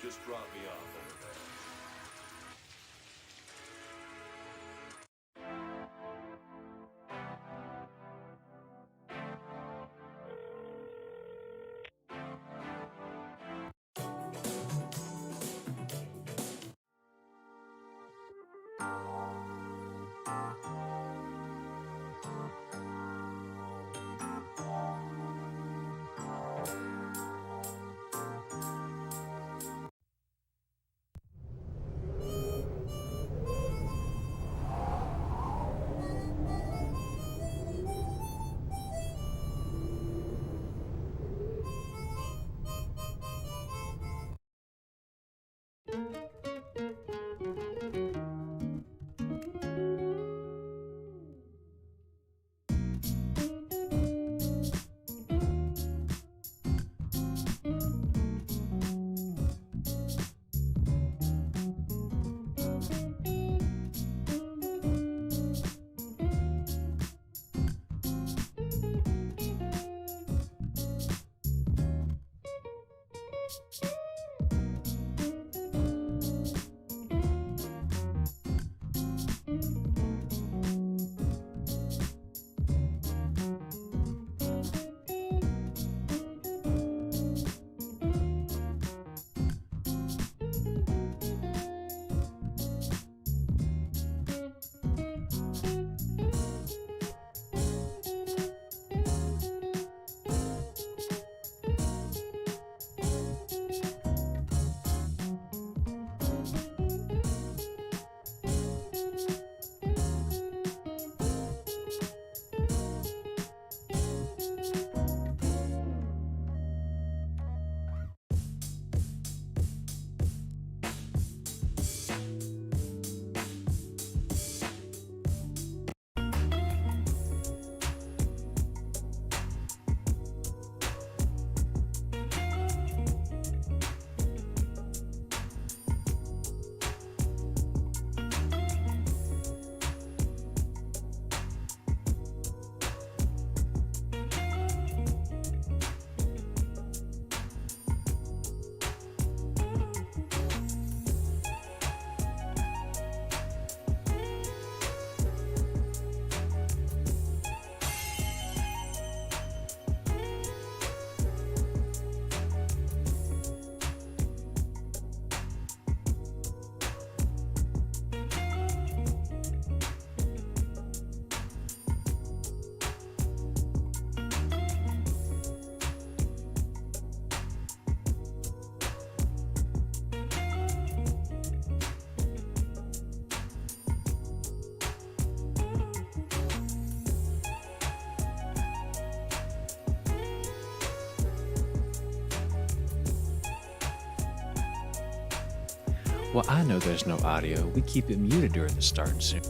Just drop me off over there. Well, I know there's no audio. We keep it muted during the start and zoom.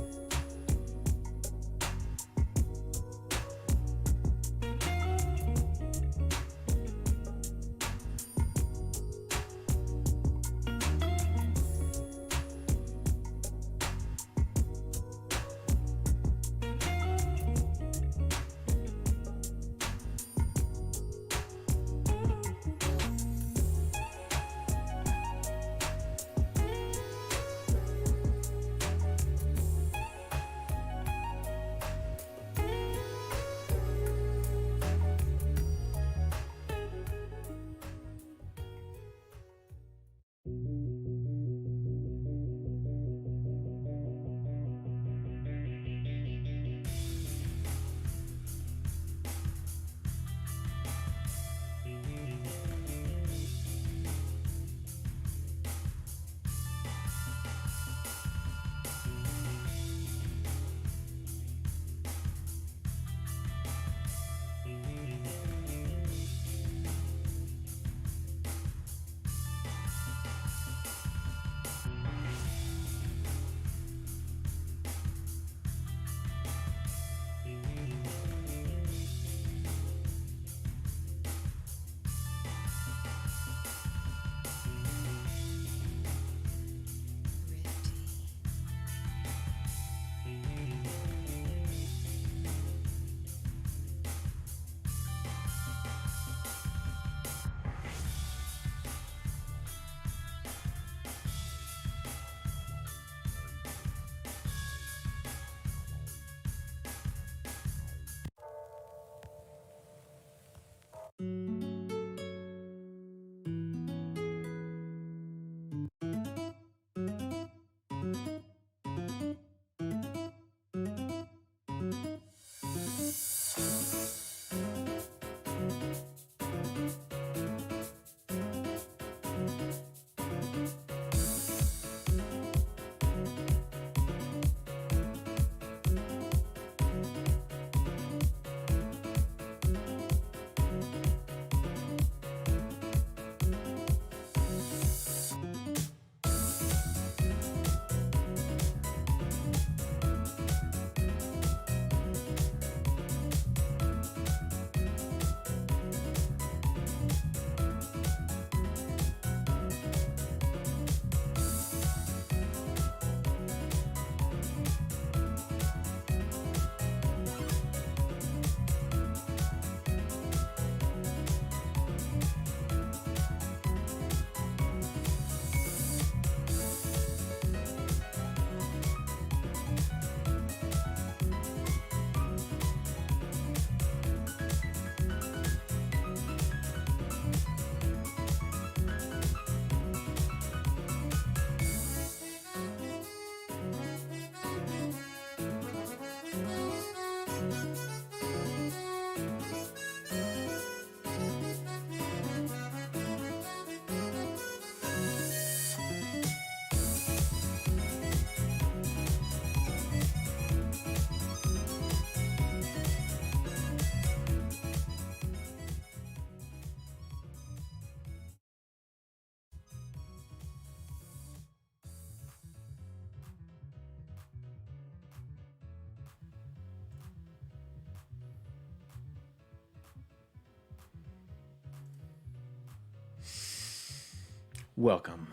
Welcome.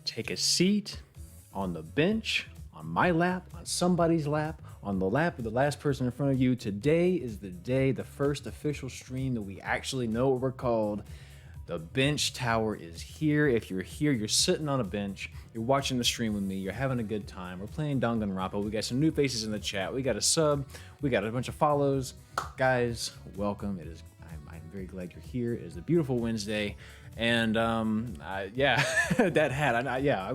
Take a seat on the bench, on my lap, on somebody's lap, on the lap of the last person in front of you. Today is the day, the first official stream that we actually know what we're called. The bench tower is here. If you're here, you're sitting on a bench, you're watching the stream with me, you're having a good time. We're playing Danganronpa. We got some new faces in the chat. We got a sub, we got a bunch of follows. Guys, welcome. I'm very glad you're here. It is a beautiful Wednesday. And yeah, that hat. I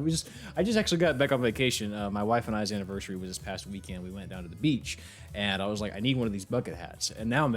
just actually got back on vacation. My wife and I's anniversary was this past weekend. We went down to the beach, and I was like, I need one of these bucket hats. And now I'm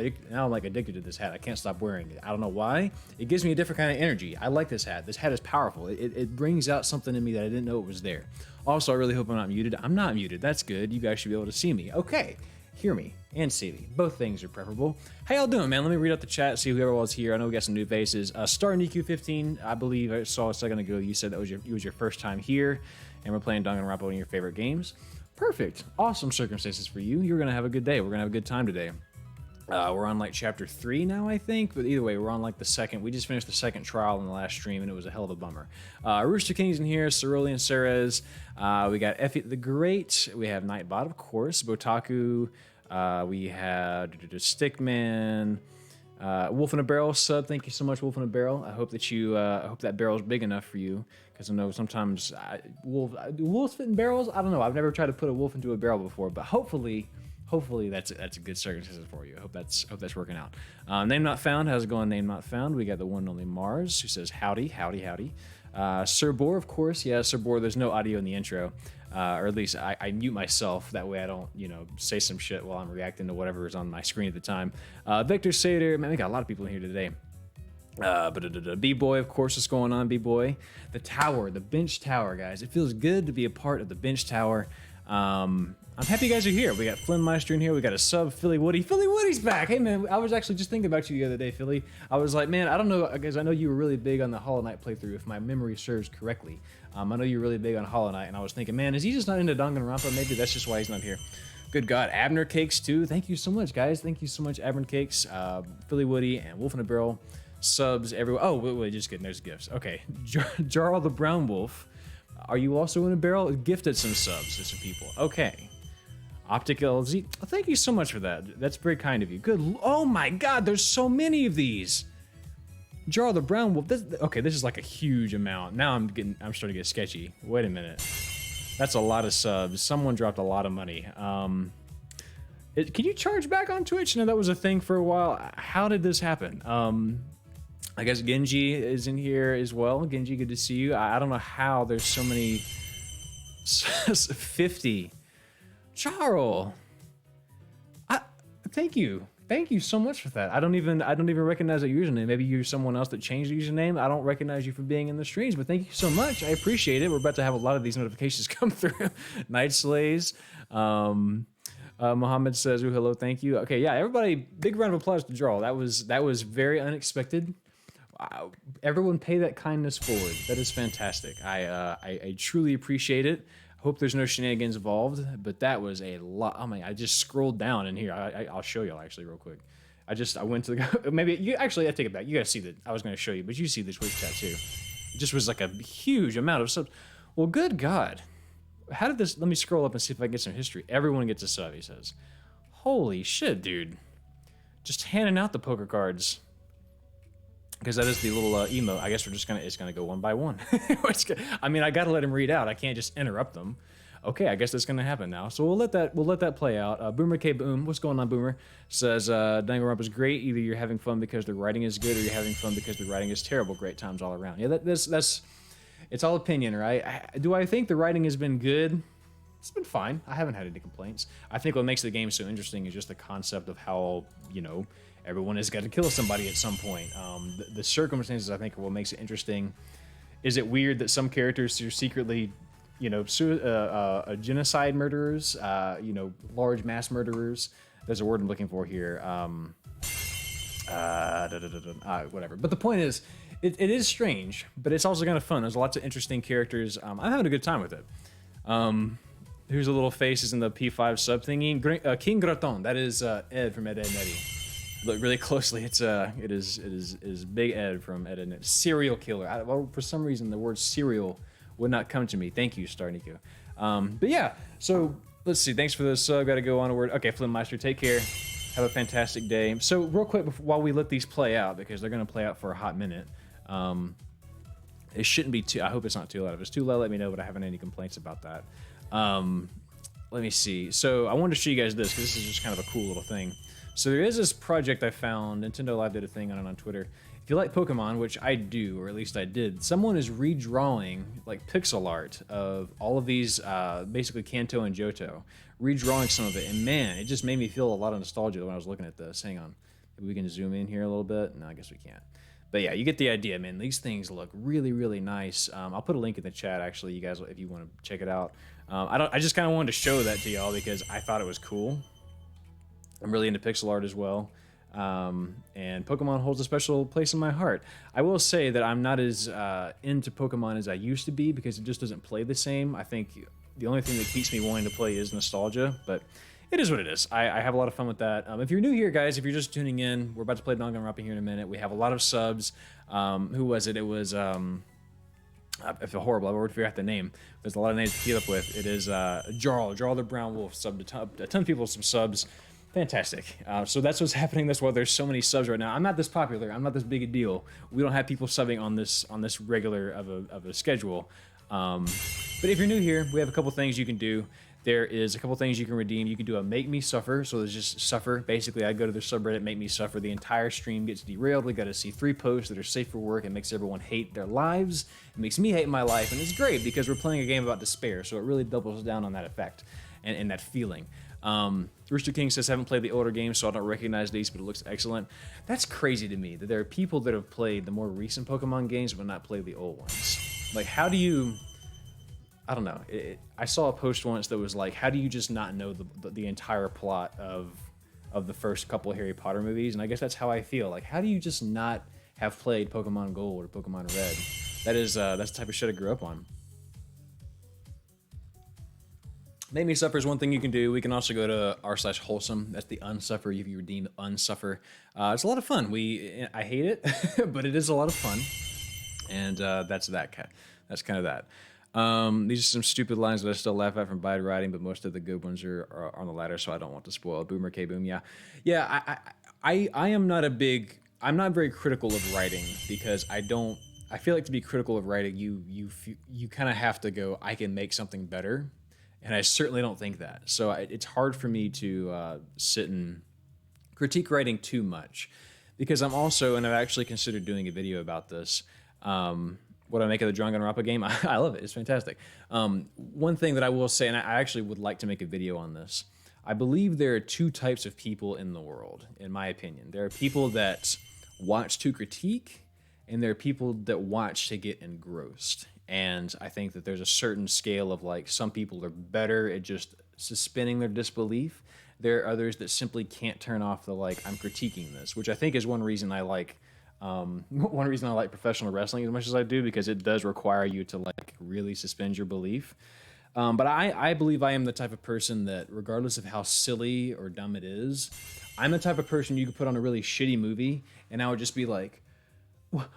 like addicted to this hat. I can't stop wearing it. I don't know why. It gives me a different kind of energy. I like this hat. This hat is powerful. It brings out something in me that I didn't know it was there. Also, I really hope I'm not muted. I'm not muted. That's good. You guys should be able to see me. Okay. Hear me and see me. Both things are preferable. How y'all doing, man? Let me read out the chat, see whoever was here. I know we got some new faces. Star EQ15, I believe I saw a second ago. You said that was your first time here, and we're playing Danganronpa, one of your favorite games. Perfect. Awesome circumstances for you. You're gonna have a good day. We're gonna have a good time today. We're on like chapter 3 now, I think, but either way, we're on like the second. We just finished the second trial in the last stream, and it was a hell of a bummer. Rooster King's in here, Cerulean Ceres. We got Effie the Great. We have Nightbot, of course. Botaku. We had Stickman, Wolf in a Barrel sub. Thank you so much, Wolf in a Barrel. I hope that I hope that barrel's big enough for you, because I know sometimes do wolves fit in barrels? I don't know. I've never tried to put a wolf into a barrel before, but hopefully that's a good circumstance for you. I hope that's working out. Name Not Found. How's it going, Name Not Found? We got the one and only Mars, who says howdy, howdy, howdy. Sir Boar, of course. Yeah, Sir Boar. There's no audio in the intro. Or at least I mute myself. That way I don't, say some shit while I'm reacting to whatever is on my screen at the time. Victor Sater, man, we got a lot of people in here today. B-Boy, of course, what's going on, B-Boy? The tower, the bench tower, guys. It feels good to be a part of the bench tower. I'm happy you guys are here. We got Flynnmeister in here. We got a sub, Philly Woody. Philly Woody's back. Hey, man, I was actually just thinking about you the other day, Philly. I was like, man, I don't know, because I know you were really big on the Hollow Knight playthrough, if my memory serves correctly. I know you're really big on Hollow Knight, and I was thinking, man, is he just not into Danganronpa? Maybe that's just why he's not here. Good God, Abner Cakes, too. Thank you so much, guys. Thank you so much, Abner Cakes, Philly Woody, and Wolf in a Barrel. Subs everywhere. Oh, wait, just kidding. There's gifts. Okay. Jarl the Brown Wolf. Are you also in a barrel? Gifted some subs to some people. Okay. Optic LZ. Oh, thank you so much for that. That's very kind of you. Good. Oh my God, there's so many of these. Jarl the Brown Wolf. Okay, this is like a huge amount. Now I'm starting to get sketchy. Wait a minute. That's a lot of subs. Someone dropped a lot of money. Can you charge back on Twitch? No, that was a thing for a while. How did this happen? I guess Genji is in here as well. Genji, good to see you. I don't know how there's so many. 50. Charles. Thank you. Thank you so much for that. I don't even recognize that username. Maybe you're someone else that changed the username. I don't recognize you for being in the streams, but thank you so much. I appreciate it. We're about to have a lot of these notifications come through. Night Slays. Mohammed says, "Ooh, hello, thank you." Okay, yeah, everybody, big round of applause to Jarl. That was very unexpected. Everyone pay that kindness forward. That is fantastic. I truly appreciate it. Hope there's no shenanigans involved, but that was a lot. I mean, I just scrolled down in here. I'll show y'all actually real quick. I went to the, maybe you actually, I take it back. You gotta see that. I was gonna show you, but you see the Twitch chat too. It just was like a huge amount of subs. Well, good God. How did this, let me scroll up and see if I can get some history. Everyone gets a sub, he says. Holy shit, dude. Just handing out the poker cards. Because that is the little emote. I guess it's gonna go one by one. I mean, I gotta let him read out. I can't just interrupt them. Okay, I guess that's gonna happen now. So we'll let that play out. Boomer K Boom, what's going on, Boomer? Says Danganronpa is great. Either you're having fun because the writing is good, or you're having fun because the writing is terrible. Great times all around. Yeah, that's it's all opinion, right? Do I think the writing has been good? It's been fine. I haven't had any complaints. I think what makes the game so interesting is just the concept of how, everyone has got to kill somebody at some point. The circumstances, I think, are what makes it interesting. Is it weird that some characters are secretly, genocide murderers, large mass murderers? There's a word I'm looking for here. Whatever. But the point is, it is strange, but it's also kind of fun. There's lots of interesting characters. I'm having a good time with it. Here's a little faces in the P5 sub thingy. King Graton, that is Ed from Ed, Ed and Eddie. look really closely, it is Big Ed from Ed and Ed. Serial killer. Well, for some reason, the word serial would not come to me. Thank you, Star Nico. But yeah, so let's see. Thanks for this. Got to go onward. Okay, Flintmeister, take care. Have a fantastic day. So real quick, while we let these play out, because they're going to play out for a hot minute, it shouldn't be too, I hope it's not too loud. If it's too loud, let me know, but I haven't any complaints about that. Let me see. So I wanted to show you guys this, because this is just kind of a cool little thing. So there is this project I found. Nintendo Live did a thing on it on Twitter. If you like Pokemon, which I do, or at least I did, someone is redrawing like pixel art of all of these, basically Kanto and Johto, redrawing some of it. And man, it just made me feel a lot of nostalgia when I was looking at this. Hang on. Maybe we can zoom in here a little bit. No, I guess we can't. But yeah, you get the idea, man. These things look really, really nice. I'll put a link in the chat, actually, you guys, if you want to check it out. I just kind of wanted to show that to y'all because I thought it was cool. I'm really into pixel art as well. And Pokemon holds a special place in my heart. I will say that I'm not as into Pokemon as I used to be because it just doesn't play the same. I think the only thing that keeps me wanting to play is nostalgia, but it is what it is. I have a lot of fun with that. If you're new here, guys, if you're just tuning in, we're about to play Danganronpa here in a minute. We have a lot of subs. Who was it? It was, I feel horrible. I already forgot the name. There's a lot of names to keep up with. It is Jarl the Brown Wolf, subbed a ton of people, some subs. Fantastic. So that's what's happening. That's why there's so many subs right now. I'm not this popular. I'm not this big a deal. We don't have people subbing on this regular of a schedule. But if you're new here, we have a couple things you can do. There is a couple things you can redeem. You can do a Make Me Suffer. So there's just suffer. Basically, I go to the subreddit, Make Me Suffer. The entire stream gets derailed. We got to see 3 posts that are safe for work. It makes everyone hate their lives. It makes me hate my life. And it's great because we're playing a game about despair. So it really doubles down on that effect and that feeling. Rooster King says, haven't played the older games, so I don't recognize these, but it looks excellent. That's crazy to me, that there are people that have played the more recent Pokemon games but not played the old ones. Like, how do you... I don't know. I saw a post once that was like, how do you just not know the entire plot of the first couple of Harry Potter movies? And I guess that's how I feel. Like, how do you just not have played Pokemon Gold or Pokemon Red? That's the type of shit I grew up on. Make Me Suffer is one thing you can do. We can also go to r/wholesome. That's the Unsuffer. If you redeem Unsuffer, it's a lot of fun. I hate it, but it is a lot of fun. And that's that. That's kind of that. These are some stupid lines that I still laugh at from bad writing, but most of the good ones are on the latter, so I don't want to spoil. Boomer K Boom, yeah. I am not I'm not very critical of writing because I feel like to be critical of writing, you kind of have to go, I can make something better. And I certainly don't think that. So it's hard for me to sit and critique writing too much because I'm also, and I've actually considered doing a video about this, what I make of the Danganronpa game. I love it. It's fantastic. One thing that I will say, and I actually would like to make a video on this, I believe there are 2 types of people in the world, in my opinion. There are people that watch to critique, and there are people that watch to get engrossed. And I think that there's a certain scale of like, some people are better at just suspending their disbelief. There are others that simply can't turn off the like, I'm critiquing this, which I think is one reason I like professional wrestling as much as I do, because it does require you to like really suspend your belief. But I believe I am the type of person that, regardless of how silly or dumb it is, I'm the type of person you could put on a really shitty movie and I would just be like,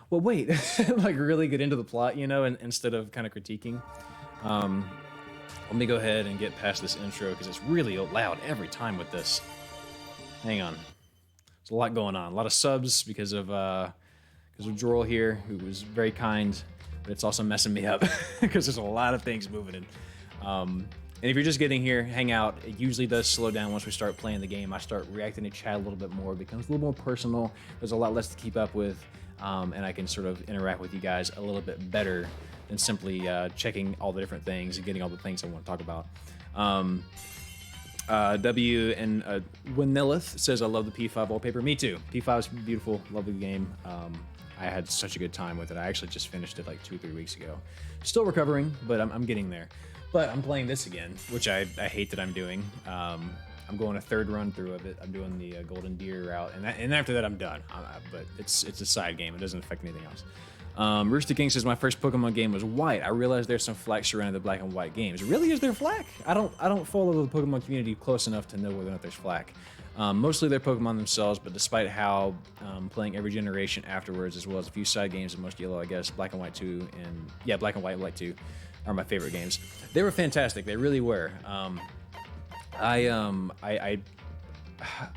well, wait, like really get into the plot, you know, and instead of kind of critiquing. Let me go ahead and get past this intro because it's really loud every time with this. Hang on. There's a lot going on. A lot of subs because of Jorl here, who was very kind, but it's also messing me up because there's a lot of things moving in. And if you're just getting here, hang out. It usually does slow down once we start playing the game. I start reacting to chat a little bit more. It becomes a little more personal. There's a lot less to keep up with. And I can sort of interact with you guys a little bit better than simply checking all the different things and getting all the things I want to talk about. W and Winillith says, I love the P5 wallpaper. Me too. P5 is beautiful. Love the game. I had such a good time with it. I actually just finished it like 2 or 3 weeks ago. Still recovering, but I'm getting there. But I'm playing this again, which I hate that I'm doing. I'm going a 3rd run through of it. I'm doing the Golden Deer route, and after that I'm done. But it's a side game. It doesn't affect anything else. Rooster King says, my first Pokemon game was white. I realized there's some flack surrounding the black and white games. Really, is there flack? I don't follow the Pokemon community close enough to know whether or not there's flack. Mostly they're Pokemon themselves, but despite how playing every generation afterwards, as well as a few side games in most Yellow, I guess, Black and White 2, and yeah, Black and White 2 are my favorite games. They were fantastic. They really were.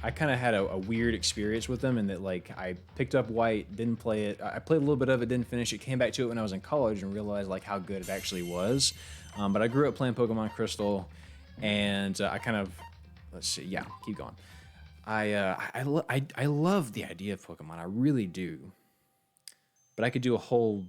I kind of had a weird experience with them in that, like, I picked up White, didn't play it. I played a little bit of it, didn't finish it, came back to it when I was in college and realized like how good it actually was. But I grew up playing Pokemon Crystal, and I kind of, let's see, yeah, keep going. I love the idea of Pokemon, I really do. But I could do a whole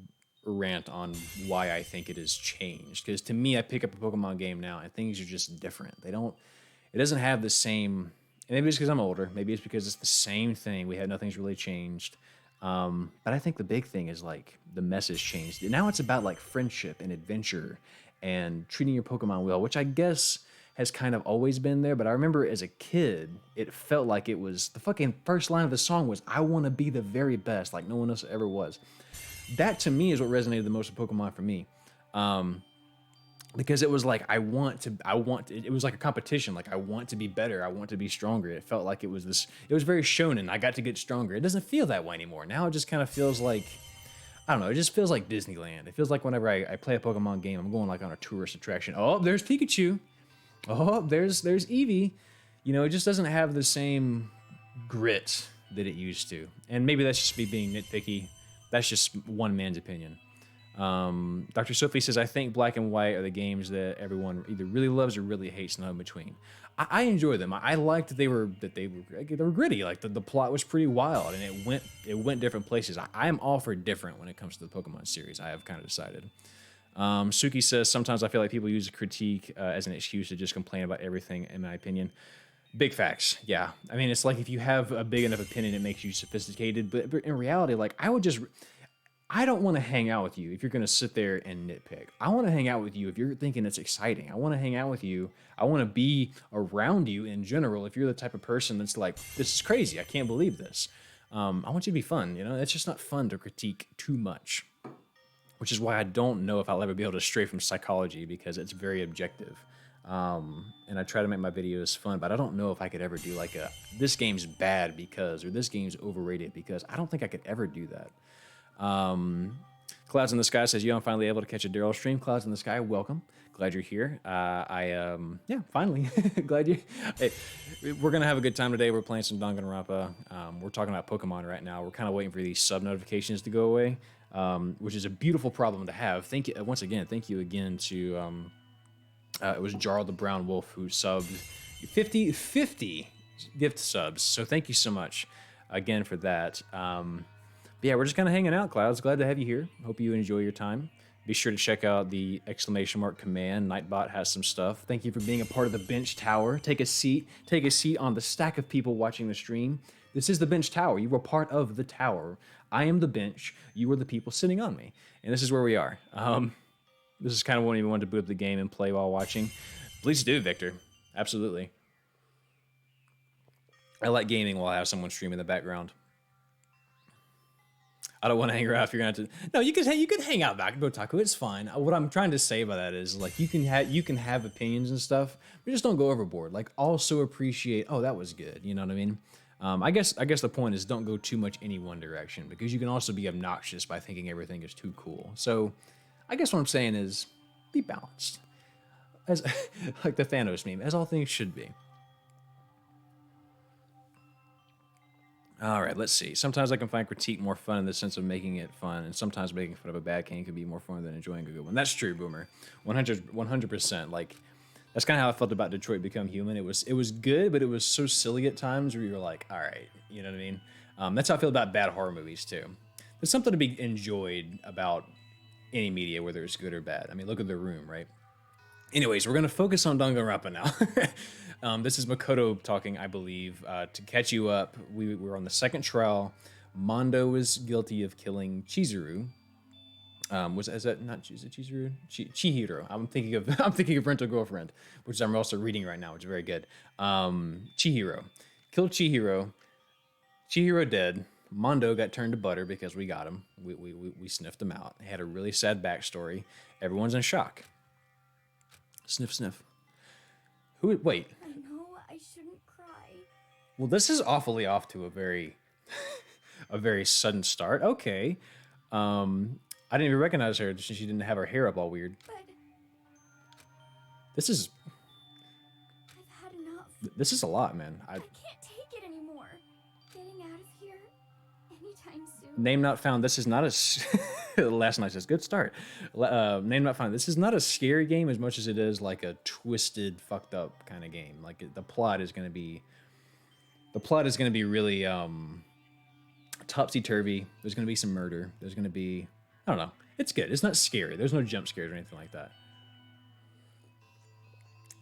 rant on why I think it has changed. Because to me, I pick up a Pokemon game now and things are just different. It doesn't have the same. Maybe it's because I'm older. Maybe it's because it's the same thing. Nothing's really changed. But I think the big thing is like the message changed. Now it's about like friendship and adventure and treating your Pokemon well, which I guess has kind of always been there. But I remember as a kid, it felt like it was the fucking first line of the song was, "I want to be the very best," like no one else ever was. That to me is what resonated the most with Pokemon for me. Because it was like, it was like a competition. Like, I want to be better. I want to be stronger. It felt like it was very shonen. I got to get stronger. It doesn't feel that way anymore. Now it just kind of feels like, I don't know, it just feels like Disneyland. It feels like whenever I play a Pokemon game, I'm going like on a tourist attraction. Oh, there's Pikachu. Oh, there's Eevee. You know, it just doesn't have the same grit that it used to. And maybe that's just me being nitpicky. That's just one man's opinion. Dr. Sophie says, I think Black and White are the games that everyone either really loves or really hates, not in between. I enjoy them. I liked that they were gritty. Like the plot was pretty wild and it went different places. I'm all for different when it comes to the Pokemon series. I have kind of decided. Suki says, sometimes I feel like people use a critique as an excuse to just complain about everything, in my opinion. Big facts. Yeah. I mean, it's like if you have a big enough opinion, it makes you sophisticated. But in reality, like I don't want to hang out with you if you're going to sit there and nitpick. I want to hang out with you if you're thinking it's exciting. I want to hang out with you. I want to be around you in general if you're the type of person that's like, this is crazy. I can't believe this. I want you to be fun. You know, it's just not fun to critique too much, which is why I don't know if I'll ever be able to stray from psychology because it's very objective. And I try to make my videos fun, but I don't know if I could ever do like this game's bad because, or this game's overrated because. I don't think I could ever do that. Clouds in the Sky says, yo, I'm finally able to catch a Daryl stream. Clouds in the Sky, welcome. Glad you're here. Yeah, finally. Glad we're going to have a good time today. We're playing some Danganronpa. We're talking about Pokemon right now. We're kind of waiting for these sub notifications to go away, which is a beautiful problem to have. Thank you once again. Thank you again to, it was Jarl the Brown Wolf who subbed 50 gift subs. So thank you so much again for that. But yeah, we're just kind of hanging out, Clouds. Glad to have you here. Hope you enjoy your time. Be sure to check out the ! command. Nightbot has some stuff. Thank you for being a part of the Bench Tower. Take a seat. Take a seat on the stack of people watching the stream. This is the Bench Tower. You were part of the tower. I am the bench. You are the people sitting on me. And this is where we are. This is kind of when you wanted to boot up the game and play while watching. Please do, Victor. Absolutely. I like gaming while I have someone stream in the background. I don't want to hang around if you're going to have to. No, you can hang out back and go talk. It's fine. What I'm trying to say by that is like you can have opinions and stuff, but just don't go overboard. Like also appreciate. Oh, that was good. You know what I mean? I guess the point is don't go too much any one direction because you can also be obnoxious by thinking everything is too cool. So, I guess what I'm saying is be balanced, as like the Thanos meme, as all things should be. All right, let's see. Sometimes I can find critique more fun in the sense of making it fun, and sometimes making fun of a bad game can be more fun than enjoying a good one. That's true, Boomer. 100%. Like, that's kind of how I felt about Detroit Become Human. It was good, but it was so silly at times where you were like, all right, you know what I mean? That's how I feel about bad horror movies, too. There's something to be enjoyed about any media, whether it's good or bad. I mean, look at The Room, right? Anyways, we're going to focus on Danganronpa now. This is Makoto talking, I believe. To catch you up, we were on the second trial. Mondo was guilty of killing Chizuru. Is that not Chizuru? Chihiro. I'm thinking of Rental Girlfriend, which I'm also reading right now, which is very good. Chihiro. Killed Chihiro. Chihiro dead. Mondo got turned to butter because we got him. We sniffed him out. He had a really sad backstory. Everyone's in shock. Sniff, sniff. Wait. I know I shouldn't cry. Well, this is awfully off to a very a very sudden start. Okay. I didn't even recognize her. She didn't have her hair up all weird. But This is I've had enough. this is a lot, man. I can't take it anymore. Getting out of here anytime soon. Name not found. This is not a last night says good start. Name not found. This is not a scary game as much as it is like a twisted, fucked up kind of game. Like the plot is gonna be really topsy turvy. There's gonna be some murder. There's gonna be, I don't know. It's good. It's not scary. There's no jump scares or anything like that.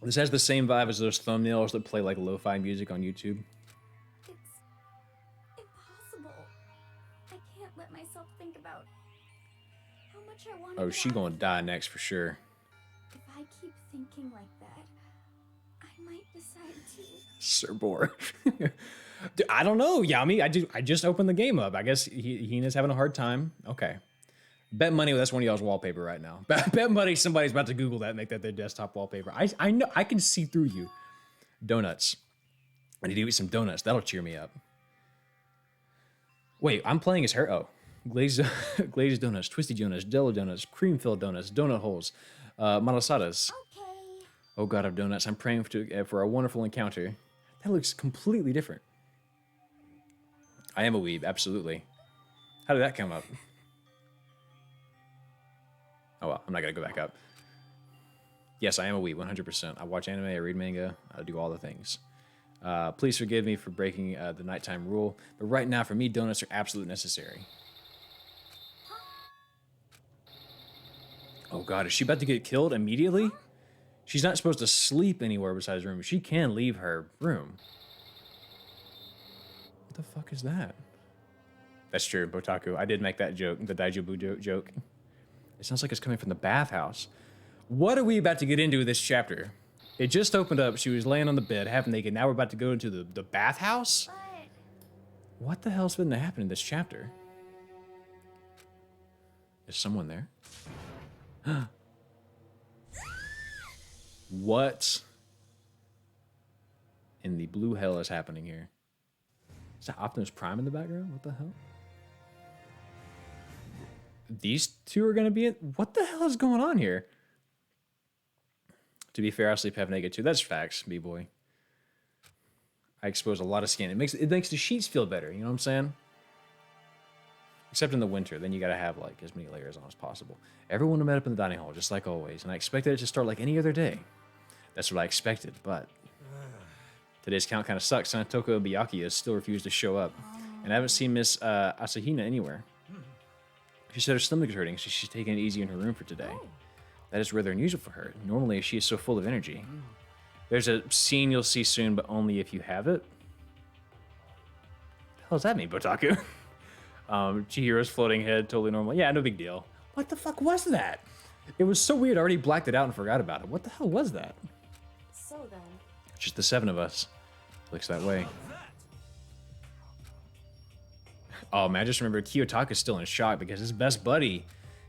This has the same vibe as those thumbnails that play like lo-fi music on YouTube. It's impossible. I can't let myself think about how much I want to. Oh, she gonna die next for sure. If I keep thinking like that, I might decide to. Sir Boar. Dude, I don't know, Yami. I just opened the game up. I guess Hina's having a hard time. Okay. Bet money that's one of y'all's wallpaper right now. Bet money somebody's about to Google that and make that their desktop wallpaper. I know, I can see through you. Donuts. I need to eat some donuts. That'll cheer me up. Wait, I'm playing as her. Oh. Glazed donuts, twisty donuts, jello donuts, cream-filled donuts, donut holes, malasadas. Okay. Oh God of donuts, I'm praying for a wonderful encounter. That looks completely different. I am a weeb, absolutely. How did that come up? Oh well, I'm not gonna go back up. Yes, I am a weeb, 100%. I watch anime, I read manga, I do all the things. Please forgive me for breaking the nighttime rule, but right now for me, donuts are absolutely necessary. Oh God, is she about to get killed immediately? She's not supposed to sleep anywhere besides her room. She can leave her room. What the fuck is that? That's true, Botaku. I did make that joke, the Daijobu joke. It sounds like it's coming from the bathhouse. What are we about to get into with this chapter? It just opened up. She was laying on the bed, half naked. Now we're about to go into the bathhouse? But What the hell's been to happen in this chapter? Is someone there? What in the blue hell is happening here? Is that Optimus Prime in the background? What the hell? These two are going to be in? What the hell is going on here? To be fair, I sleep half naked too. That's facts, B-boy. I expose a lot of skin. It makes the sheets feel better, you know what I'm saying? Except in the winter, then you gotta have like as many layers on as possible. Everyone met up in the dining hall, just like always, and I expected it to start like any other day. That's what I expected, but today's count kind of sucks. Sanatoko Byakuya still refused to show up, and I haven't seen Miss Asahina anywhere. She said her stomach is hurting, so she's taking it easy in her room for today. That is rather unusual for her. Normally, she is so full of energy. There's a scene you'll see soon, but only if you have it. What the hell does that mean, Botaku? Chihiro's floating head, totally normal. Yeah, no big deal. What the fuck was that? It was so weird, I already blacked it out and forgot about it. What the hell was that? so then, Just the seven of us. Looks that way. Oh man, I just remember Kiyotaka's still in shock because his best buddy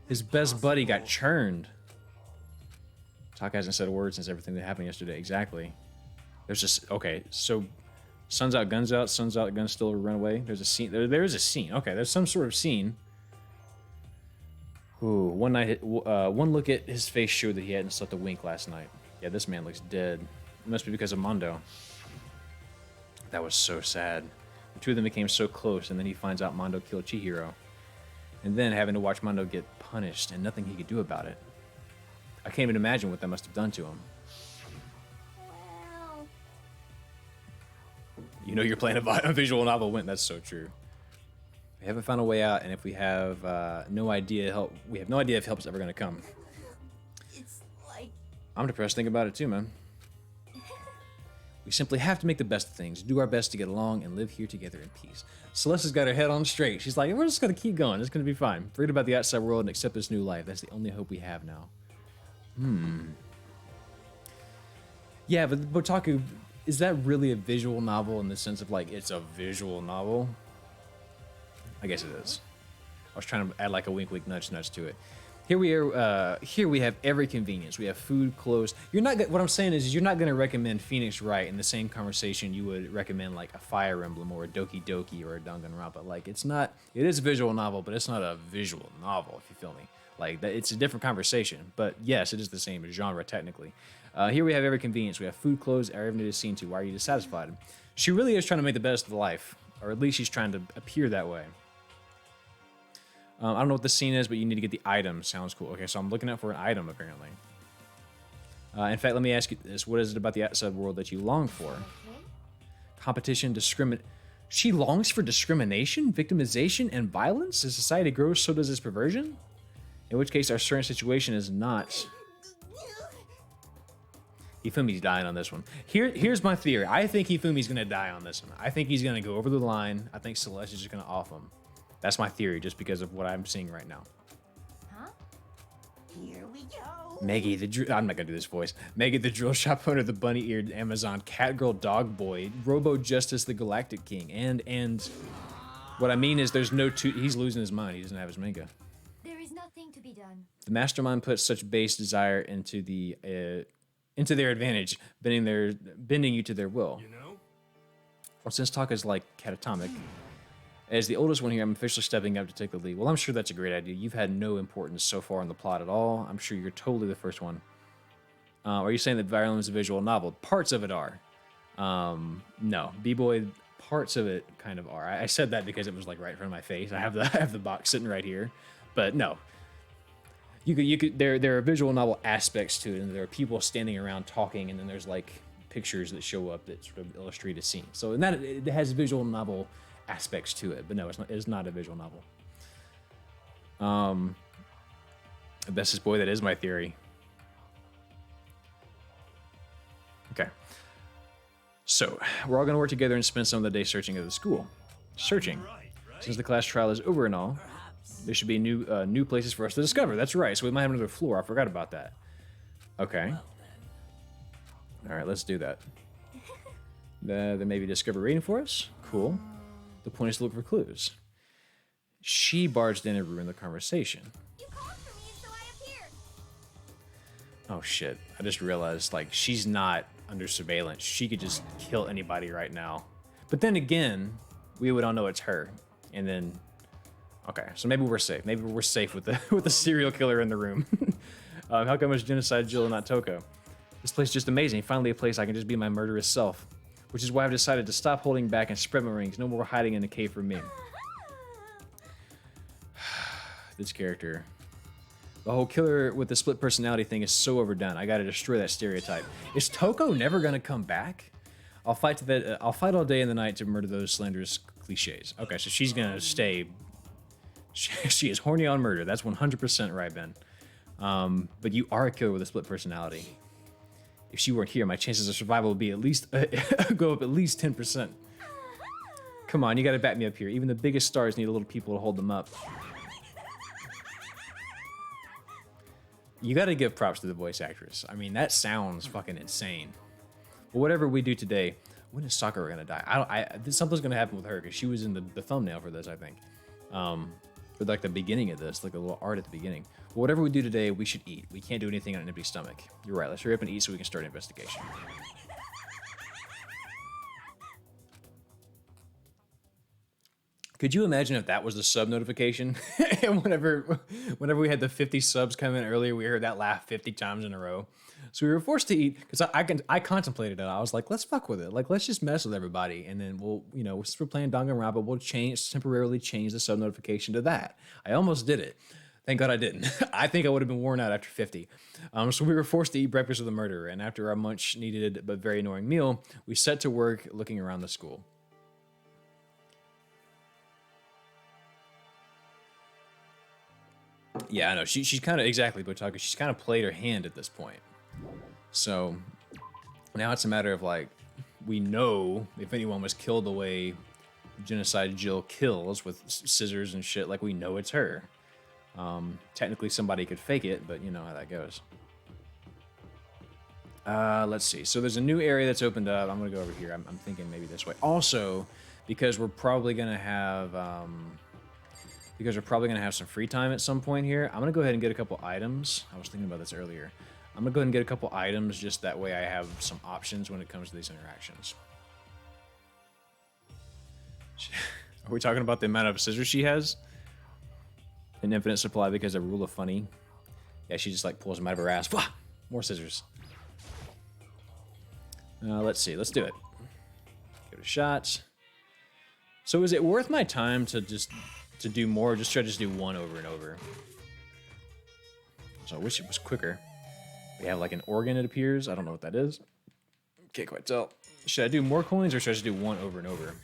got churned. Taka hasn't said a word since everything that happened yesterday. Exactly. There's just, okay, so sun's out, guns still run away. There's a scene, there is a scene. Okay, there's some sort of scene. Ooh, one look at his face showed that he hadn't slept a wink last night. Yeah, this man looks dead. It must be because of Mondo. That was so sad. The two of them became so close, and then he finds out Mondo killed Chihiro. And then having to watch Mondo get punished and nothing he could do about it. I can't even imagine what that must have done to him. well, You know you're playing a visual novel, Wint. That's so true. We haven't found a way out, and if we have no idea help, we have no idea if help is ever going to come. it's like I'm depressed thinking about it too, man. We simply have to make the best of things, do our best to get along, and live here together in peace. Celeste's got her head on straight. She's like, we're just going to keep going. It's going to be fine. Forget about the outside world and accept this new life. That's the only hope we have now. Yeah, but Botaku, is that really a visual novel in the sense of like it's a visual novel? I guess it is. I was trying to add like a wink, wink, nudge, nudge to it. Here we are. Here we have every convenience. We have food, clothes. You're not. What I'm saying is you're not going to recommend Phoenix Wright in the same conversation you would recommend like a Fire Emblem or a Doki Doki or a Danganronpa. Like it's not. It is a visual novel, but it's not a visual novel. If you feel me. Like that, it's a different conversation. But yes, it is the same genre technically. Here we have every convenience. We have food, clothes. Our revenue is seen to. Why are you dissatisfied? She really is trying to make the best of life, or at least she's trying to appear that way. I don't know what the scene is, but you need to get the item. Sounds cool. Okay, so I'm looking out for an item, apparently. In fact, let me ask you this. What is it about the outside world that you long for? Competition, She longs for discrimination, victimization, and violence? As society grows, so does its perversion? In which case, our certain situation is not... Hifumi's dying on this one. Here's my theory. I think Hifumi's going to die on this one. I think he's going to go over the line. I think Celeste is just going to off him. That's my theory, just because of what I'm seeing right now. Huh? Here we go. Maggie the I'm not gonna do this voice. Maggie the drill shop owner, the bunny-eared Amazon, Catgirl Dog Boy, Robo Justice the Galactic King, and what I mean is there's no two. He's losing his mind. He doesn't have his manga. There is nothing to be done. The mastermind puts such base desire into their advantage, bending you to their will. You know? Well, since talk is like catatonic. As the oldest one here, I'm officially stepping up to take the lead. Well, I'm sure that's a great idea. You've had no importance so far in the plot at all. I'm sure you're totally the first one. Are you saying that Vire Emblem is a visual novel? Parts of it are. No. B-Boy, parts of it kind of are. I said that because it was like right in front of my face. I have the box sitting right here. But no. You could there are visual novel aspects to it, and there are people standing around talking, and then there's like pictures that show up that sort of illustrate a scene. So and that it has visual novel aspects to it, but no, it's not a visual novel. That's just, boy, that is my theory. Okay. So, we're all going to work together and spend some of the day searching of the school. Searching. Since the class trial is over and all, there should be new places for us to discover. That's right, so we might have another floor. I forgot about that. Okay. Alright, let's do that. There may be discovery waiting for us. Cool. The point is to look for clues. She barged in and ruined the conversation. You called for me, so I appeared. Oh shit. I just realized, like, she's not under surveillance. She could just kill anybody right now. But then again, we would all know it's her. And then... Okay, so maybe we're safe. Maybe we're safe with the serial killer in the room. How come it's Genocide Jill and not Toko? This place is just amazing. Finally a place I can just be my murderous self. Which is why I've decided to stop holding back and spread my wings. No more hiding in a cave for me. This character. The whole killer with the split personality thing is so overdone. I gotta destroy that stereotype. Is Toko never gonna come back? I'll fight all day and the night to murder those slanderous cliches. Okay, so she's gonna stay. She is horny on murder. That's 100% right, Ben. But you are a killer with a split personality. If she weren't here, my chances of survival would be at least go up at least 10%. Come on, you gotta back me up here. Even the biggest stars need a little people to hold them up. You gotta give props to the voice actress. I mean, that sounds fucking insane. But whatever we do today, when is Sakura gonna die? Something's gonna happen with her because she was in the thumbnail for this, I think. For like the beginning of this, like a little art at the beginning. But whatever we do today, we should eat. We can't do anything on an empty stomach. You're right. Let's hurry up and eat so we can start an investigation. Could you imagine if that was the sub notification? And whenever we had the 50 subs come in earlier, we heard that laugh 50 times in a row. So we were forced to eat because I contemplated it. I was like, let's fuck with it. Like, let's just mess with everybody. And then we'll, since we're playing Danganronpa, we'll temporarily change the sub notification to that. I almost did it. Thank God I didn't. I think I would have been worn out after 50. So we were forced to eat breakfast with a murderer. And after our much needed but very annoying meal, we set to work looking around the school. Yeah, I know. She's kind of, exactly, Botaka. She's kind of played her hand at this point. So now it's a matter of, like, we know if anyone was killed the way Genocide Jill kills with scissors and shit, like, we know it's her. Technically somebody could fake it, but you know how that goes. Let's see. So there's a new area that's opened up. I'm going to go over here. I'm thinking maybe this way. Also, because we're probably going to have... because we're probably gonna have some free time at some point here. I'm gonna go ahead and get a couple items. I was thinking about this earlier. I'm gonna go ahead and get a couple items just that way I have some options when it comes to these interactions. Are we talking about the amount of scissors she has? An infinite supply because of rule of funny. Yeah, she just like pulls them out of her ass. Wah! More scissors. Let's see. Let's do it. Give it a shot. So is it worth my time to do more? Or just try to do one over and over. So I wish it was quicker. We have like an organ, it appears. I don't know what that is. Can't quite tell. Should I do more coins or should I just do one over and over?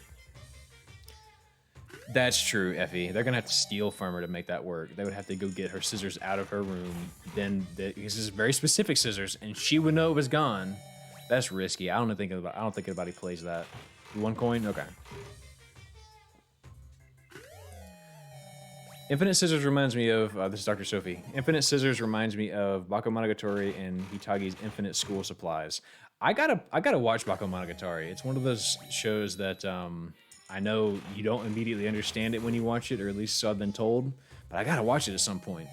That's true, Effie. They're gonna have to steal from her to make that work. They would have to go get her scissors out of her room. Then because this is very specific scissors, and she would know it was gone. That's risky. I don't think anybody plays that. One coin, okay. Infinite Scissors reminds me of this is Dr. Sophie. Infinite Scissors reminds me of Bakemonogatari and Hitagi's Infinite School Supplies. I gotta watch Bakemonogatari. It's one of those shows that I know you don't immediately understand it when you watch it, or at least so I've been told. But I gotta watch it at some point.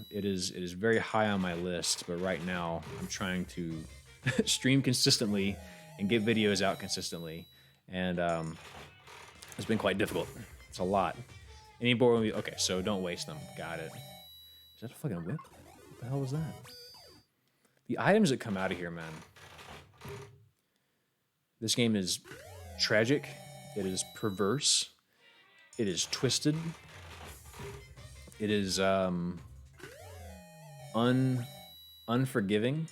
It is very high on my list, but right now I'm trying to stream consistently and get videos out consistently, and it's been quite difficult. It's a lot. Any board movie? Okay, so don't waste them. Got it. Is that a fucking whip? What the hell was that? The items that come out of here, man. This game is tragic. It is perverse. It is twisted. It is unforgiving.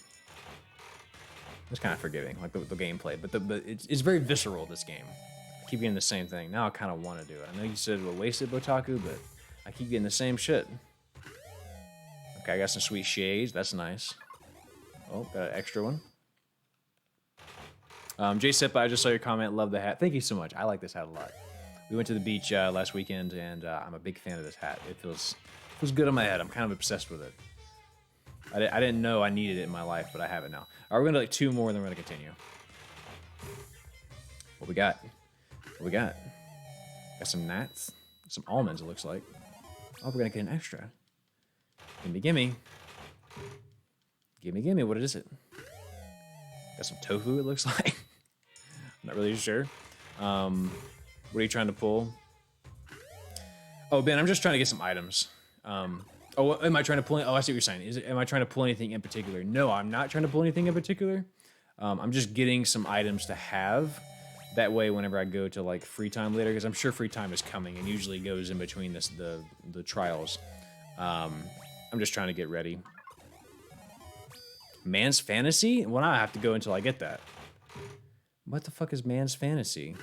It's kind of forgiving, like the gameplay, but it's very visceral. This game. I keep getting the same thing. Now I kind of want to do it. I know you said it was wasted, Botaku, but I keep getting the same shit. Okay, I got some sweet shades. That's nice. Oh, got an extra one. Jay Sippa, I just saw your comment. Love the hat. Thank you so much. I like this hat a lot. We went to the beach last weekend, and I'm a big fan of this hat. It feels good on my head. I'm kind of obsessed with it. I didn't know I needed it in my life, but I have it now. All right, we're gonna do like two more, and then we're gonna continue. What we got? What we got? Got some gnats, some almonds. It looks like. Oh, we're gonna get an extra. Gimme, gimme. Gimme, gimme. What is it? Got some tofu. It looks like. I'm not really sure. What are you trying to pull? Oh, Ben, I'm just trying to get some items. Oh, am I trying to pull? Oh, I see what you're saying. Am I trying to pull anything in particular? No, I'm not trying to pull anything in particular. I'm just getting some items to have. That way, whenever I go to like free time later, because I'm sure free time is coming and usually goes in between the trials. I'm just trying to get ready. Man's Fantasy? Well, now I have to go until I get that. What the fuck is Man's Fantasy?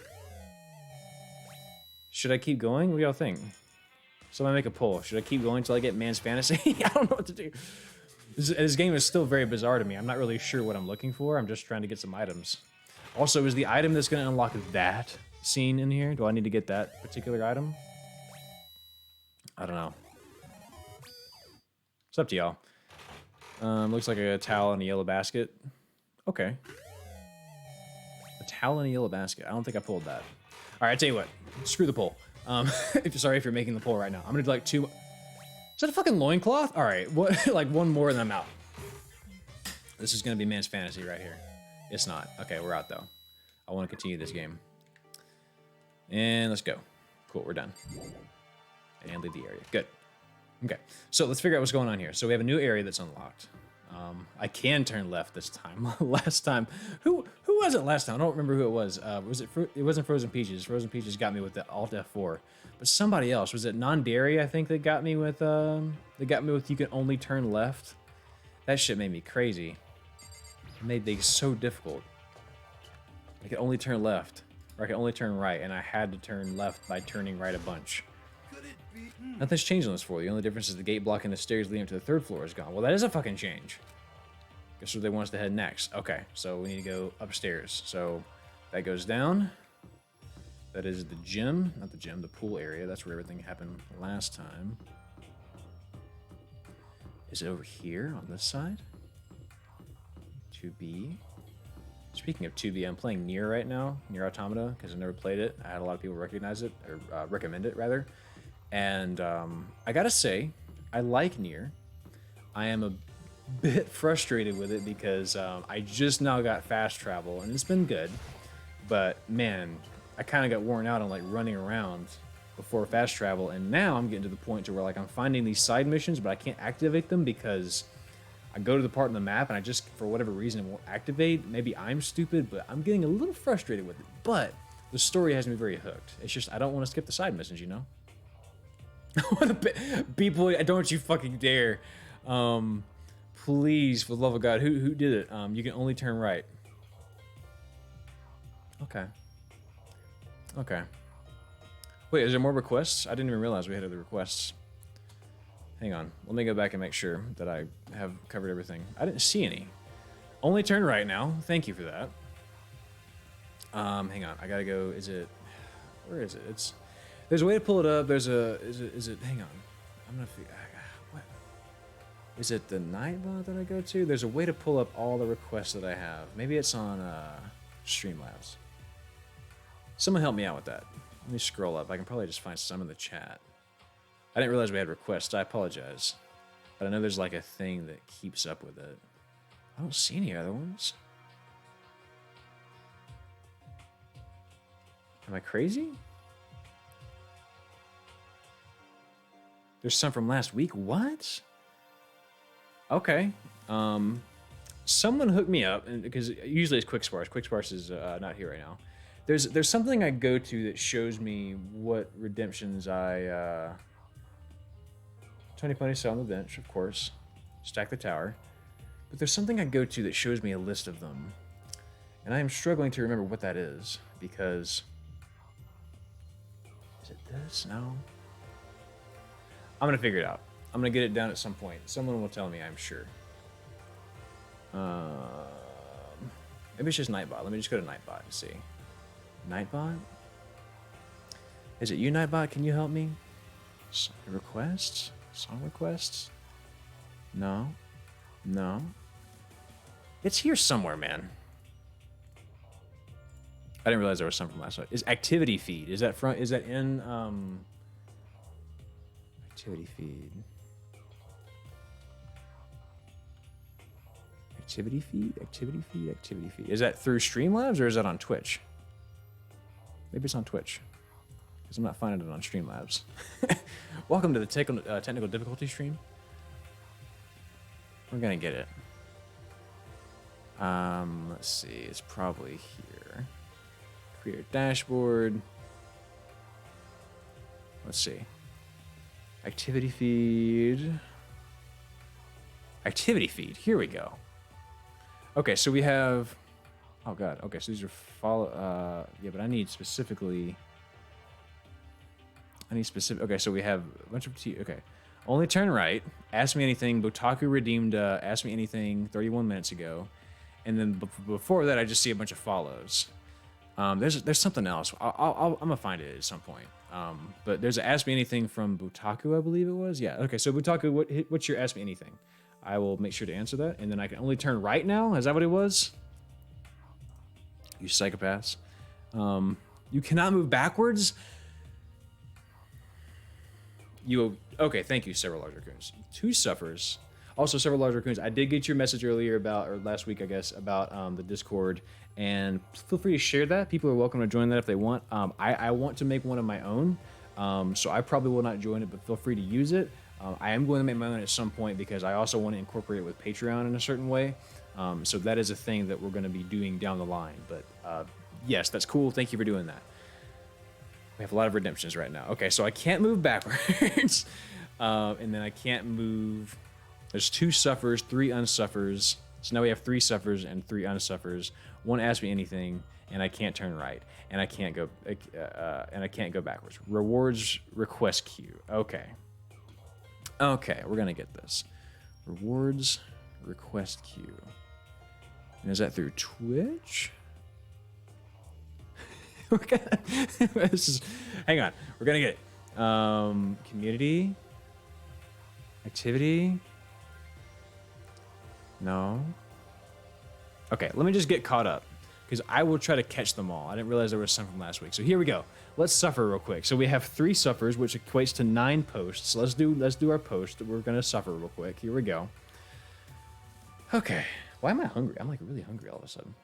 Should I keep going? What do y'all think? Somebody make a poll. Should I keep going until I get Man's Fantasy? I don't know what to do. This game is still very bizarre to me. I'm not really sure what I'm looking for. I'm just trying to get some items. Also, is the item that's going to unlock that scene in here? Do I need to get that particular item? I don't know. It's up to y'all. Looks like a towel in a yellow basket. Okay. A towel in a yellow basket. I don't think I pulled that. All right, I tell you what. Screw the poll. Sorry if you're making the poll right now. I'm gonna do like two. Is that a fucking loincloth? All right, what? Like one more, and I'm out. This is gonna be Man's Fantasy right here. It's not. Okay, we're out though. I want to continue this game. And let's go. Cool, we're done. And leave the area. Good. Okay, so let's figure out what's going on here. So we have a new area that's unlocked. I can turn left this time. Last time, who was it last time? I don't remember who it was. Was it? It wasn't Frozen Peaches. Frozen Peaches got me with the Alt F4, but somebody else. Was it Non-Dairy? I think that got me with. They got me with you can only turn left. That shit made me crazy. It made things so difficult. I could only turn left, or I could only turn right, and I had to turn left by turning right a bunch. Nothing's changed on this floor. The only difference is the gate blocking the stairs leading up to the third floor is gone. Well, that is a fucking change. Guess where they want us to head next. Okay, so we need to go upstairs. So that goes down. That is the gym. Not the gym, the pool area. That's where everything happened last time. Is it over here on this side? 2B. Speaking of 2B, I'm playing Nier right now. Nier Automata, because I've never played it. I had a lot of people recognize it, or recommend it, rather. And I gotta say, I like Nier. I am a bit frustrated with it because I just now got fast travel, and it's been good. But man, I kind of got worn out on like running around before fast travel, and now I'm getting to the point to where like I'm finding these side missions, but I can't activate them because I go to the part in the map and I just, for whatever reason, it won't activate. Maybe I'm stupid, but I'm getting a little frustrated with it. But the story has me very hooked. It's just I don't want to skip the side missions, you know? People, don't you fucking dare. Please, for the love of God, who did it? You can only turn right. Okay. Okay. Wait, is there more requests? I didn't even realize we had other requests. Hang on. Let me go back and make sure that I have covered everything. I didn't see any. Only turn right now. Thank you for that. Hang on. I gotta go. Is it... Where is it? There's a way to pull it up. There's a... Is it... Hang on. I'm gonna figure... What? Is it the Nightbot that I go to? There's a way to pull up all the requests that I have. Maybe it's on Streamlabs. Someone help me out with that. Let me scroll up. I can probably just find some in the chat. I didn't realize we had requests. I apologize. But I know there's like a thing that keeps up with it. I don't see any other ones. Am I crazy? There's some from last week. What? Okay. Someone hooked me up, and because usually it's Quicksparse. Quicksparse is not here right now. There's something I go to that shows me what redemptions I... Tony Pony sat on the bench, of course. Stack the tower. But there's something I go to that shows me a list of them. And I am struggling to remember what that is, because... Is it this? No. I'm gonna figure it out. I'm gonna get it down at some point. Someone will tell me, I'm sure. Maybe it's just Nightbot. Let me just go to Nightbot and see. Nightbot? Is it you, Nightbot? Can you help me? Requests? Song requests? No. No. It's here somewhere, man. I didn't realize there was some from last night. Is activity feed? Is that in activity feed? Activity feed? Activity feed? Activity feed. Is that through Streamlabs or is that on Twitch? Maybe it's on Twitch. Because I'm not finding it on Streamlabs. Welcome to the technical difficulty stream. We're gonna get it. Let's see. It's probably here. Create a dashboard. Let's see. Activity feed. Activity feed. Here we go. Okay, so we have... Oh, God. Okay, so these are follow... yeah, but I need specifically... Okay, so we have a bunch of... Okay. Only turn right. Ask me anything. Botaku redeemed Ask Me Anything 31 minutes ago. And then before that, I just see a bunch of follows. There's something else. I'm going to find it at some point. But there's an Ask Me Anything from Botaku, I believe it was. Yeah, okay, so Botaku, what's your Ask Me Anything? I will make sure to answer that. And then I can only turn right now? Is that what it was? You psychopaths. You cannot move backwards? Okay, thank you, Several Large Raccoons. 2 suffers. Also, Several Large Raccoons, I did get your message earlier about, or last week, I guess, about the Discord. And feel free to share that. People are welcome to join that if they want. I want to make one of my own. So I probably will not join it, but feel free to use it. I am going to make my own at some point because I also want to incorporate it with Patreon in a certain way. So that is a thing that we're going to be doing down the line. But yes, that's cool. Thank you for doing that. We have a lot of redemptions right now. Okay, so I can't move backwards. And then I can't move... There's 2 suffers, 3 unsuffers. So now we have 3 suffers and 3 unsuffers. 1 Ask Me Anything, and I can't turn right. And I can't go backwards. Rewards request queue. Okay. Okay, we're gonna get this. Rewards request queue. And is that through Twitch? Hang on, we're gonna get it. Community, activity. No. Okay, let me just get caught up. because I will try to catch them all. I didn't realize there was some from last week. So here we go. Let's suffer real quick. So we have 3 suffers, which equates to 9 posts. Let's do our post. We're gonna suffer real quick. Here we go. Okay. Why am I hungry? I'm like really hungry all of a sudden.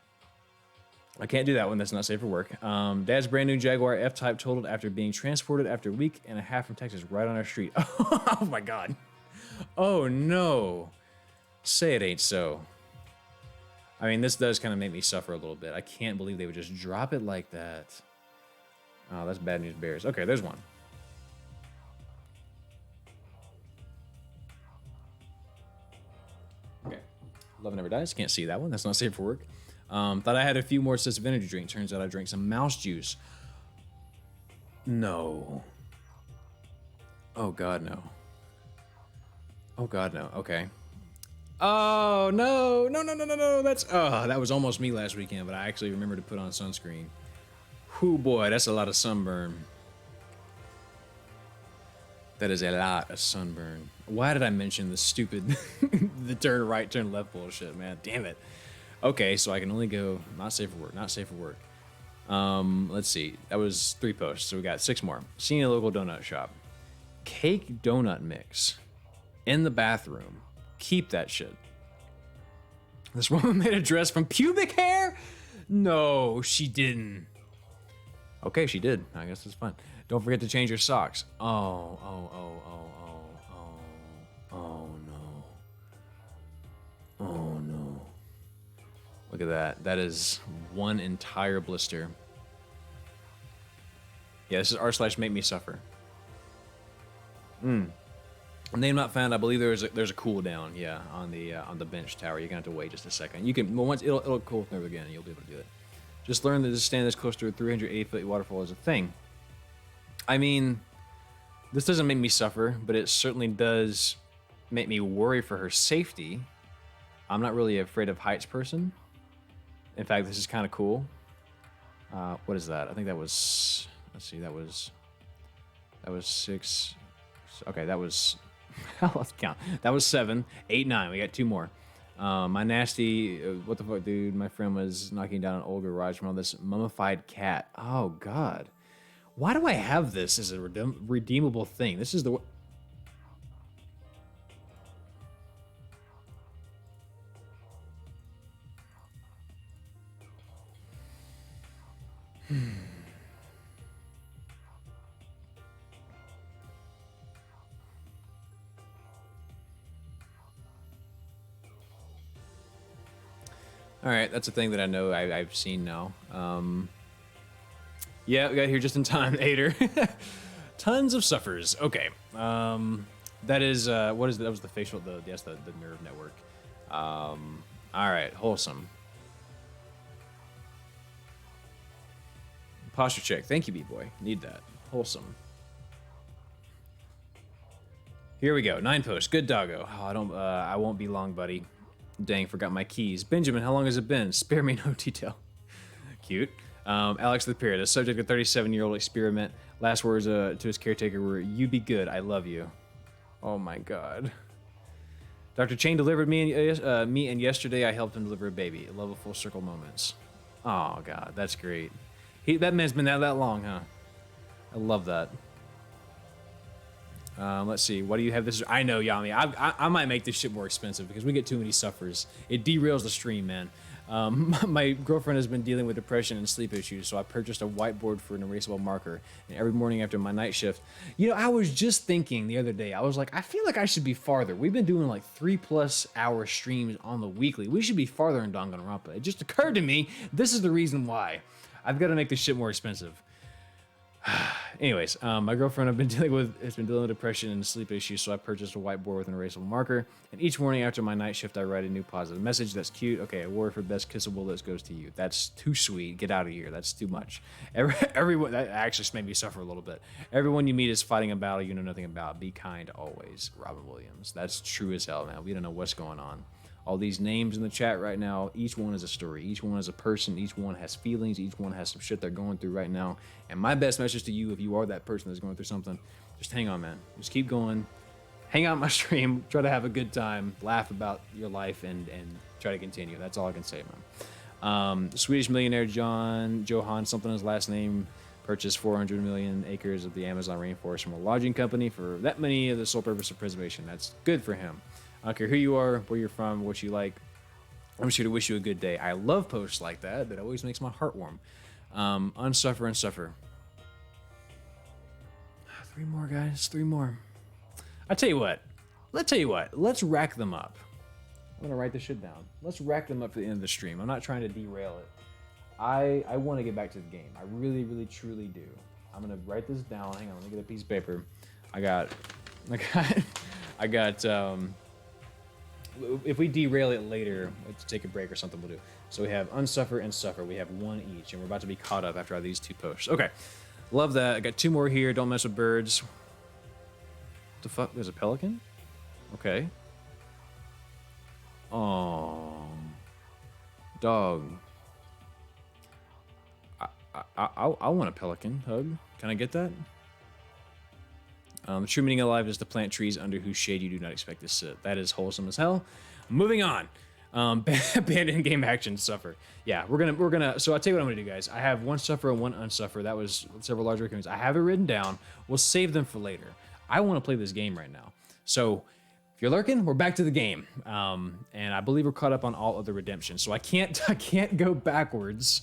I can't do that one. That's not safe for work. Dad's brand new Jaguar F-Type totaled after being transported after a week and a half from Texas right on our street. Oh my God. Oh no. Say it ain't so. I mean, this does kind of make me suffer a little bit. I can't believe they would just drop it like that. Oh, that's bad news bears. Okay, there's one. Okay. Love Never Dies. Can't see that one. That's not safe for work. Thought I had a few more sets of energy drink. Turns out I drank some mouse juice. No. Oh God, no. Oh God, no. Okay. Oh no, no, no, no, no, no. That was almost me last weekend, but I actually remembered to put on sunscreen. Whew, boy, that's a lot of sunburn. That is a lot of sunburn. Why did I mention the stupid the turn right, turn left bullshit, man? Damn it. Okay, so I can only go not safe for work, not safe for work. Let's see. That was 3 posts, so we got 6 more. Seeing a local donut shop. Cake donut mix in the bathroom. Keep that shit. This woman made a dress from pubic hair? No, she didn't. Okay, she did. I guess it's fine. Don't forget to change your socks. Oh no. Oh no. Look at that. That is one entire blister. Yeah, this is r/make me suffer. Name not found. I believe there's a cooldown. Yeah, on the bench tower. You're gonna have to wait just a second. You can once it'll cool through again, and you'll be able to do it. Just learn that to stand this close to a 380-foot waterfall is a thing. I mean, this doesn't make me suffer, but it certainly does make me worry for her safety. I'm not really afraid of heights person. In fact, this is kind of cool. What is that? I think that was. Let's see. That was 6. Okay, that was. Let's count. That was 7, 8, 9. We got 2 more. My nasty. What the fuck, dude? My friend was knocking down an old garage from all this mummified cat. Oh God. Why do I have this as a redeemable thing? This is the. All right, that's a thing that I know I've seen now. Yeah, we got here just in time, Ader. Tons of suffers. Okay. That is what is that? That was the facial the nerve network. All right, wholesome. Posture check. Thank you, B-boy. Need that. Wholesome. Here we go. 9 posts. Good doggo. Oh, I won't be long, buddy. Dang, forgot my keys. Benjamin, how long has it been? Spare me no detail. Cute. Alex the Period, a subject of 37-year-old experiment. Last words to his caretaker were, "You be good, I love you." Oh my God. Dr. Chain delivered me and yesterday I helped him deliver a baby. I love a full circle moments. Oh God, that's great. That man's been that long, huh? I love that. Let's see. What do you have? This I know, Yami. I might make this shit more expensive because we get too many suffers. It derails the stream, man. My girlfriend has been dealing with depression and sleep issues, so I purchased a whiteboard for an erasable marker. And every morning after my night shift, I was just thinking the other day, I was like, I feel like I should be farther. We've been doing like 3+ hour streams on the weekly. We should be farther in Danganronpa. It just occurred to me, this is the reason why. I've got to make this shit more expensive. Anyways, my girlfriend has been dealing with depression and sleep issues, so I purchased a whiteboard with an erasable marker. And each morning after my night shift, I write a new positive message. That's cute. Okay, award for best kissable lips goes to you. That's too sweet. Get out of here. That's too much. Everyone that actually made me suffer a little bit. Everyone you meet is fighting a battle you know nothing about. Be kind always. Robin Williams. That's true as hell, man. We don't know what's going on. All these names in the chat right now, each one is a story. Each one is a person. Each one has feelings. Each one has some shit they're going through right now. And my best message to you, if you are that person that's going through something, just hang on, man. Just keep going. Hang out my stream. Try to have a good time. Laugh about your life and try to continue. That's all I can say, Swedish millionaire Johan, something his last name, purchased 400 million acres of the Amazon rainforest from a lodging company for that many of the sole purpose of preservation. That's good for him. I don't care who you are, where you're from, what you like. I'm just here to wish you a good day. I love posts like that. That always makes my heart warm. Unsuffer. 3 more, guys. 3 more. I tell you what. Let's rack them up. I'm gonna write this shit down. Let's rack them up for the end of the stream. I'm not trying to derail it. I want to get back to the game. I really, really, truly do. I'm gonna write this down. Hang on, let me get a piece of paper. I got. If we derail it later, let's take a break or something, we'll do. So we have unsuffer and suffer. We have 1 each, and we're about to be caught up after these 2 posts. Okay, love that. I got 2 more here. Don't mess with birds. What the fuck? There's a pelican? Okay. Oh, dog. I want a pelican hug. Can I get that? The true meaning of life is to plant trees under whose shade you do not expect to sit. That is wholesome as hell. Moving on. Banned in-game action suffer. Yeah, we're gonna. So I'll tell you what I'm gonna do, guys. I have 1 suffer and 1 unsuffer. That was several large raccoons. I have it written down. We'll save them for later. I want to play this game right now. So if you're lurking, we're back to the game. And I believe we're caught up on all of the redemption. So I can't go backwards.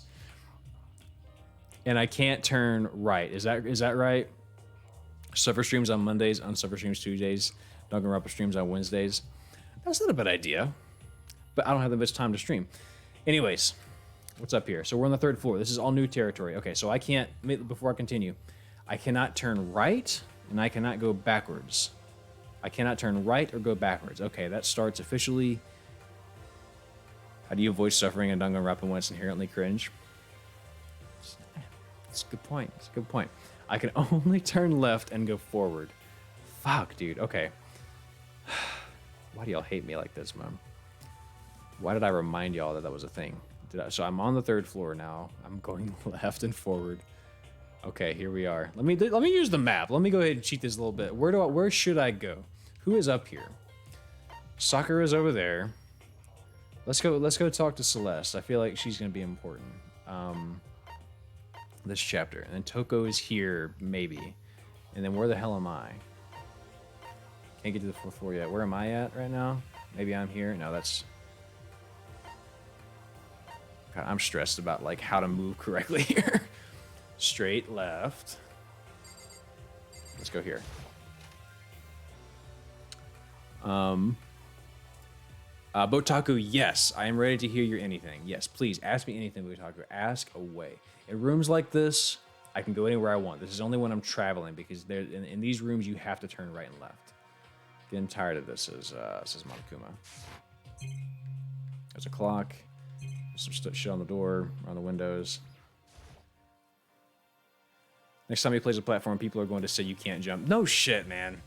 And I can't turn right. Is that right? Suffer streams on Mondays, unsuffer streams Tuesdays, Danganronpa streams on Wednesdays. That's not a bad idea, but I don't have that much time to stream. Anyways, what's up here? So we're on the 3rd floor. This is all new territory. Okay, so I can't, before I continue, I cannot turn right and I cannot go backwards. I cannot turn right or go backwards. Okay, that starts officially. How do you avoid suffering in Danganronpa when it's inherently cringe? It's a good point. It's a good point. I can only turn left and go forward. Fuck, dude. Okay. Why do y'all hate me like this, man? Why did I remind y'all that was a thing? So I'm on the 3rd floor now. I'm going left and forward. Okay, here we are. Let me use the map. Let me go ahead and cheat this a little bit. Where should I go? Who is up here? Sakura's over there. Let's go talk to Celeste. I feel like she's gonna be important. This chapter. And then Toko is here, maybe. And then where the hell am I? Can't get to the 4th floor yet. Where am I at right now? Maybe I'm here. No, that's... God, I'm stressed about like how to move correctly here. Straight left. Let's go here. Botaku, yes, I am ready to hear your anything. Yes, please ask me anything, Botaku. Ask away. In rooms like this, I can go anywhere I want. This is only when I'm traveling because in these rooms you have to turn right and left. Getting tired of this, says Monokuma. There's a clock. There's some shit on the door, on the windows. Next time he plays a platform, people are going to say you can't jump. No shit, man.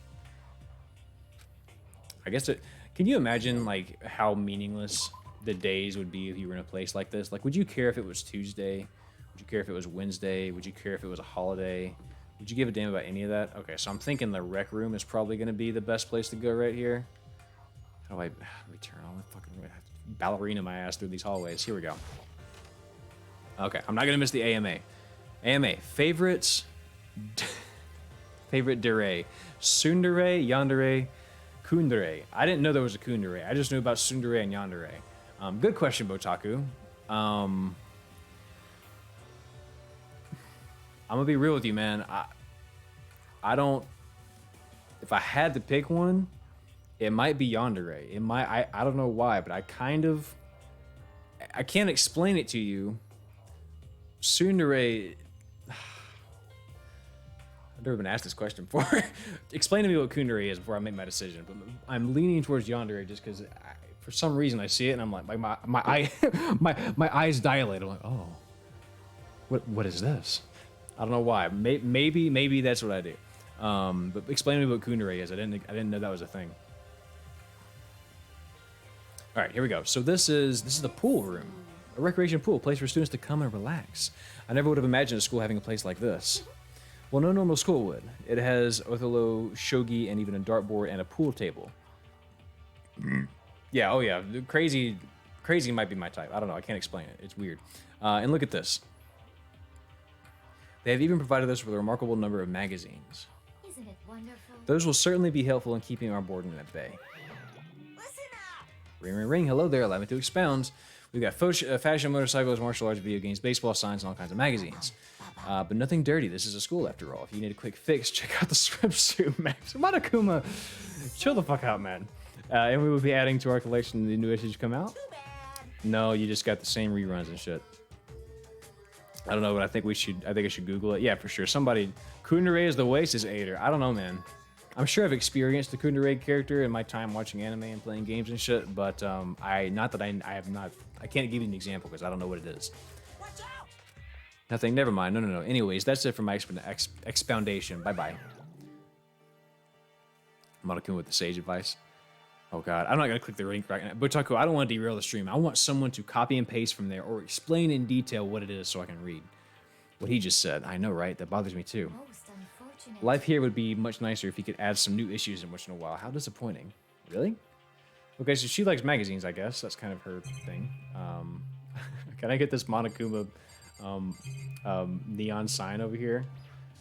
I guess it. Can you imagine like how meaningless the days would be if you were in a place like this? Like, would you care if it was Tuesday? Would you care if it was Wednesday? Would you care if it was a holiday? Would you give a damn about any of that? Okay, so I'm thinking the rec room is probably going to be the best place to go right here. How do I... Let me turn on the fucking... ballerina my ass through these hallways. Here we go. Okay, I'm not going to miss the AMA. AMA, favorites... favorite dere. Tsundere, yandere, kundere. I didn't know there was a kundere. I just knew about tsundere and yandere. Good question, Botaku. I'm gonna be real with you, man. I don't. If I had to pick one, it might be yandere. It might. I don't know why, but I can't explain it to you. Tsundere. I've never been asked this question before. Explain to me what kundere is before I make my decision. But I'm leaning towards yandere just because, for some reason, I see it and I'm like, my eyes dilate. I'm like, oh, what is this? I don't know why. Maybe that's what I do. But explain to me what kundere is. I didn't know that was a thing. All right, here we go. So this is the pool room, a recreation pool, a place for students to come and relax. I never would have imagined a school having a place like this. Well, no normal school would. It has Othello, shogi, and even a dartboard and a pool table. Yeah, oh yeah, crazy Crazy might be my type. I don't know. I can't explain it. It's weird. And look at this. They have even provided us with a remarkable number of magazines. Isn't it wonderful? Those will certainly be helpful in keeping our boredom at bay. Listen up! Ring, ring, ring. Hello there. Allow me to expound. We've got fashion, motorcycles, martial arts, video games, baseball signs, and all kinds of magazines. But nothing dirty. This is a school after all. If you need a quick fix, check out the swimsuit, Max. Monokuma, chill the fuck out, man. And we will be adding to our collection when the new issues come out. Too bad. No, you just got the same reruns and shit. I don't know, but I think I should Google it. Yeah, for sure. Somebody, Kundere is the waist is Aider. I don't know, man. I'm sure I've experienced the Kundere character in my time watching anime and playing games and shit, but I can't give you an example because I don't know what it is. Watch out! Nothing, never mind. No. Anyways, that's it for my expoundation. Bye-bye. Monokuma with the sage advice. Oh god, I'm not gonna click the link right now. But Taku, I don't want to derail the stream. I want someone to copy and paste from there or explain in detail what it is so I can read what he just said. I know, right? That bothers me too. Most unfortunate. Life here would be much nicer if he could add some new issues in once in a while. How disappointing. Really? Okay, so she likes magazines, I guess. That's kind of her thing. Can I get this Monokuma neon sign over here?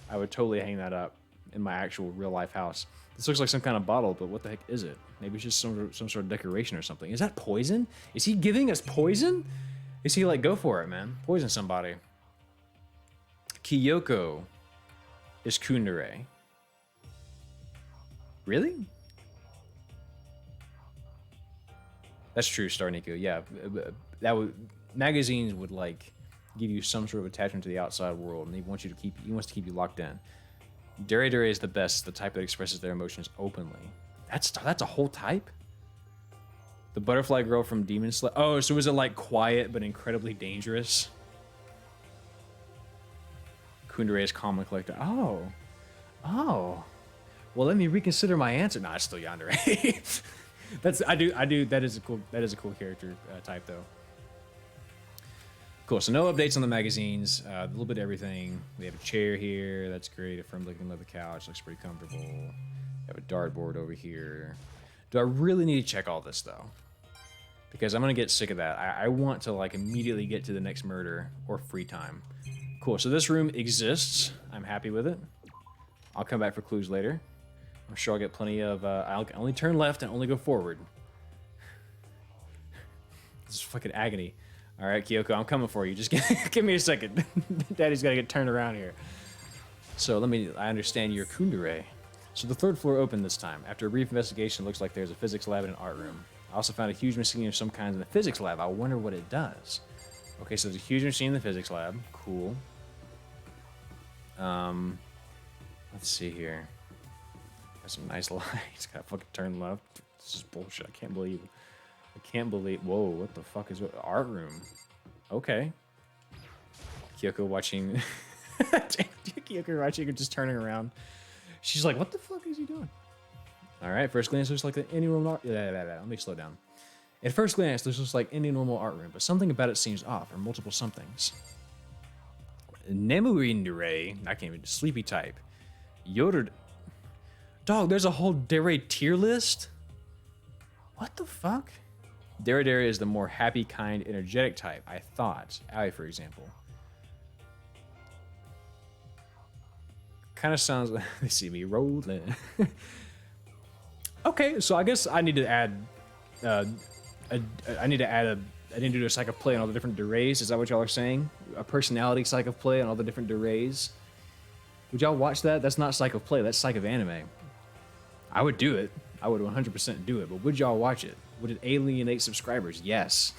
I would totally hang that up in my actual real life house. This looks like some kind of bottle, but what the heck is it? Maybe it's just some sort of decoration or something. Is that poison? Is he giving us poison? Is he like, go for it, man? Poison somebody. Kyoko is Kundere. Really? That's true, Star Nico. Yeah, magazines would like give you some sort of attachment to the outside world, and he wants to keep you locked in. Dere Dere is the best, the type that expresses their emotions openly. That's a whole type? The butterfly girl from Demon Slayer. Oh, so is it like quiet but incredibly dangerous? Kundere is calm and collected. Oh. Well, let me reconsider my answer. Nah, it's still Yandere. That is a cool character type though. Cool, so no updates on the magazines, a little bit of everything. We have a chair here, that's great. A firm looking leather couch, looks pretty comfortable. We have a dartboard over here. Do I really need to check all this though? Because I'm gonna get sick of that. I want to like immediately get to the next murder or free time. Cool, so this room exists. I'm happy with it. I'll come back for clues later. I'm sure I'll get plenty of, I'll only turn left and only go forward. This is fucking agony. All right, Kyoko, I'm coming for you. Just give me a second. Daddy's got to get turned around here. So I understand you're Kundere. So the third floor opened this time. After a brief investigation, it looks like there's a physics lab and an art room. I also found a huge machine of some kind in the physics lab. I wonder what it does. Okay, so there's a huge machine in the physics lab. Cool. Let's see here. Got some nice lights. Got to fucking turn left. This is bullshit. I can't believe. Whoa, what the fuck is what? Art room? Okay. Kyoko watching. Kyoko watching and just turning around. She's like, what the fuck is he doing? All right, first glance looks like any normal art. Let me slow down. At first glance, this looks like any normal art room, but something about it seems off, or multiple somethings. Nemuindere, I can't even, sleepy type. Yoder. Dog, there's a whole Dere tier list? What the fuck? Dere Dere is the more happy, kind, energetic type, I thought. Aoi, for example. Kind of sounds like they see me rolling. Okay, so I guess I need to add I need to do a psych of play on all the different Deres. Is that what y'all are saying? A personality psych of play on all the different Deres. Would y'all watch that? That's not psych of play, that's psych of anime. I would do it. I would 100% do it, but would y'all watch it? Would it alienate subscribers? Yes.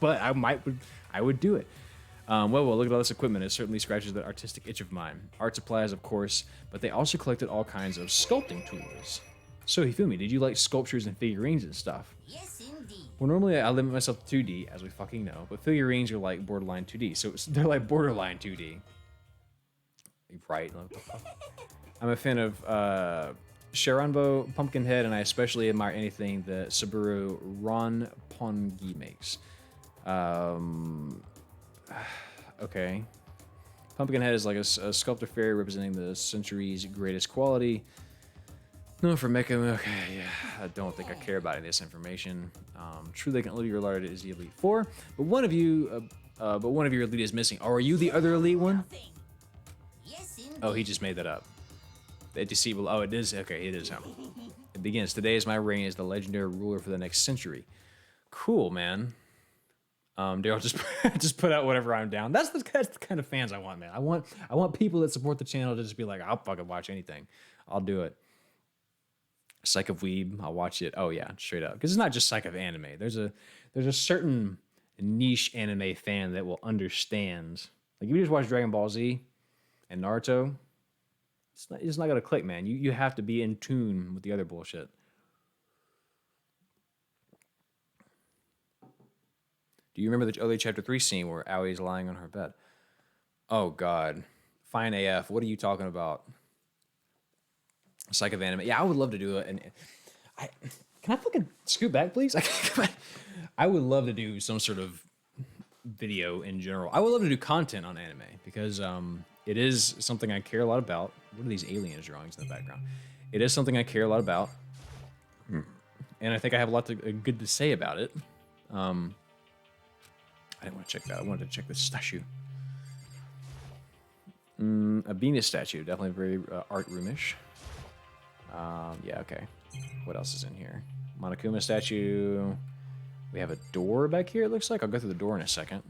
But I would do it. Well, look at all this equipment. It certainly scratches that artistic itch of mine. Art supplies, of course, but they also collected all kinds of sculpting tools. So, Hifumi, did you like sculptures and figurines and stuff? Yes, indeed. Well, normally I limit myself to 2D, as we fucking know, but figurines are like borderline 2D, so they're like borderline 2D. Right. I'm a fan of Sharanbo, Pumpkinhead, and I especially admire anything that Saburo Ronpongi makes. Okay. Pumpkinhead is like a sculptor fairy representing the century's greatest quality. No, for Mecha. Okay, yeah. I don't think I care about any of this information. True, they can only be regarded as the Elite Four, but one of you, one of your elite is missing. Oh, are you the other elite one? Oh, he just made that up. The deceitful. Oh, it is. Okay, it is him. It begins. Today is my reign as the legendary ruler for the next century. Cool, man. Daryl just put out whatever I'm down. That's the kind of fans I want, man. I want people that support the channel to just be like, I'll fucking watch anything. I'll do it. Psych of Weeb, I'll watch it. Oh yeah, straight up. Because it's not just Psych of Anime. There's a certain niche anime fan that will understand. Like if you just watch Dragon Ball Z and Naruto, it's not gonna click, man. You have to be in tune with the other bullshit. Do you remember the early chapter 3 scene where Awie's lying on her bed? Oh god. Fine AF. What are you talking about? Psych of Anime. Yeah, I would love to do it. And can I fucking scoot back, please? I would love to do some sort of video in general. I would love to do content on anime because it is something I care a lot about. What are these aliens drawings in the background? It is something I care a lot about, and I think I have a lot good to say about it. I didn't want to check that. I wanted to check this statue. A Venus statue, definitely very art roomish. Yeah, okay. What else is in here? Monokuma statue. We have a door back here, it looks like. I'll go through the door in a second.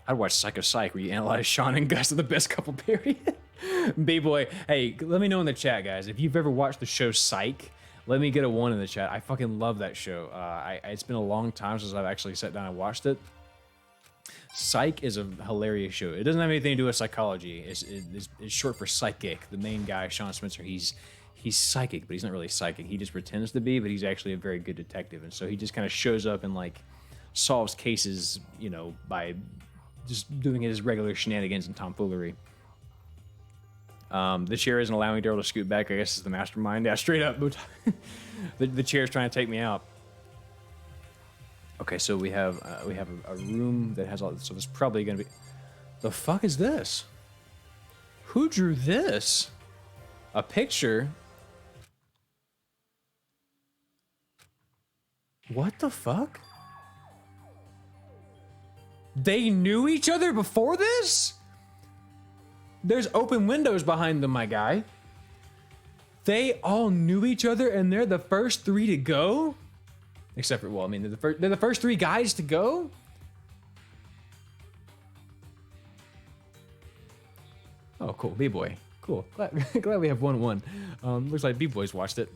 I'd watch Psycho Psych where you analyze Sean and Gus of the best couple, period. B-boy, hey, let me know in the chat, guys. If you've ever watched the show Psych, let me get a 1 in the chat. I fucking love that show. It's been a long time since I've actually sat down and watched it. Psych is a hilarious show. It doesn't have anything to do with psychology. It's short for psychic. The main guy, Sean Spencer, he's psychic, but he's not really psychic. He just pretends to be, but he's actually a very good detective. And so he just kind of shows up and like solves cases, you know, by just doing his regular shenanigans and tomfoolery. The chair isn't allowing Daryl to scoot back. I guess it's the mastermind. Yeah, straight up. the chair's trying to take me out. Okay, so we have a room that has all this. So there's probably gonna be. The fuck is this? Who drew this? A picture? What the fuck? They knew each other before this? There's open windows behind them, my guy. They all knew each other and they're the first 3 to go? Except for, well, I mean, they're the first 3 guys to go? Oh, cool. B-Boy. Cool. Glad we have 1-1. Looks like B-Boy's watched it.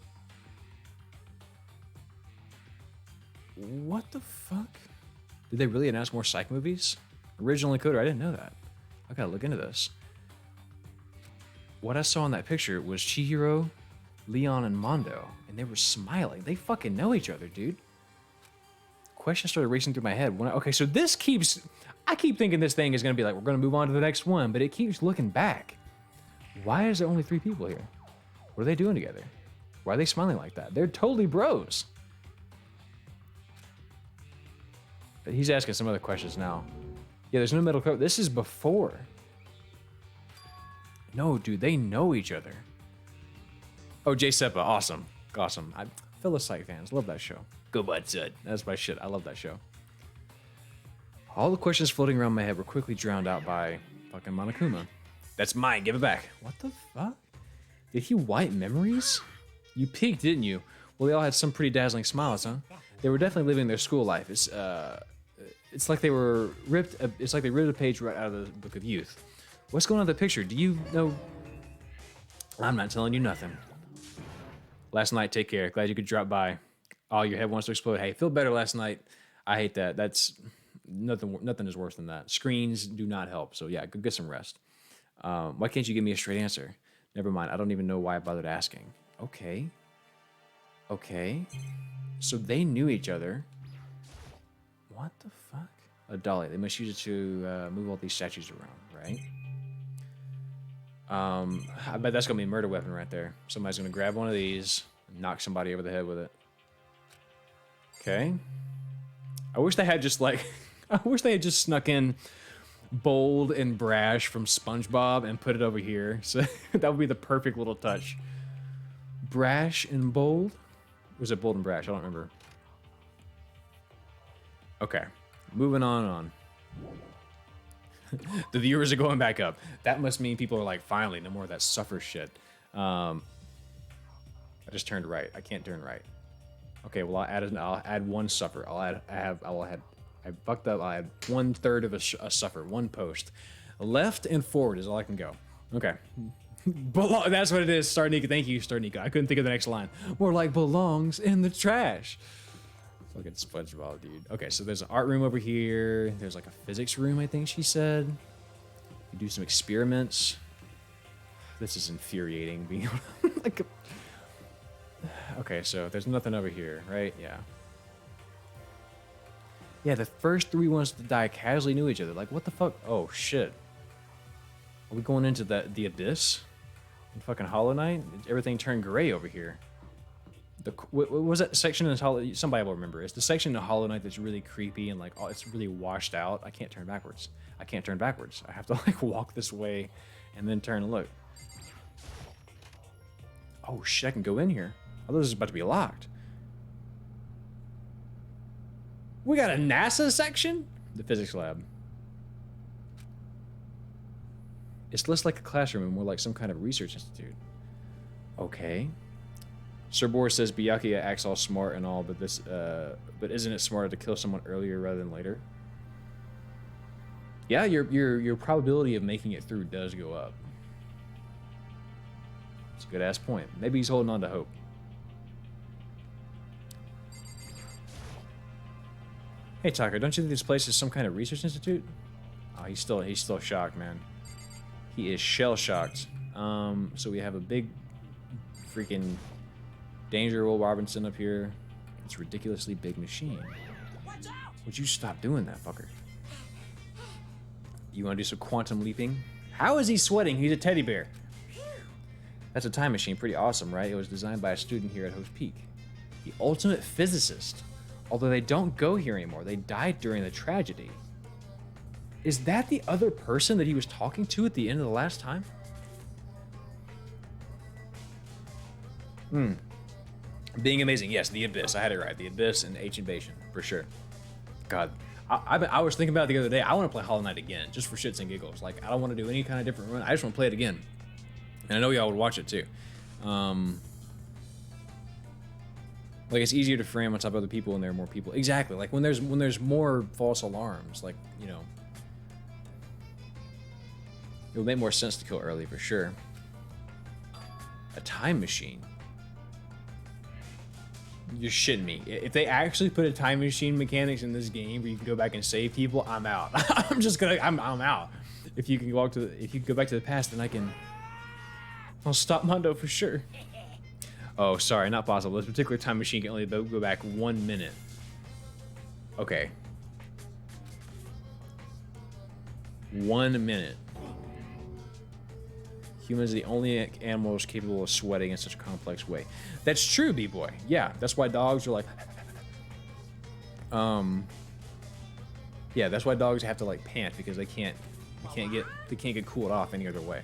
What the fuck? Did they really announce more Psych movies? Original encoder, I didn't know that. I gotta look into this. What I saw in that picture was Chihiro, Leon, and Mondo, and they were smiling. They fucking know each other, dude. Question started racing through my head. Okay, so this keeps... I keep thinking this thing is gonna be like, we're gonna move on to the next one, but it keeps looking back. Why is there only 3 people here? What are they doing together? Why are they smiling like that? They're totally bros. But he's asking some other questions now. Yeah, there's no metal coat. This is before. No, dude, they know each other. Oh, Jay Seppa, awesome. Awesome. Fellow Psych fans, love that show. Go Bud Sud. That's my shit. I love that show. All the questions floating around my head were quickly drowned out by fucking Monokuma. That's mine. Give it back. What the fuck? Did he wipe memories? You peeked, didn't you? Well, they all had some pretty dazzling smiles, huh? They were definitely living their school life. It's like they were ripped. It's like they ripped a page right out of the Book of Youth. What's going on in the picture? Do you know? I'm not telling you nothing. Last night, take care. Glad you could drop by. Oh, your head wants to explode. Hey, feel better last night. I hate that. That's nothing. Nothing is worse than that. Screens do not help. So yeah, go get some rest. Why can't you give me a straight answer? Never mind. I don't even know why I bothered asking. Okay. Okay. So they knew each other. What the fuck? A dolly. They must use it to move all these statues around, right? I bet that's gonna be a murder weapon right there. Somebody's gonna grab one of these and knock somebody over the head with it. Okay. I wish they had just like, I wish they had just snuck in Bold and Brash from SpongeBob and put it over here. So that would be the perfect little touch. brash and bold. Or was it bold and brash? I don't remember. Okay, moving on. The viewers are going back up. That must mean people are like, finally, no more of that suffer shit. I just turned right. I can't turn right. Okay, well I'll add one suffer. I fucked up. I had 1/3 of a suffer, one post. Left and forward is all I can go. Okay. That's what it is, Starnika. Thank you, Starnika. I couldn't think of the next line. More like belongs in the trash. Fucking SpongeBob, dude. Okay, so there's an art room over here. There's like a physics room, I think she said. You do some experiments. This is infuriating. Being like okay, so there's nothing over here, right? Yeah. Yeah, the first 3 ones to die casually knew each other. Like, what the fuck? Oh, shit. Are we going into the abyss? In fucking Hollow Knight? Everything turned gray over here. What was that section in Hollow? Somebody will remember. It's the section in Hollow Knight that's really creepy and like, oh, it's really washed out. I can't turn backwards. I can't turn backwards. I have to like walk this way and then turn and look. Oh shit, I can go in here. I thought this was about to be locked. We got a NASA section? The physics lab. It's less like a classroom and more like some kind of research institute. Okay. Sir Boris says Byakuya acts all smart and all, but but isn't it smarter to kill someone earlier rather than later? Yeah, your probability of making it through does go up. It's a good ass point. Maybe he's holding on to hope. Hey Tucker, don't you think this place is some kind of research institute? Oh, he's still shocked, man. He is shell shocked. So we have a big freaking Danger Will Robinson up here. It's a ridiculously big machine. Would you stop doing that, fucker? You want to do some quantum leaping? How is he sweating? He's a teddy bear. That's a time machine. Pretty awesome, right? It was designed by a student here at Host Peak. The ultimate physicist. Although they don't go here anymore. They died during the tragedy. Is that the other person that he was talking to at the end of the last time? Being amazing. Yes, the Abyss. I had it right. The Abyss and Ancient Invasion, for sure. God, I was thinking about it the other day. I want to play Hollow Knight again, just for shits and giggles. Like, I don't want to do any kind of different run. I just want to play it again. And I know y'all would watch it too. Like, it's easier to frame on top of other people when there are more people. Exactly. Like when there's more false alarms, like, you know, it would make more sense to kill early for sure. A time machine. You're shitting me. If they actually put a time machine mechanics in this game where you can go back and save people, I'm out. I'm out. If you can if you can go back to the past, then I'll stop Mondo for sure. Oh, sorry, not possible. This particular time machine can only go back 1 minute. Okay. 1 minute. Humans are the only animals capable of sweating in such a complex way. That's true, B-boy. Yeah, that's why dogs are like... Yeah, that's why dogs have to like pant, because they can't get cooled off any other way.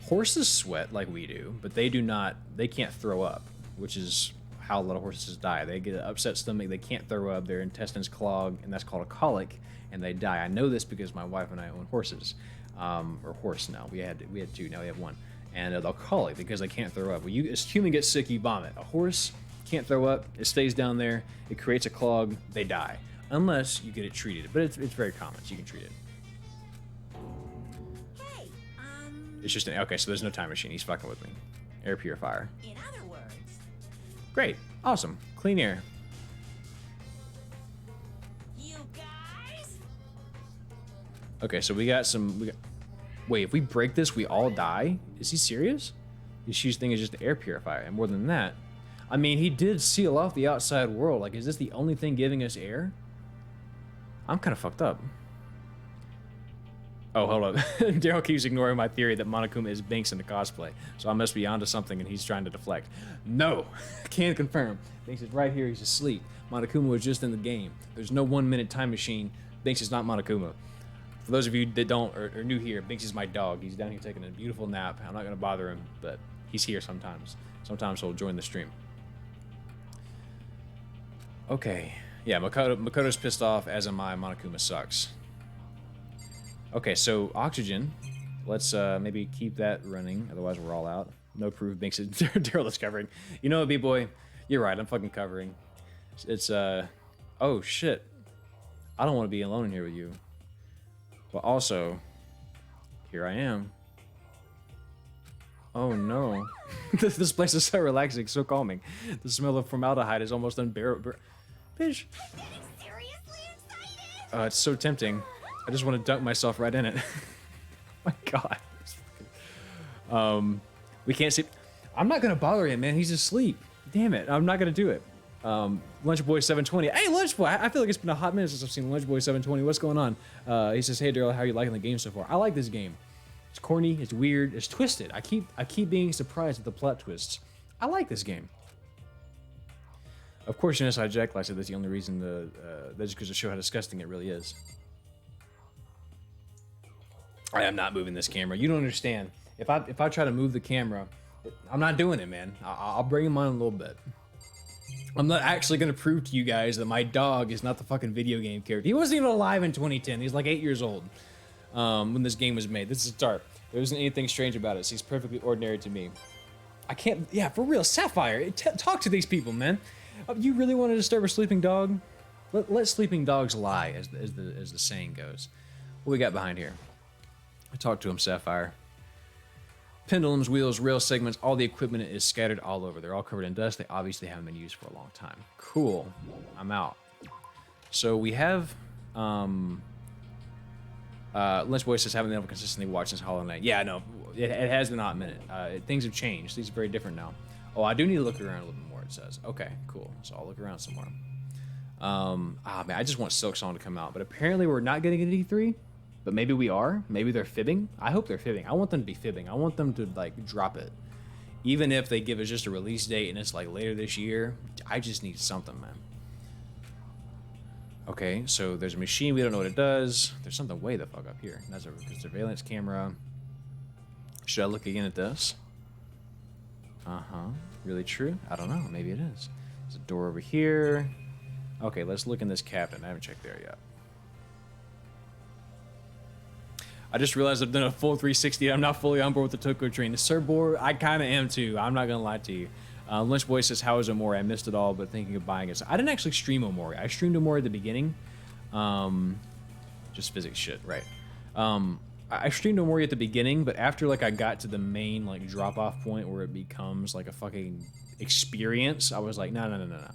Horses sweat like we do, but they can't throw up, which is how a lot of horses die. They get an upset stomach, they can't throw up, their intestines clog, and that's called a colic, and they die. I know this because my wife and I own horses. Or horse now. We had 2, now we have 1. And they'll colic because they can't throw up. When a human gets sick, you vomit. A horse can't throw up, it stays down there, it creates a clog, they die. Unless you get it treated. But it's very common, so you can treat it. Hey, It's just okay, so there's no time machine. He's fucking with me. Air purifier. in other words, Great. Awesome. Clean air. you guys? Okay, so we got. Wait, if we break this, we all die? Is he serious? His huge thing is just the air purifier, and more than that, I mean, he did seal off the outside world. Like, is this the only thing giving us air? I'm kind of fucked up. Oh, hold up. Daryl keeps ignoring my theory that Monokuma is Binks in the cosplay, so I must be onto something and he's trying to deflect. No! Can confirm. Binks is right here, he's asleep. Monokuma was just in the game. There's no 1 minute time machine. Binks is not Monokuma. For those of you that don't or new here, Binks is my dog. He's down here taking a beautiful nap. I'm not going to bother him, but he's here sometimes. Sometimes he'll join the stream. Okay. Yeah, Makoto's pissed off, as am I. Monokuma sucks. Okay, so oxygen. Let's maybe keep that running. Otherwise, we're all out. No proof makes it. Daryl is covering. You know what, B-boy? You're right. I'm fucking covering. It's, oh, shit. I don't want to be alone in here with you. But also, here I am. Oh, no. This place is so relaxing, so calming. The smell of formaldehyde is almost unbearable. Bitch. I'm getting seriously excited. It's so tempting. I just want to dunk myself right in it. Oh my god. We can't see. I'm not gonna bother him, man. He's asleep. Damn it. I'm not gonna do it. Lunchboy 720. Hey, Lunchboy. I feel like it's been a hot minute since I've seen Lunchboy 720. What's going on? He says, "Hey, Daryl, how are you liking the game so far?" I like this game. It's corny. It's weird. It's twisted. I keep being surprised at the plot twists. I like this game. Of course, Genocide Jack likes it. That's the only reason that's because to show how disgusting it really is. I am not moving this camera. You don't understand. If I try to move the camera, I'm not doing it, man. I'll bring him on a little bit. I'm not actually going to prove to you guys that my dog is not the fucking video game character. He wasn't even alive in 2010. He's like 8 years old when this game was made. This is dark. There isn't anything strange about it. He's perfectly ordinary to me. I can't... Yeah, for real. Sapphire, talk to these people, man. You really want to disturb a sleeping dog? Let sleeping dogs lie, as the saying goes. What we got behind here? I talked to him, Sapphire. Pendulums, wheels, rail segments, all the equipment is scattered all over. They're all covered in dust. They obviously haven't been used for a long time. Cool. I'm out. So we have... Lunchboy says, haven't been able to consistently watch since Hollow Knight. Yeah, no, it has been a hot minute. Things have changed. Things are very different now. Oh, I do need to look around a little bit more, it says. Okay, cool. So I'll look around some more. Man, I just want Silk Song to come out. But apparently we're not getting an E3. But maybe we are. Maybe they're fibbing. I hope they're fibbing. I want them to be fibbing. I want them to, like, drop it. Even if they give us just a release date and it's, like, later this year. I just need something, man. Okay, so there's a machine. We don't know what it does. There's something way the fuck up here. That's a surveillance camera. Should I look again at this? Uh-huh. Really true? I don't know. Maybe it is. There's a door over here. Okay, let's look in this cabinet. I haven't checked there yet. I just realized I've done a full 360. I'm not fully on board with the Toko train. The Surbor, I kind of am too. I'm not going to lie to you. Lunchboy says, how is Omori? I missed it all, but thinking of buying it. So I didn't actually stream Omori. I streamed Omori at the beginning. Just physics shit, right. I streamed Omori at the beginning, but after like I got to the main like drop-off point where it becomes like a fucking experience, I was like, no.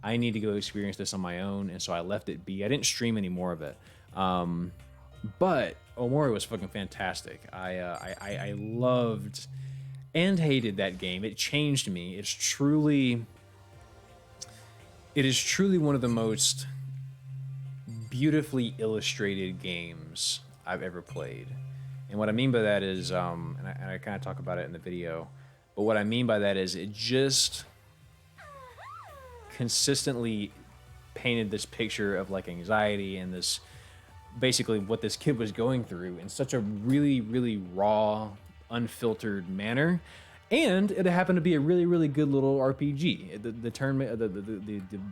I need to go experience this on my own, and so I left it be. I didn't stream any more of it. But Omori was fucking fantastic. I loved and hated that game. It changed me. It is truly one of the most beautifully illustrated games I've ever played. And what I mean by that is, and I kind of talk about it in the video, but what I mean by that is it just consistently painted this picture of like anxiety and this basically what this kid was going through in such a really, really raw, unfiltered manner. And it happened to be a really, really good little RPG.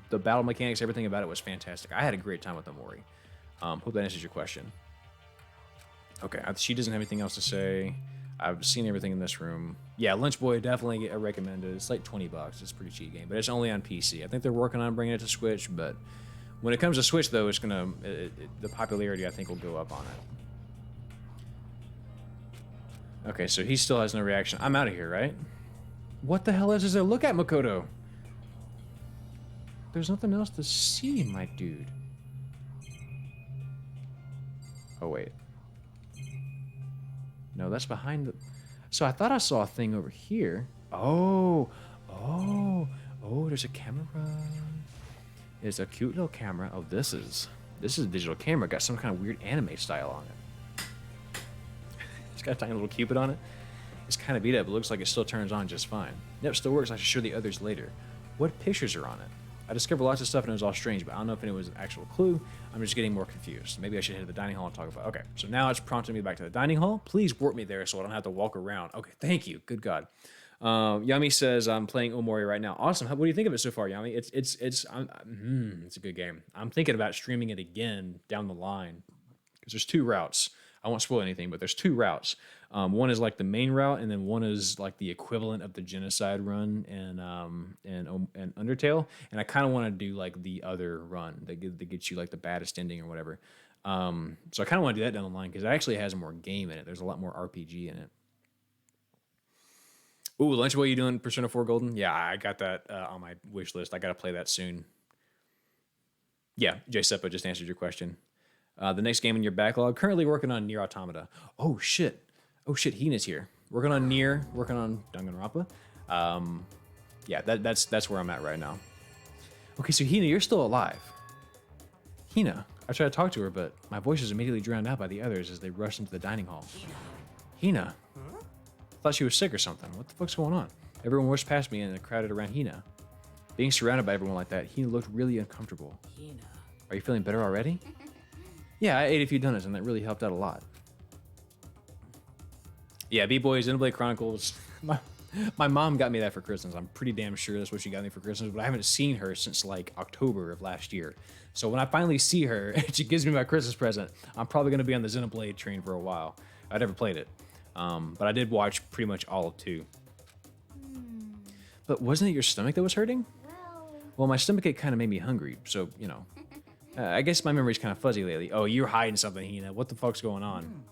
The battle mechanics, everything about it was fantastic. I had a great time with Omori. Hope that answers your question. Okay, she doesn't have anything else to say. I've seen everything in this room. Yeah, Lunchboy, definitely recommended. It's like $20. It's a pretty cheap game, but it's only on PC. I think they're working on bringing it to Switch, but when it comes to Switch, though, it's gonna the popularity, I think, will go up on it. Okay, so he still has no reaction. I'm out of here, right? What the hell else is there? Look at Makoto. There's nothing else to see, my dude. Oh, wait. No, that's behind the... So I thought I saw a thing over here. Oh, there's a camera. It's a cute little camera. Oh, this is a digital camera. Got some kind of weird anime style on it. It's got a tiny little cupid on it. It's kind of beat up, but looks like it still turns on just fine. Yep, still works. I should show the others later. What pictures are on it? I discovered lots of stuff and it was all strange, but I don't know if it was an actual clue. I'm just getting more confused. Maybe I should head to the dining hall and talk about it. Okay, so now it's prompting me back to the dining hall. Please warp me there so I don't have to walk around. Okay, thank you. Good God. Yami says I'm playing Omori right now. Awesome. What do you think of it so far, Yami? It's a good game. I'm thinking about streaming it again down the line because there's two routes. I won't spoil anything, but there's two routes. One is like the main route, and then one is like the equivalent of the genocide run in Undertale. And I kind of want to do like the other run that gets you like the baddest ending or whatever. So I kind of want to do that down the line because it actually has more game in it. There's a lot more RPG in it. Ooh, Lunch, what are you doing? Persona 4 Golden? Yeah, I got that on my wish list. I got to play that soon. Yeah, J Seppa just answered your question. The next game in your backlog. Currently working on Nier Automata. Oh shit, Hina's here. Working on Nier. Working on Danganronpa. Yeah, that's where I'm at right now. Okay, so Hina, you're still alive. Hina, I tried to talk to her, but my voice is immediately drowned out by the others as they rush into the dining hall. Hina. Thought she was sick or something. What the fuck's going on? Everyone rushed past me and they crowded around Hina. Being surrounded by everyone like that, Hina looked really uncomfortable. Hina. Are you feeling better already? Yeah, I ate a few donuts and that really helped out a lot. Yeah, B-Boys, Xenoblade Chronicles. My mom got me that for Christmas. I'm pretty damn sure that's what she got me for Christmas, but I haven't seen her since like October of last year. So when I finally see her and she gives me my Christmas present, I'm probably going to be on the Xenoblade train for a while. I never played it. But I did watch pretty much all of 2. But wasn't it your stomach that was hurting? Well, my stomachache kind of made me hungry, so, you know. I guess my memory's kind of fuzzy lately. Oh, you're hiding something, Hina. What the fuck's going on?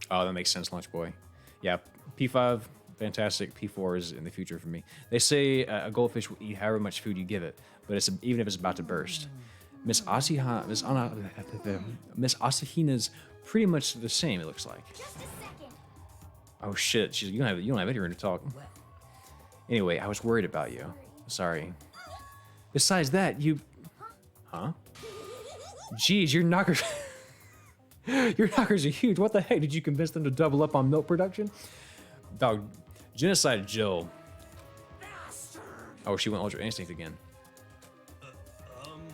Oh, that makes sense, Lunch Boy. Yeah, P5, fantastic. P4 is in the future for me. They say a goldfish will eat however much food you give it, but even if it's about to burst. Miss Asahina's pretty much the same, it looks like. Just a second. Oh shit, you don't have any room to talk. Anyway, I was worried about you. Sorry. Besides that, Huh? Jeez, your knockers... Your knockers are huge. What the heck? Did you convince them to double up on milk production? Dog, Genocide Jill. Oh, she went Ultra Instinct again.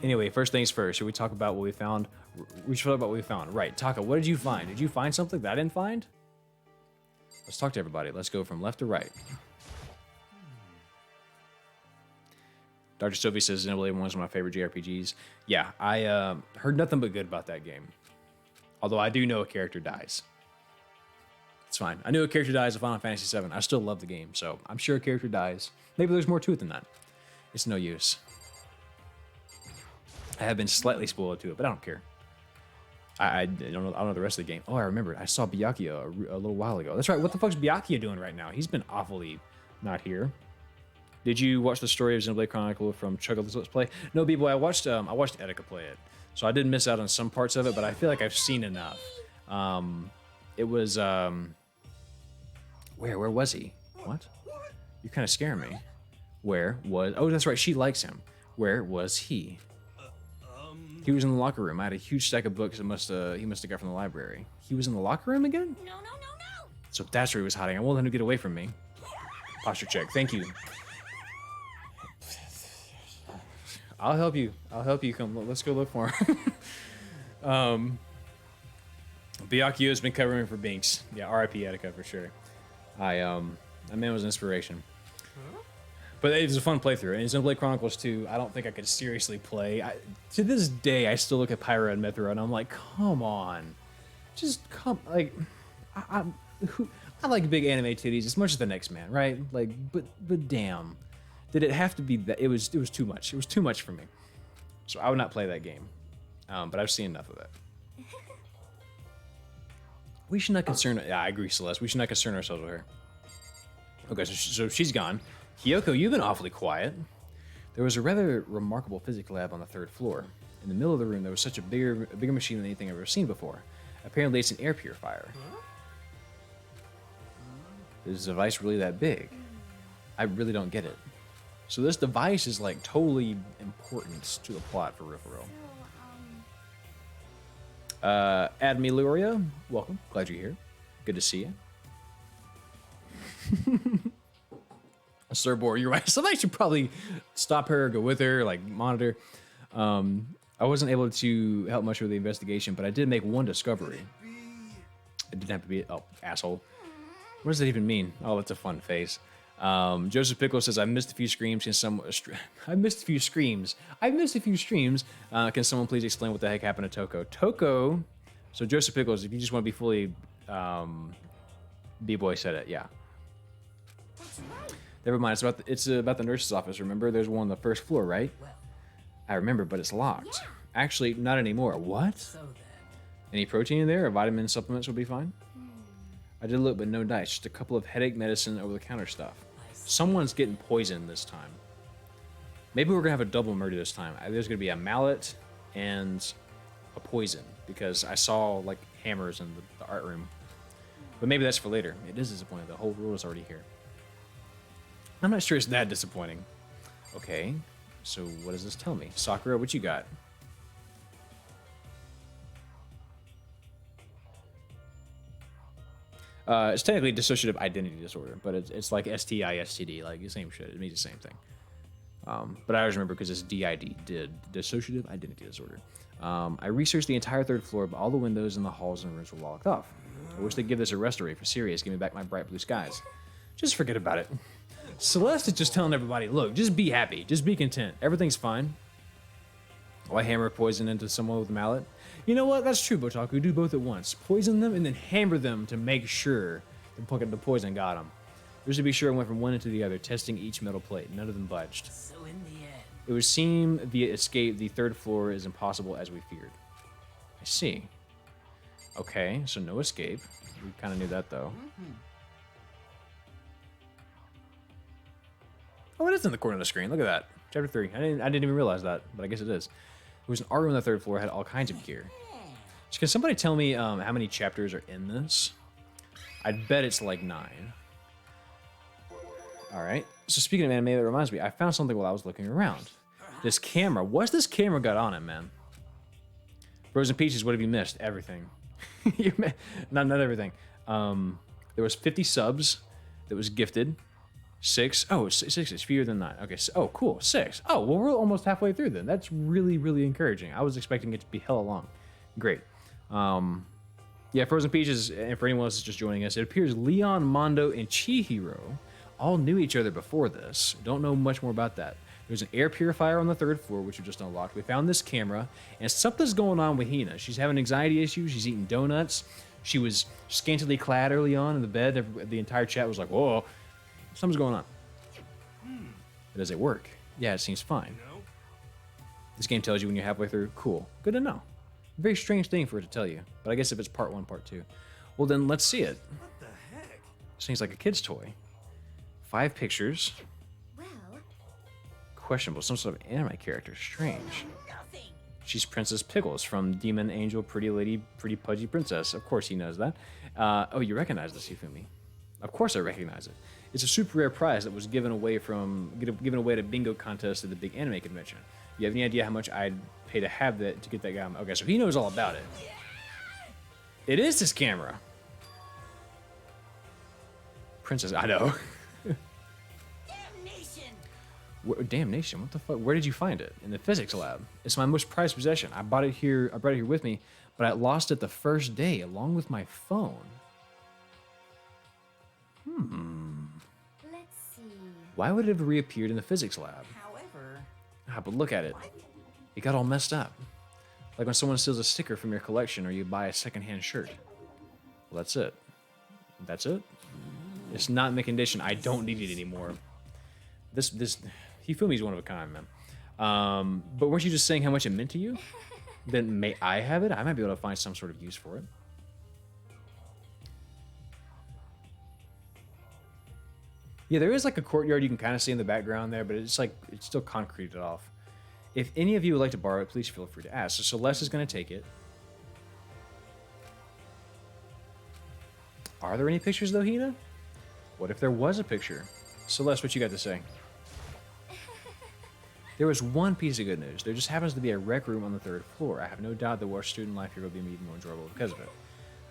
Anyway, first things first. Should we talk about what we found? We should talk about what we found. Right, Taka, what did you find? Did you find something that I didn't find? Let's talk to everybody. Let's go from left to right. Dr. Sophie says Xenoblade 1 is one of my favorite JRPGs. Yeah, I heard nothing but good about that game. Although I do know a character dies. It's fine. I knew a character dies in Final Fantasy VII. I still love the game, so I'm sure a character dies. Maybe there's more to it than that. It's no use. I have been slightly spoiled to it, but I don't care. I don't know the rest of the game. Oh, I remembered. I saw Byakuya a little while ago. That's right. What the fuck's Byakuya doing right now? He's been awfully not here. Did you watch the story of Xenoblade Chronicle from Chuggles Let's Play? No, B-Boy. I watched Etika play it. So I did miss out on some parts of it, but I feel like I've seen enough. It was, where was he? What? You're kind of scaring me. Oh, that's right, she likes him. Where was he? He was in the locker room. I had a huge stack of books that he must have got from the library. He was in the locker room again? No. So that's where he was hiding. I won't let him get away from me. Posture check, thank you. I'll help you. Come, let's go look for him. Byakuya has been covering for Binks. Yeah, R.I.P. Etika for sure. That man was an inspiration. But it was a fun playthrough. And Xenoblade Chronicles 2, I don't think I could seriously play. To this day, I still look at Pyra and Mithra and I'm like, come on. Just come, like, I like big anime titties as much as the next man, right? Like, but damn. Did it have to be that? It was too much. It was too much for me. So I would not play that game. But I've seen enough of it. We should not concern... Yeah, I agree, Celeste. We should not concern ourselves with her. Okay, so she's gone. Kyoko, you've been awfully quiet. There was a rather remarkable physics lab on the 3rd floor. In the middle of the room, there was such a bigger machine than anything I've ever seen before. Apparently, it's an air purifier. Is the device really that big? I really don't get it. So this device is like totally important to the plot for real. Admiluria, welcome. Glad you're here. Good to see you. Sir Boar, you're right. Somebody should probably stop her, go with her, like monitor. I wasn't able to help much with the investigation, but I did make one discovery. It didn't have to be, oh, asshole. What does that even mean? Oh, that's a fun face. Joseph Pickle says, I missed a few screams. I missed a few screams. I've missed a few streams. Can someone please explain what the heck happened to Toko? Toko. So Joseph Pickles, if you just want to be fully B-boy said it, yeah. That's right. Never mind. It's about the nurse's office. Remember, there's one on the first floor, right? Well, I remember, but it's locked. Yeah. Actually, not anymore. What? so then. Any protein in there or vitamin supplements would be fine? I did look, but no dice. Just a couple of headache medicine over-the-counter stuff. Someone's getting poisoned this time. Maybe we're gonna have a double murder this time. There's gonna be a mallet and a poison because I saw like hammers in the art room. But maybe that's for later. It is disappointing. The whole rule is already here. I'm not sure it's that disappointing. Okay, so what does this tell me? Sakura, what you got? It's technically dissociative identity disorder, but it's like STI, STD, like the same shit. It means the same thing. But I always remember because it's DID, dissociative identity disorder. I researched the entire third floor, but all the windows in the halls and rooms were locked off. I wish they'd give this a rest rate for serious. Give me back my bright blue skies. Just forget about it. Celeste is just telling everybody, look, just be happy. Just be content. Everything's fine. Oh, I hammer poison into someone with a mallet. You know what? That's true, Botaku. Do both at once. Poison them and then hammer them to make sure the poison got them. Just to be sure, I went from one into the other, testing each metal plate. None of them budged. So in the end. It would seem via escape, the third floor is impossible as we feared. I see. Okay, so no escape. We kind of knew that, though. Oh, it is in the corner of the screen. Look at that. Chapter 3. I didn't even realize that, but I guess it is. There was an art room on the third floor. Had all kinds of gear. So can somebody tell me how many chapters are in this? I'd bet it's like 9. All right. So speaking of anime, that reminds me. I found something while I was looking around. This camera. What's this camera got on it, man? Frozen Peaches, what have you missed? Everything. Not everything. There was 50 subs that was gifted. 6. Oh, 6 is fewer than 9. Okay. So, oh, cool. 6. Oh, well, we're almost halfway through then. That's really, really encouraging. I was expecting it to be hella long. Great. Yeah, Frozen Peaches, and for anyone else that's just joining us, it appears Leon, Mondo, and Chihiro all knew each other before this. Don't know much more about that. There's an air purifier on the third floor, which we just unlocked. We found this camera, and something's going on with Hina. She's having anxiety issues. She's eating donuts. She was scantily clad early on in the bed. The entire chat was like, whoa, something's going on. Does it work? Yeah, it seems fine. This game tells you when you're halfway through. Cool. Good to know. Very strange thing for it to tell you. But I guess if it's part 1, part 2. Well, then let's see it. What the heck? Seems like a kid's toy. 5 pictures. Well, Questionable. Some sort of anime character. Strange. Nothing. She's Princess Pickles from Demon Angel Pretty Lady Pretty Pudgy Princess. Of course he knows that. Oh, you recognize this, Hifumi. Of course I recognize it. It's a super rare prize that was given away at a bingo contest at the big anime convention. You have any idea how much I'd pay to have that to get that guy? Okay, so he knows all about it. It is this camera. Princess, I know. Damnation. Damnation, what the fuck? Where did you find it? In the physics lab. It's my most prized possession. I brought it here with me, but I lost it the first day along with my phone. let's see. Why would it have reappeared in the physics lab? However, But look at it. It got all messed up. Like when someone steals a sticker from your collection or you buy a secondhand shirt. Well, that's it. That's it? It's not in the condition. I don't need it anymore. This Hifumi's one of a kind, man. But weren't you just saying how much it meant to you? Then may I have it? I might be able to find some sort of use for it. Yeah, there is like a courtyard you can kind of see in the background there, but it's still concreted off. If any of you would like to borrow it, please feel free to ask. So Celeste is going to take it. Are there any pictures though, Hina? What if there was a picture? Celeste, what you got to say? There was one piece of good news. There just happens to be a rec room on the 3rd floor. I have no doubt that our student life here will be even more enjoyable because of it.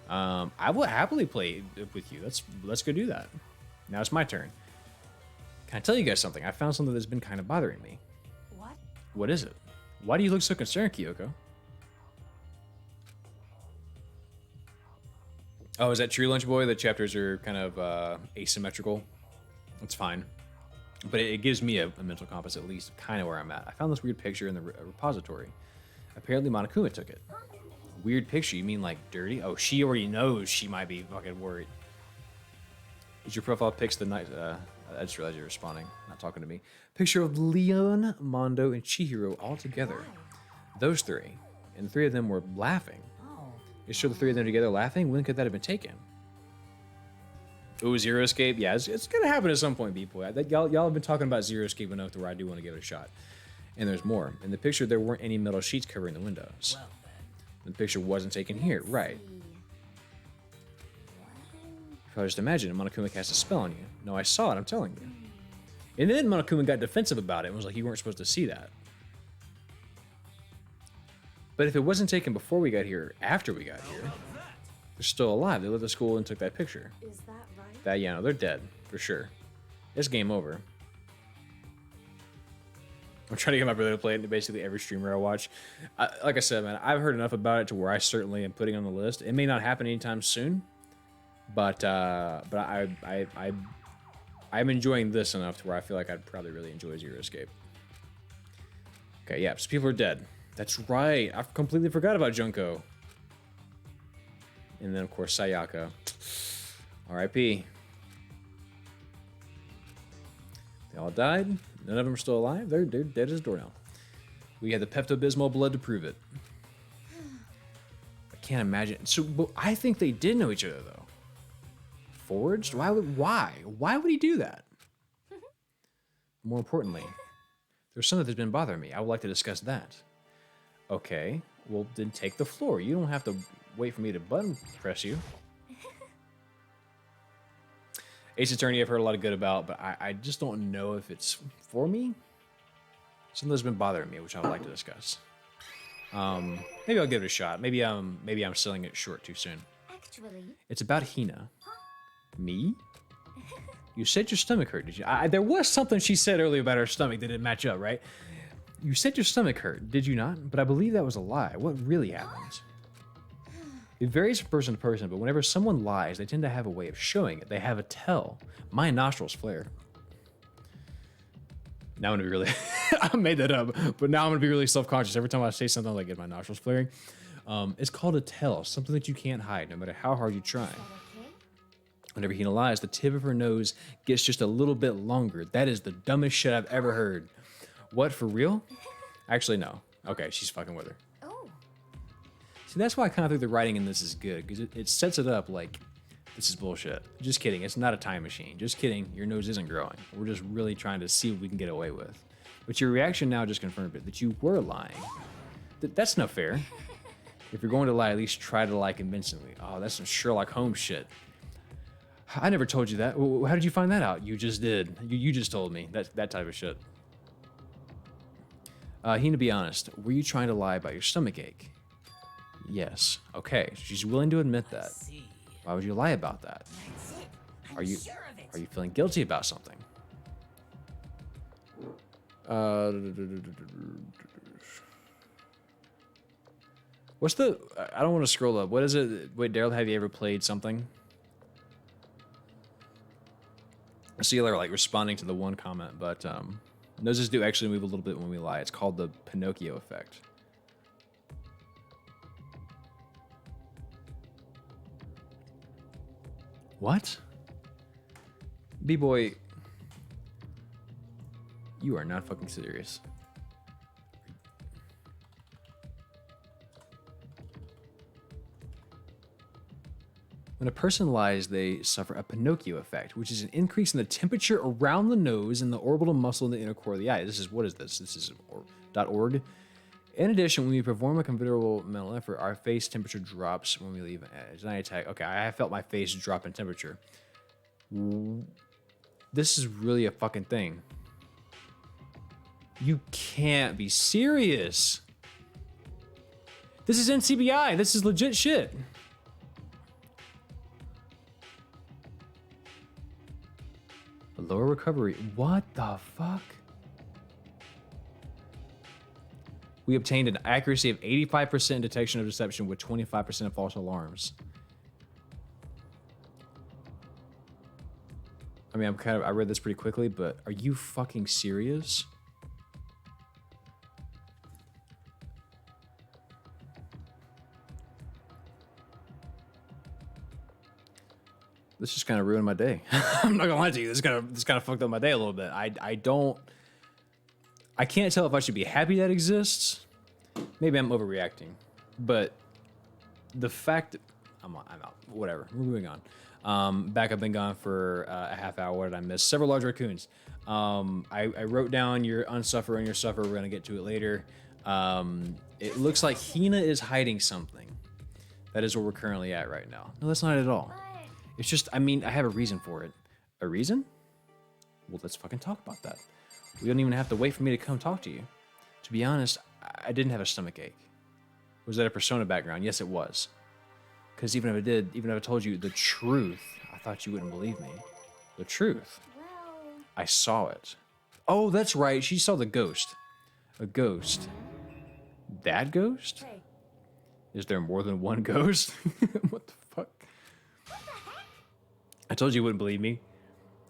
I will happily play with you. Let's go do that. Now it's my turn. Can I tell you guys something? I found something that's been kind of bothering me. what? What is it? Why do you look so concerned, Kyoko? Oh, is that true, Lunch Boy? The chapters are kind of asymmetrical. It's fine. But it gives me a mental compass, at least, kind of where I'm at. I found this weird picture in the repository. Apparently, Monokuma took it. Weird picture? You mean like dirty? Oh, she already knows she might be fucking worried. Is your profile pics the night? I just realized you're responding, not talking to me. Picture of Leon, Mondo, and Chihiro all together. Those three. And the three of them were laughing. It showed the three of them together laughing? When could that have been taken? Ooh, Zero Escape? Yeah, it's gonna happen at some point, B-Boy. Y'all have been talking about Zero Escape enough to where I do want to give it a shot. And there's more. In the picture, there weren't any metal sheets covering the windows. Well, then. The picture wasn't taken here, right. If I just imagine, Monokuma cast a spell on you. No, I saw it, I'm telling you. And then Monokuma got defensive about it and was like, you weren't supposed to see that. But if it wasn't taken before we got here, after we got here, they're still alive. They left the school and took that picture. Is that right? That, yeah, no, they're dead, for sure. It's game over. I'm trying to get my brother to play it in basically every streamer I watch. Like I said, man, I've heard enough about it to where I certainly am putting on the list. It may not happen anytime soon, but I'm enjoying this enough to where I feel like I'd probably really enjoy Zero Escape. Okay, yeah, so people are dead. That's right. I completely forgot about Junko. And then, of course, Sayaka. R.I.P. They all died. None of them are still alive. They're dead as a doornail. We had the Pepto-Bismol blood to prove it. I can't imagine. So, but I think they did know each other, though. Forged? Why would he do that? More importantly, there's something that's been bothering me. I would like to discuss that. Okay, well, then take the floor. You don't have to wait for me to button press you. Ace Attorney I've heard a lot of good about, but I just don't know if it's for me. Something that's been bothering me, which I would like to discuss. Maybe I'll give it a shot. Maybe I'm selling it short too soon. Actually, It's about Hina. Me? You said your stomach hurt, did you? There was something she said earlier about her stomach that didn't match up, right? You said your stomach hurt, did you not? But I believe that was a lie. What really happened? It varies from person to person, but whenever someone lies, they tend to have a way of showing it. They have a tell. My nostrils flare. Now I'm gonna be really... I made that up, but now I'm gonna be really self-conscious. Every time I say something like, get my nostrils flaring. It's called a tell, something that you can't hide, no matter how hard you try. Whenever Hina lies, the tip of her nose gets just a little bit longer. That is the dumbest shit I've ever heard. What, for real? Actually, no. Okay, she's fucking with her. oh, See, that's why I kind of think the writing in this is good, because it sets it up like, this is bullshit. Just kidding, it's not a time machine. Just kidding, your nose isn't growing. We're just really trying to see what we can get away with. But your reaction now just confirmed it, that you were lying. That's not fair. If you're going to lie, at least try to lie convincingly. Oh, that's some Sherlock Holmes shit. I never told you that. How did you find that out? You just did. You just told me. That type of shit. Hina, be honest. Were you trying to lie about your stomach ache? Yes. Okay. She's willing to admit that. See. Why would you lie about that? That's it. I'm Are you sure of it. are you feeling guilty about something? What's the? I don't want to scroll up. What is it? Wait, Daryl, have you ever played something? I see you're like responding to the one comment, but noses do actually move a little bit when we lie. It's called the Pinocchio effect. What? B-boy, you are not fucking serious. When a person lies, they suffer a Pinocchio effect, which is an increase in the temperature around the nose and the orbital muscle in the inner core of the eye. What is this? This is .org. In addition, when we perform a considerable mental effort, our face temperature drops when we leave an night attack. Okay, I have felt my face drop in temperature. This is really a fucking thing. You can't be serious. This is NCBI. This is legit shit. A lower recovery. What the fuck? We obtained an accuracy of 85% detection of deception with 25% of false alarms. I mean, I read this pretty quickly, but are you fucking serious? This just kind of ruined my day. I'm not gonna lie to you. This kind of fucked up my day a little bit. I can't tell if I should be happy that exists. Maybe I'm overreacting, but the fact I'm out. Whatever. We're moving on. Back up and gone for a half hour. What did I miss? Several large raccoons. I wrote down your unsuffer and your suffer. We're gonna get to it later. It looks like Hina is hiding something. That is where we're currently at right now. No, that's not at all. It's just, I mean, I have a reason for it. A reason? Well, let's fucking talk about that. We don't even have to wait for me to come talk to you. To be honest, I didn't have a stomach ache. Was that a Persona background? Yes, it was. Because even if I told you the truth, I thought you wouldn't believe me. The truth. Well, I saw it. Oh, that's right. She saw the ghost. A ghost. That ghost? Hey, Is there more than one ghost? What the fuck? I told you you wouldn't believe me.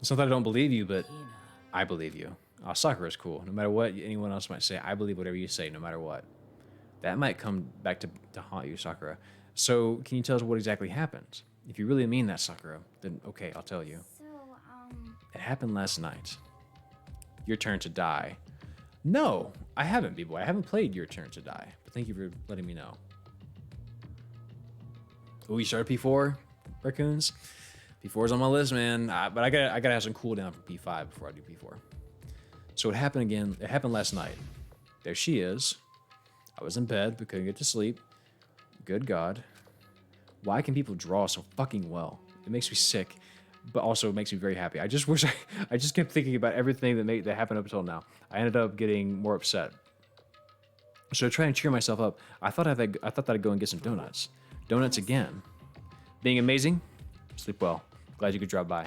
It's not that I don't believe you, but Hina. I believe you. Oh, Sakura's cool. No matter what anyone else might say, I believe whatever you say, no matter what. That might come back to haunt you, Sakura. So, can you tell us what exactly happened? If you really mean that, Sakura, then okay, I'll tell you. so, It happened last night. Your turn to die. No, I haven't, B-Boy. I haven't played Your Turn to Die. But thank you for letting me know. Oh, you started P4, raccoons? P4's on my list, man. But I gotta have some cooldown for P5 before I do P4. So it happened again. It happened last night. There she is. I was in bed but couldn't get to sleep. Good God. Why can people draw so fucking well? It makes me sick, but also it makes me very happy. I just wish I just kept thinking about everything that happened up until now. I ended up getting more upset. So to try and cheer myself up, I thought that I'd go and get some donuts. Donuts again. Being amazing. Sleep well. Glad you could drop by.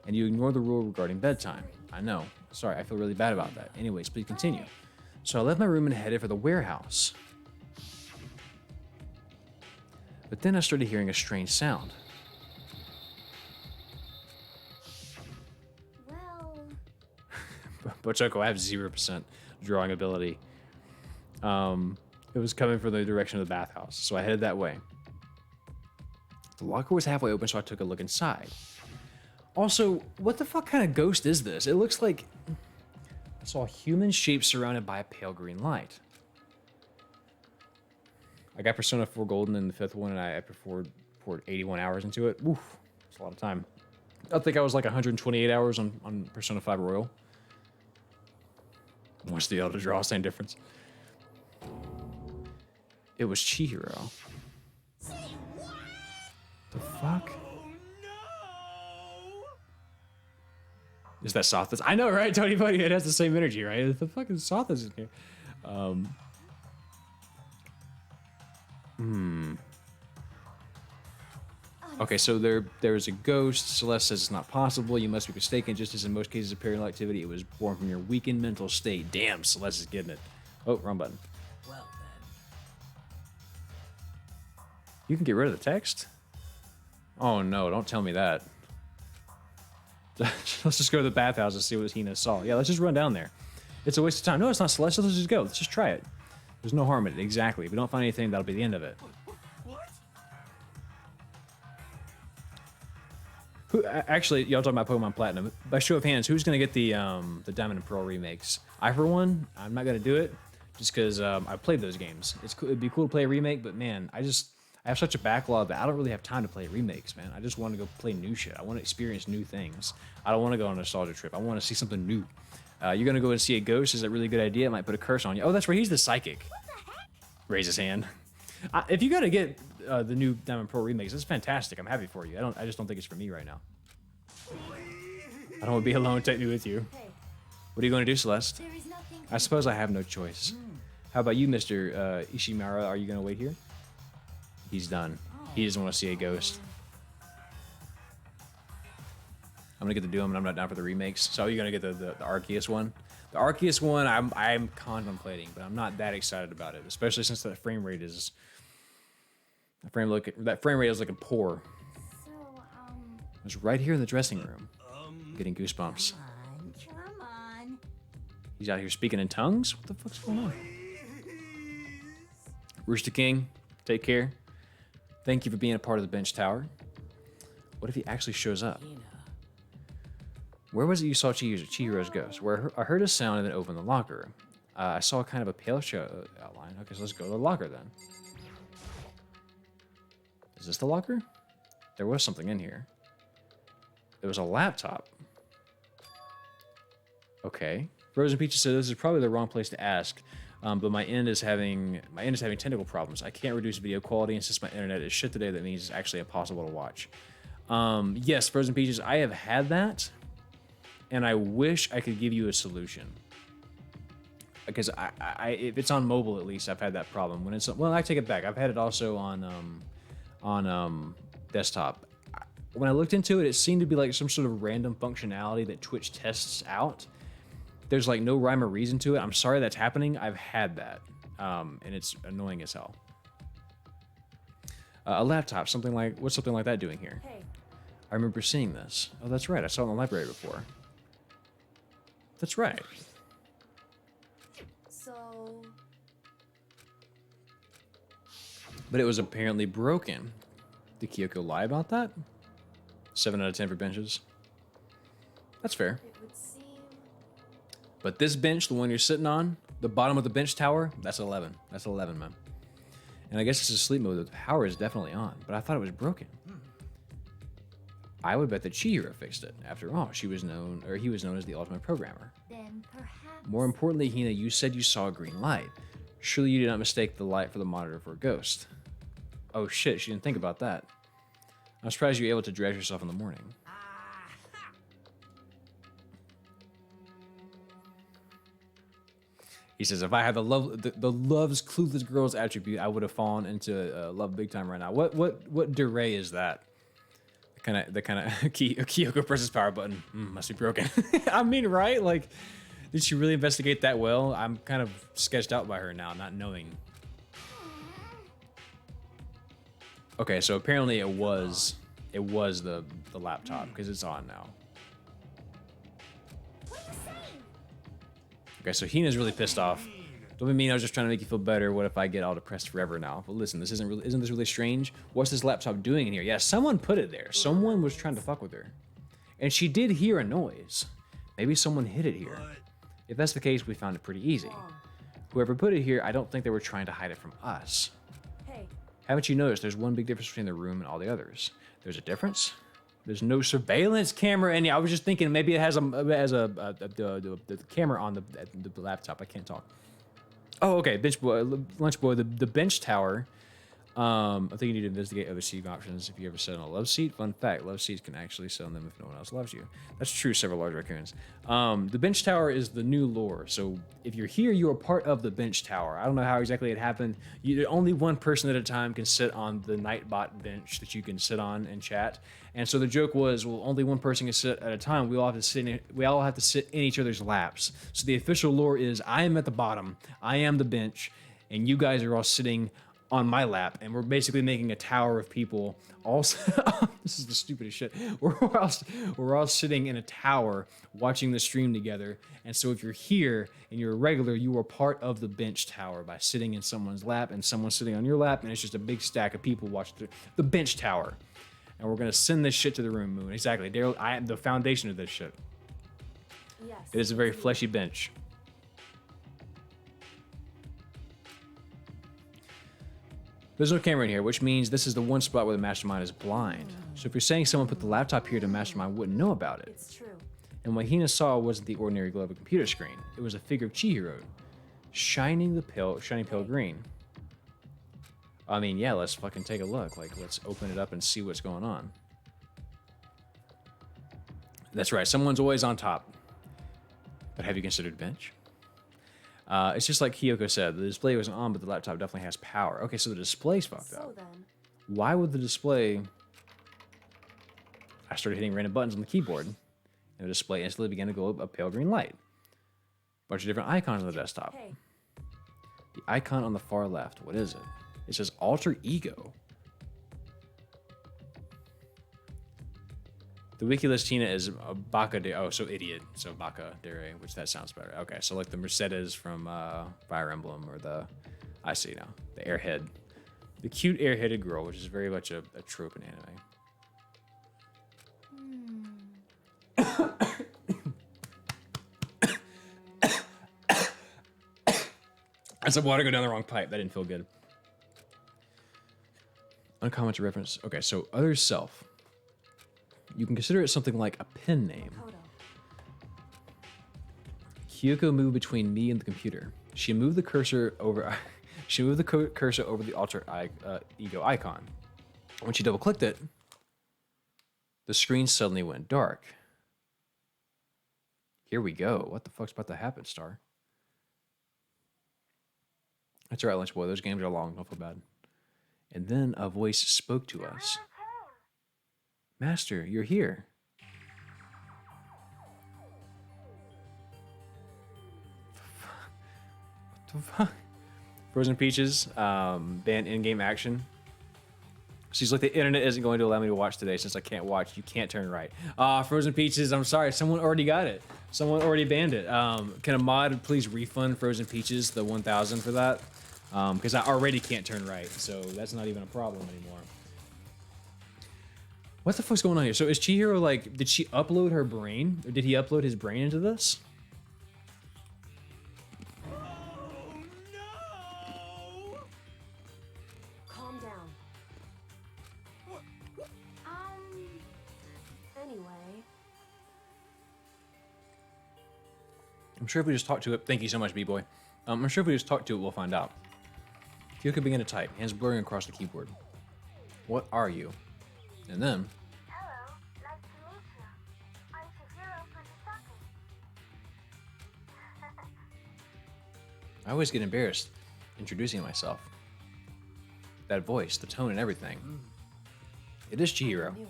And you ignore the rule regarding bedtime. I know. Sorry, I feel really bad about that. Anyways, please continue. So I left my room and headed for the warehouse. But then I started hearing a strange sound. well, Bochoko, I have 0% drawing ability. It was coming from the direction of the bathhouse, so I headed that way. The locker was halfway open, so I took a look inside. Also, what the fuck kind of ghost is this? It looks like I saw a human shape surrounded by a pale green light. I got Persona 4 Golden in the 5th one, and I poured 81 hours into it. Oof, that's a lot of time. I think I was like 128 hours on Persona 5 Royal. What's the Elder Draw? Same difference. It was Chihiro. The fuck? Is that Sothis? I know, right? Tony Buddy, it has the same energy, right? The fucking Sothis in here. Okay, so there's a ghost. Celeste says it's not possible. You must be mistaken. Just as in most cases of paranormal activity, it was born from your weakened mental state. Damn, Celeste is getting it. Oh, wrong button. Well then. You can get rid of the text? Oh no, don't tell me that. Let's just go to the bathhouse and see what Hina saw. Yeah, let's just run down there. It's a waste of time. No, it's not Celeste. Let's just go. Let's just try it. There's no harm in it. Exactly. If we don't find anything, that'll be the end of it. Who, actually, y'all talking about Pokemon Platinum. By show of hands, who's gonna get the Diamond and Pearl remakes? I, for one, I'm not gonna do it just because I played those games. It'd be cool to play a remake, but man, I have such a backlog that I don't really have time to play remakes, man. I just want to go play new shit. I want to experience new things. I don't want to go on a nostalgia trip. I want to see something new. You're gonna go and see a ghost. Is that a really good idea? It might put a curse on you. Oh, that's right. He's the psychic. Raise his hand. If you gotta get the new Diamond Pro remakes, it's fantastic. I'm happy for you. I just don't think it's for me right now. I don't want to be alone. Take me with you. hey, What are you going to do, Celeste? there is nothing. I suppose I have no choice. How about you, Mr. Ishimara? Are you gonna wait here? He's done. He doesn't want to see a ghost. I'm gonna get the Doom, and I'm not down for the remakes. So you're gonna get the Arceus one. The Arceus one, I'm contemplating, but I'm not that excited about it, especially since that frame rate is that frame rate is looking poor. So, was right here in the dressing room. Getting goosebumps. Come on. He's out here speaking in tongues? What the fuck's going on? Rooster King, take care. Thank you for being a part of the bench tower. What if he actually shows up? Where was it you saw Chihiro's ghost? Where I heard a sound and then opened the locker. I saw kind of a pale outline. Okay, so let's go to the locker then. Is this the locker? There was something in here. There was a laptop. Okay. Frozen Peaches said this is probably the wrong place to ask, but my end is having technical problems. I can't reduce video quality, and since my internet is shit today, that means it's actually impossible to watch. Yes, Frozen Peaches, I have had that, and I wish I could give you a solution. Because if it's on mobile, at least I've had that problem. When it's I take it back. I've had it also on desktop. When I looked into it, it seemed to be like some sort of random functionality that Twitch tests out. There's like no rhyme or reason to it. I'm sorry that's happening. I've had that, and it's annoying as hell. A laptop, what's something like that doing here? Hey. I remember seeing this. Oh, that's right. I saw it in the library before. That's right. So... But it was apparently broken. Did Kyoko lie about that? 7 out of 10 for benches. That's fair. It would seem... But this bench, the one you're sitting on, the bottom of the bench tower, that's 11. That's 11, man. And I guess it's a sleep mode. The power is definitely on, but I thought it was broken. I would bet that Chihiro fixed it. After all, he was known as the ultimate programmer. Then perhaps... More importantly, Hina, you said you saw a green light. Surely you did not mistake the light for the monitor for a ghost. Oh shit, she didn't think about that. I'm surprised you were able to dress yourself in the morning. He says, if I had the love's clueless girl's attribute, I would have fallen into love big time right now. What durée is that? The kind of Kyoko presses power button. Must be broken. I mean, right? Like, did she really investigate that well? I'm kind of sketched out by her now, not knowing. Okay, so apparently it was the laptop because it's on now. Okay, so Hina's really pissed off. Don't be mean, I was just trying to make you feel better. What if I get all depressed forever now? But listen, isn't this really strange? What's this laptop doing in here? Yeah, someone put it there. Someone was trying to fuck with her. And she did hear a noise. Maybe someone hid it here. If that's the case, we found it pretty easy. Whoever put it here, I don't think they were trying to hide it from us. Hey. Haven't you noticed there's one big difference between the room and all the others? There's a difference? There's no surveillance camera in here. I was just thinking maybe it has the camera on the laptop. I can't talk. Oh, okay. Bench boy, lunch boy. The bench tower. I think you need to investigate other seating options if you ever sit on a love seat. Fun fact: love seats can actually sit on them if no one else loves you. That's true. Several large raccoons. The bench tower is the new lore. So if you're here, you are part of the bench tower. I don't know how exactly it happened. Only one person at a time can sit on the Nightbot bench that you can sit on and chat. And so the joke was, well, only one person can sit at a time. We all have to sit in each other's laps. So the official lore is, I am at the bottom. I am the bench, and you guys are all sitting on my lap, and we're basically making a tower of people. Also, this is the stupidest shit. We're all sitting in a tower watching the stream together. And so if you're here and you're a regular, you are part of the bench tower by sitting in someone's lap and someone sitting on your lap, and it's just a big stack of people watching the bench tower. And we're gonna send this shit to the room, Moon. Exactly, Daryl. I am the foundation of this shit. Yes. It is a very fleshy bench. There's no camera in here, which means this is the one spot where the mastermind is blind. So if you're saying someone put the laptop here, the mastermind wouldn't know about it. It's true. And what Hina saw wasn't the ordinary glow of a computer screen. It was a figure of Chihiro, shining pale green. I mean, yeah, let's fucking take a look. Like, let's open it up and see what's going on. That's right, someone's always on top. But have you considered bench? It's just like Kyoko said, the display wasn't on, but the laptop definitely has power. Okay, so the display's fucked up. Then. Why would the display... I started hitting random buttons on the keyboard, and the display instantly began to glow up a pale green light. Bunch of different icons on the desktop. Hey. The icon on the far left, what is it? It says alter ego. The wiki lists Tina as a Baka de... Oh, so idiot. So Baka Dere, which that sounds better. Okay, so like the Mercedes from Fire Emblem or the... I see now. The airhead. The cute airheaded girl, which is very much a trope in anime. I said water go down the wrong pipe. That didn't feel good. Uncommented reference. Okay, so other self. You can consider it something like a pen name. Kyoko moved between me and the computer. She moved the cursor over. She moved the cursor over the alter ego icon. When she double-clicked it, the screen suddenly went dark. Here we go. What the fuck's about to happen, Star? That's all right, Lunch Boy. Those games are long. Don't feel bad. And then a voice spoke to us. Master, you're here. What the fuck? Frozen Peaches, banned in-game action. She's like, the internet isn't going to allow me to watch today since I can't watch. You can't turn right. Frozen Peaches, I'm sorry. Someone already got it. Someone already banned it. Can a mod please refund Frozen Peaches the 1,000 for that? Because I already can't turn right, so that's not even a problem anymore. What the fuck's going on here? So is Chihiro like, did she upload her brain? Or did he upload his brain into this? Calm down. Anyway. I'm sure if we just talk to it, thank you so much, B-Boy. I'm sure if we just talk to it, we'll find out. Kyoko began to type, hands blurring across the keyboard. What are you? And then... Hello, nice to meet you. I'm Chihiro Fujisaki. I always get embarrassed introducing myself. That voice, the tone, and everything. It is Chihiro. Knew it.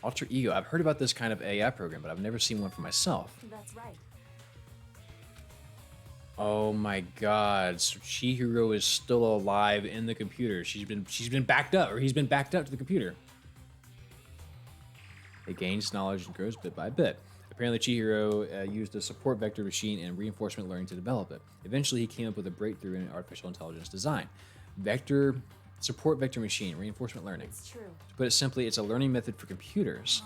Alter Ego. I've heard about this kind of AI program, but I've never seen one for myself. That's right. Oh my god. So Chihiro is still alive in the computer. She's been backed up, or he's been backed up to the computer. It gains knowledge and grows bit by bit. Apparently Chihiro used a support vector machine and reinforcement learning to develop it. Eventually he came up with a breakthrough in artificial intelligence design. Support vector machine, reinforcement learning. It's true. To put it simply, it's a learning method for computers.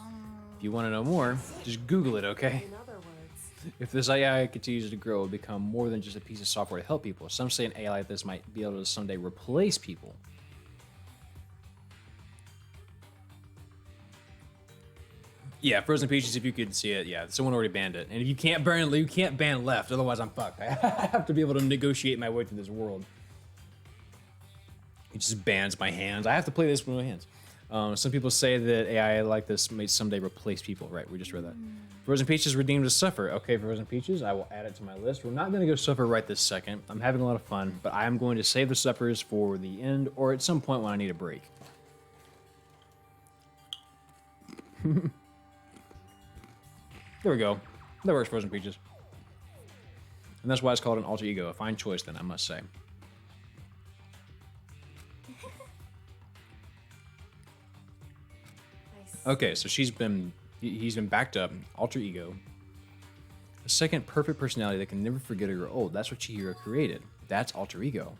If you want to know more, just Google it, okay? In other words, If this AI continues to grow, it will become more than just a piece of software to help people. Some say an AI like this might be able to someday replace people. Yeah, Frozen Peaches, if you could see it, yeah, someone already banned it. And you can't ban left, otherwise I'm fucked. I have to be able to negotiate my way through this world. It just bans my hands. I have to play this with my hands. Some people say that AI like this may someday replace people. Right, we just read that. Frozen Peaches redeemed as Suffer. Okay, Frozen Peaches, I will add it to my list. We're not going to go Suffer right this second. I'm having a lot of fun, but I am going to save the Suffers for the end or at some point when I need a break. There we go. That works, Frozen Peaches. And that's why it's called an alter ego. A fine choice, then, I must say. nice. Okay, so he's been backed up. Alter ego. A second perfect personality that can never forget or grow old. That's what Chihiro created. That's alter ego.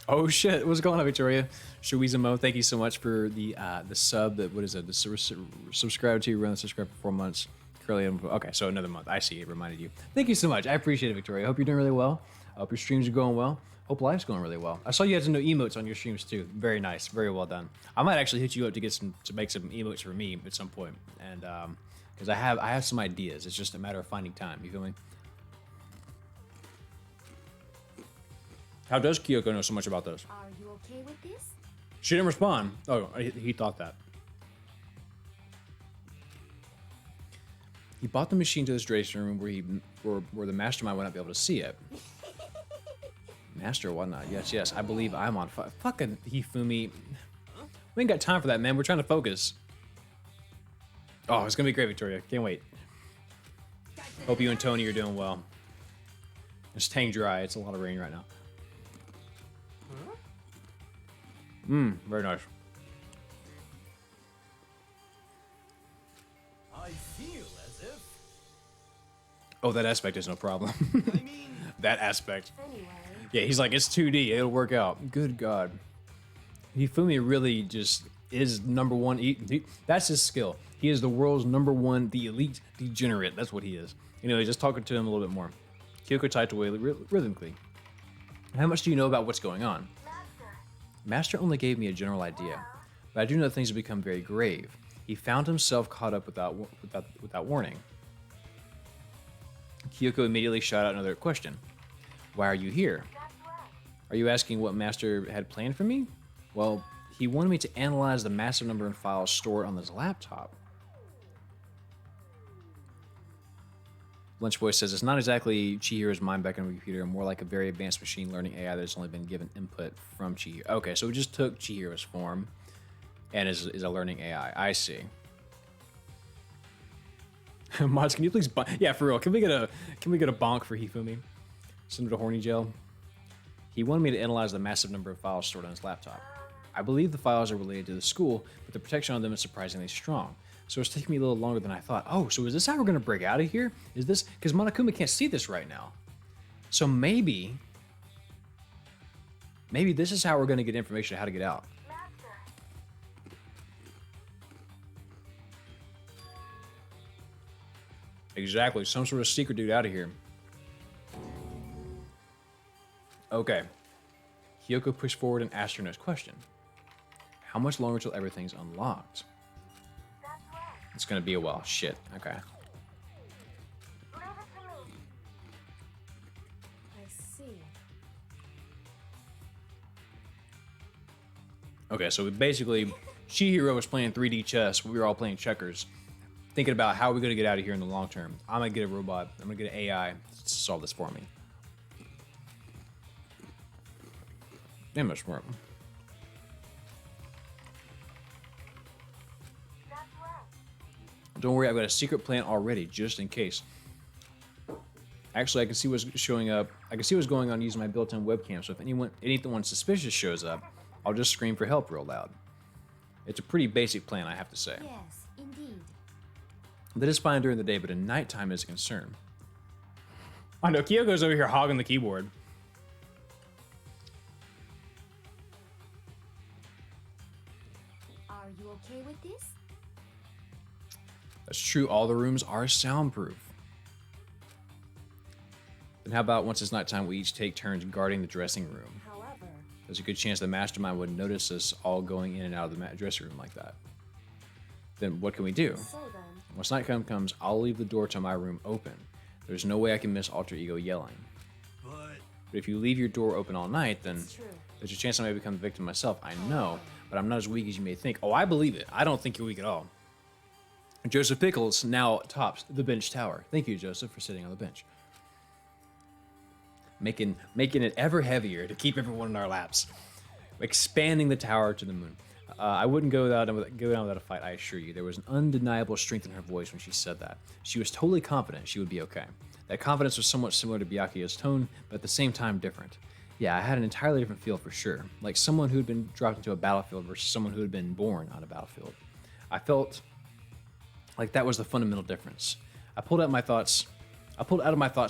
Oh shit! What's going on, Victoria? Shuizamo, thank you so much for the sub. That what is it? The subscribe to run the subscribe for 4 months. Curly, okay, so another month. I see. It reminded you. Thank you so much. I appreciate it, Victoria. I hope you're doing really well. I hope your streams are going well. Hope life's going really well. I saw you had some new emotes on your streams too. Very nice. Very well done. I might actually hit you up to make some emotes for me at some point, and because I have some ideas. It's just a matter of finding time. You feel me? How does Kyoko know so much about this? Are you okay with this? She didn't respond. Oh, he thought that. He bought the machine to this dressing room where the mastermind would not be able to see it. Master or whatnot. Yes. I believe I'm on fire. Fucking Hifumi. We ain't got time for that, man. We're trying to focus. Oh, it's gonna be great, Victoria. Can't wait. Hope you and Tony are doing well. It's staying dry. It's a lot of rain right now. Very nice. I feel as if... Oh, that aspect is no problem. I mean... That aspect. Anyway. Yeah, he's like, it's 2D, it'll work out. Good God. Hifumi really just is number one. That's his skill. He is the world's number one, the elite degenerate. That's what he is. Anyway, just talking to him a little bit more. Kyoko typed away rhythmically. How much do you know about what's going on? Master only gave me a general idea, but I do know that things have become very grave. He found himself caught up without warning. Kyoko immediately shot out another question. Why are you here? Are you asking what Master had planned for me? Well, he wanted me to analyze the massive number of files stored on this laptop. Lunchboy says it's not exactly Chihiro's mind back on the computer, more like a very advanced machine learning AI that's only been given input from Chihiro. Okay, so it just took Chihiro's form and is a learning AI. I see. Mods, can you please yeah, for real, can we get a bonk for Hifumi? Send him to horny jail. He wanted me to analyze the massive number of files stored on his laptop. I believe the files are related to the school, but the protection on them is surprisingly strong. So it's taking me a little longer than I thought. Oh, so is this how we're gonna break out of here? Is this, because Monokuma can't see this right now. So maybe this is how we're gonna get information on how to get out. Exactly, some sort of secret dude out of here. Okay. Kyoko pushed forward and asked her next question. How much longer till everything's unlocked? It's gonna be a while. Shit. Okay. Leave it to me. I see. Okay, so basically, Chihiro was playing 3D chess. We were all playing checkers. Thinking about how we're gonna get out of here in the long term. I'm gonna get a robot. I'm gonna get an AI to solve this for me. Damn much more. Don't worry, I've got a secret plan already, just in case. Actually, I can see what's showing up. I can see what's going on using my built-in webcam, so if anyone suspicious shows up, I'll just scream for help real loud. It's a pretty basic plan, I have to say. Yes, indeed. That is fine during the day, but at nighttime is a concern. I know, Kyoko's over here hogging the keyboard. Are you okay with this? That's true, all the rooms are soundproof. Then how about once it's nighttime, we each take turns guarding the dressing room. However, There's a good chance the mastermind would notice us all going in and out of the dressing room like that. Then what can we do? so then, Once nighttime comes, I'll leave the door to my room open. There's no way I can miss Alter Ego yelling. But... But if you leave your door open all night, then it's true. there's a chance I may become the victim myself. I know, but I'm not as weak as you may think. Oh, I believe it. I don't think you're weak at all. Joseph Pickles now tops the bench tower. Thank you, Joseph, for sitting on the bench. Making it ever heavier to keep everyone in our laps. Expanding the tower to the moon. I wouldn't go down without a fight, I assure you. There was an undeniable strength in her voice when she said that. She was totally confident she would be okay. That confidence was somewhat similar to Byakuya's tone, but at the same time different. Yeah, I had an entirely different feel for sure. Like someone who had been dropped into a battlefield versus someone who had been born on a battlefield. I felt like that was the fundamental difference. I pulled out of my thoughts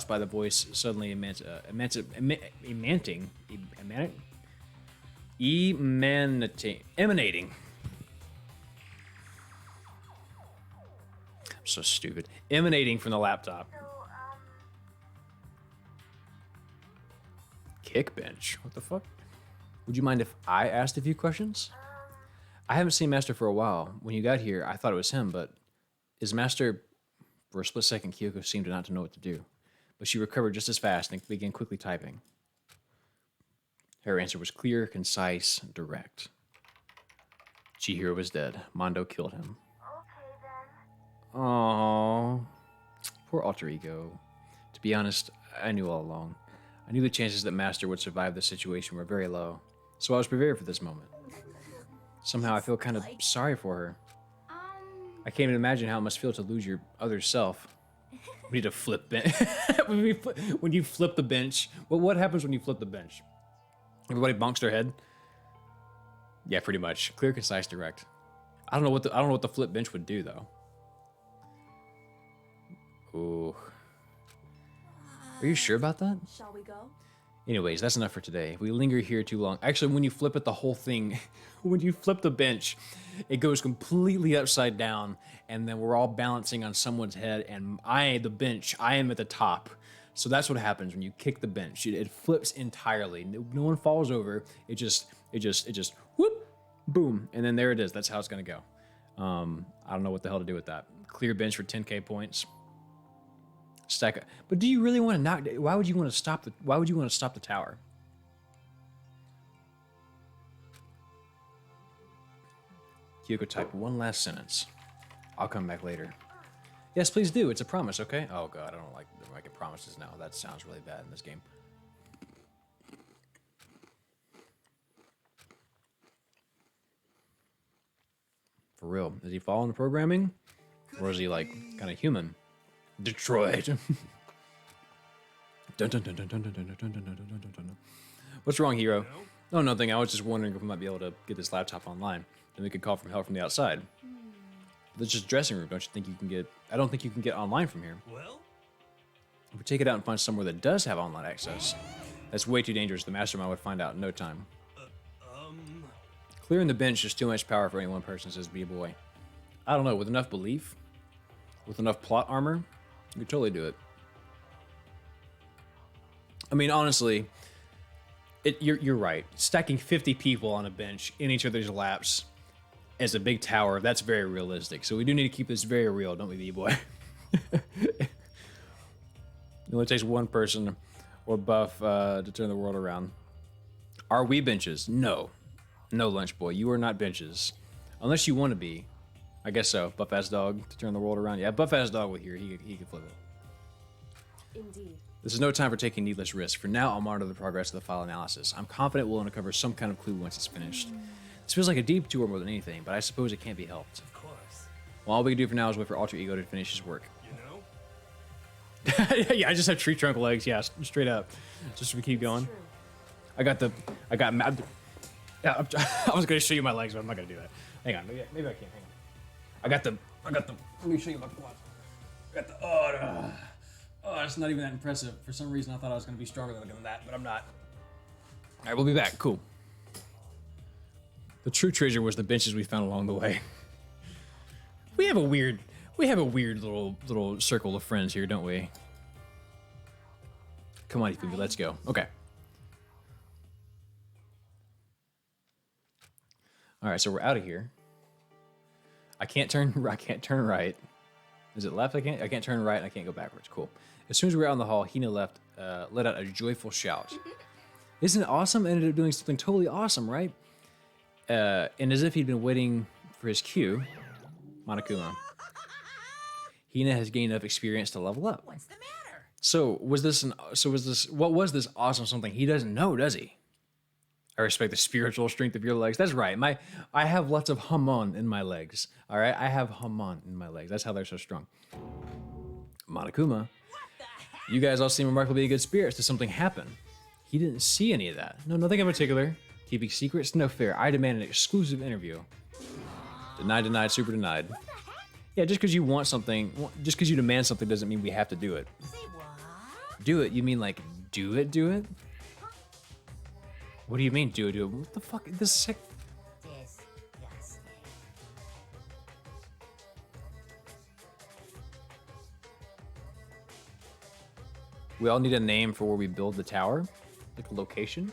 by the voice suddenly emanating. I'm so stupid. Emanating from the laptop. Kickbench? What the fuck? Would you mind if I asked a few questions? I haven't seen Master for a while. When you got here, I thought it was him, but is Master... For a split second, Kyoko seemed not to know what to do, but she recovered just as fast and began quickly typing. Her answer was clear, concise, direct. Chihiro was dead. Mondo killed him. Okay then. Aww. Poor Alter Ego. To be honest, I knew all along. I knew the chances that Master would survive this situation were very low, so I was prepared for this moment. Somehow I feel kind of sorry for her. I can't even imagine how it must feel to lose your other self. We need to flip bench. When you flip the bench, what happens when you flip the bench? Everybody bonks their head. Yeah, pretty much. Clear, concise, direct. I don't know what the flip bench would do though. Ooh. Are you sure about that? Shall we go? Anyways, that's enough for today. If we linger here too long, actually, when you flip it, the whole thing, when you flip the bench, it goes completely upside down, and then we're all balancing on someone's head, and I am at the top. So that's what happens when you kick the bench. It flips entirely. No one falls over. It just whoop, boom, and then there it is. That's how it's gonna go. I don't know what the hell to do with that. Clear bench for 10k points. Stack it. But do you really want to knock? Why would you want to stop the? Why would you want to stop the tower? Kyoko type one last sentence. I'll come back later. Yes, please do. It's a promise, okay? Oh god, I don't like making promises now. That sounds really bad in this game. For real, is he following the programming, or is he like kind of human? Detroit. Dun, dun, dun, dun, dun, dun, dun, dun, dun, dun, dun, dun, dun. What's wrong, hero? Oh, nothing. I was just wondering if we might be able to get this laptop online, and we could call from hell from the outside. That's just dressing room. Don't you think you can get? I don't think you can get online from here. Well, If we take it out and find somewhere that does have online access, that's way too dangerous. The mastermind would find out in no time. Clearing the bench is too much power for any one person, says B-Boy. I don't know. With enough belief, with enough plot armor, you could totally do it. I mean, honestly, you're right. Stacking 50 people on a bench in each other's laps as a big tower, that's very realistic. So we do need to keep this very real, don't we, B-Boy? It only takes one person or buff to turn the world around. Are we benches? No. No, Lunch Boy. You are not benches. Unless you want to be. I guess so. Buff-ass dog to turn the world around. Yeah, buff-ass dog with here. He can flip it. Indeed. This is no time for taking needless risks. For now, I'll monitor the progress of the file analysis. I'm confident we'll uncover some kind of clue once it's finished. This feels like a deep tour more than anything, but I suppose it can't be helped. of course. Well, all we can do for now is wait for Alter Ego to finish his work. You know? Yeah, I just have tree trunk legs. Yeah, straight up. Just so we keep going. True. Yeah, I was gonna show you my legs, but I'm not gonna do that. Hang on, maybe I can't. Hang on. I got the. Let me show you my quads. I got the. Oh, it's not even that impressive. For some reason, I thought I was gonna be stronger than that, but I'm not. All right, we'll be back. Cool. The true treasure was the benches we found along the way. We have a weird little circle of friends here, don't we? Come on, Ifumi, let's go. Okay. All right, so we're out of here. I can't turn right. Is it left? I can't turn right. And I can't go backwards. Cool. As soon as we were out in the hall, Hina let out a joyful shout. Isn't it awesome? Ended up doing something totally awesome, right? And as if he'd been waiting for his cue, Monokuma. Hina has gained enough experience to level up. What's the matter? So what was this awesome something? He doesn't know, does he? I respect the spiritual strength of your legs. That's right. I have lots of hamon in my legs. All right, I have hamon in my legs. That's how they're so strong. Monokuma, you guys all seem remarkably good spirits. Did something happen? He didn't see any of that. No, nothing in particular. Keeping secrets? No fair. I demand an exclusive interview. Denied, super denied. Yeah, just because you want something, just because you demand something doesn't mean we have to do it. Say what? Do it? You mean like do it? What do you mean do it? What the fuck? This is sick. Disgusting. We all need a name for where we build the tower, like a location.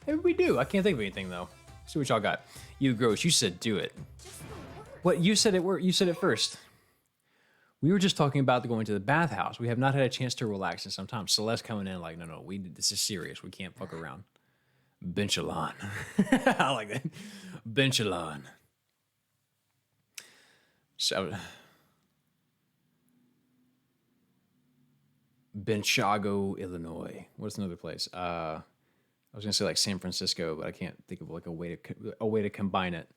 Maybe we do. I can't think of anything though. See what y'all got. You gross. You said do it. What you said it? You said it first. We were just talking about going to the bathhouse. We have not had a chance to relax in some time. Celeste coming in like, no, this is serious. We can't fuck around. Benchalon. I like that. Benchalon. So, Benchago, Illinois. What's another place? I was gonna say like San Francisco, but I can't think of like a way to combine it.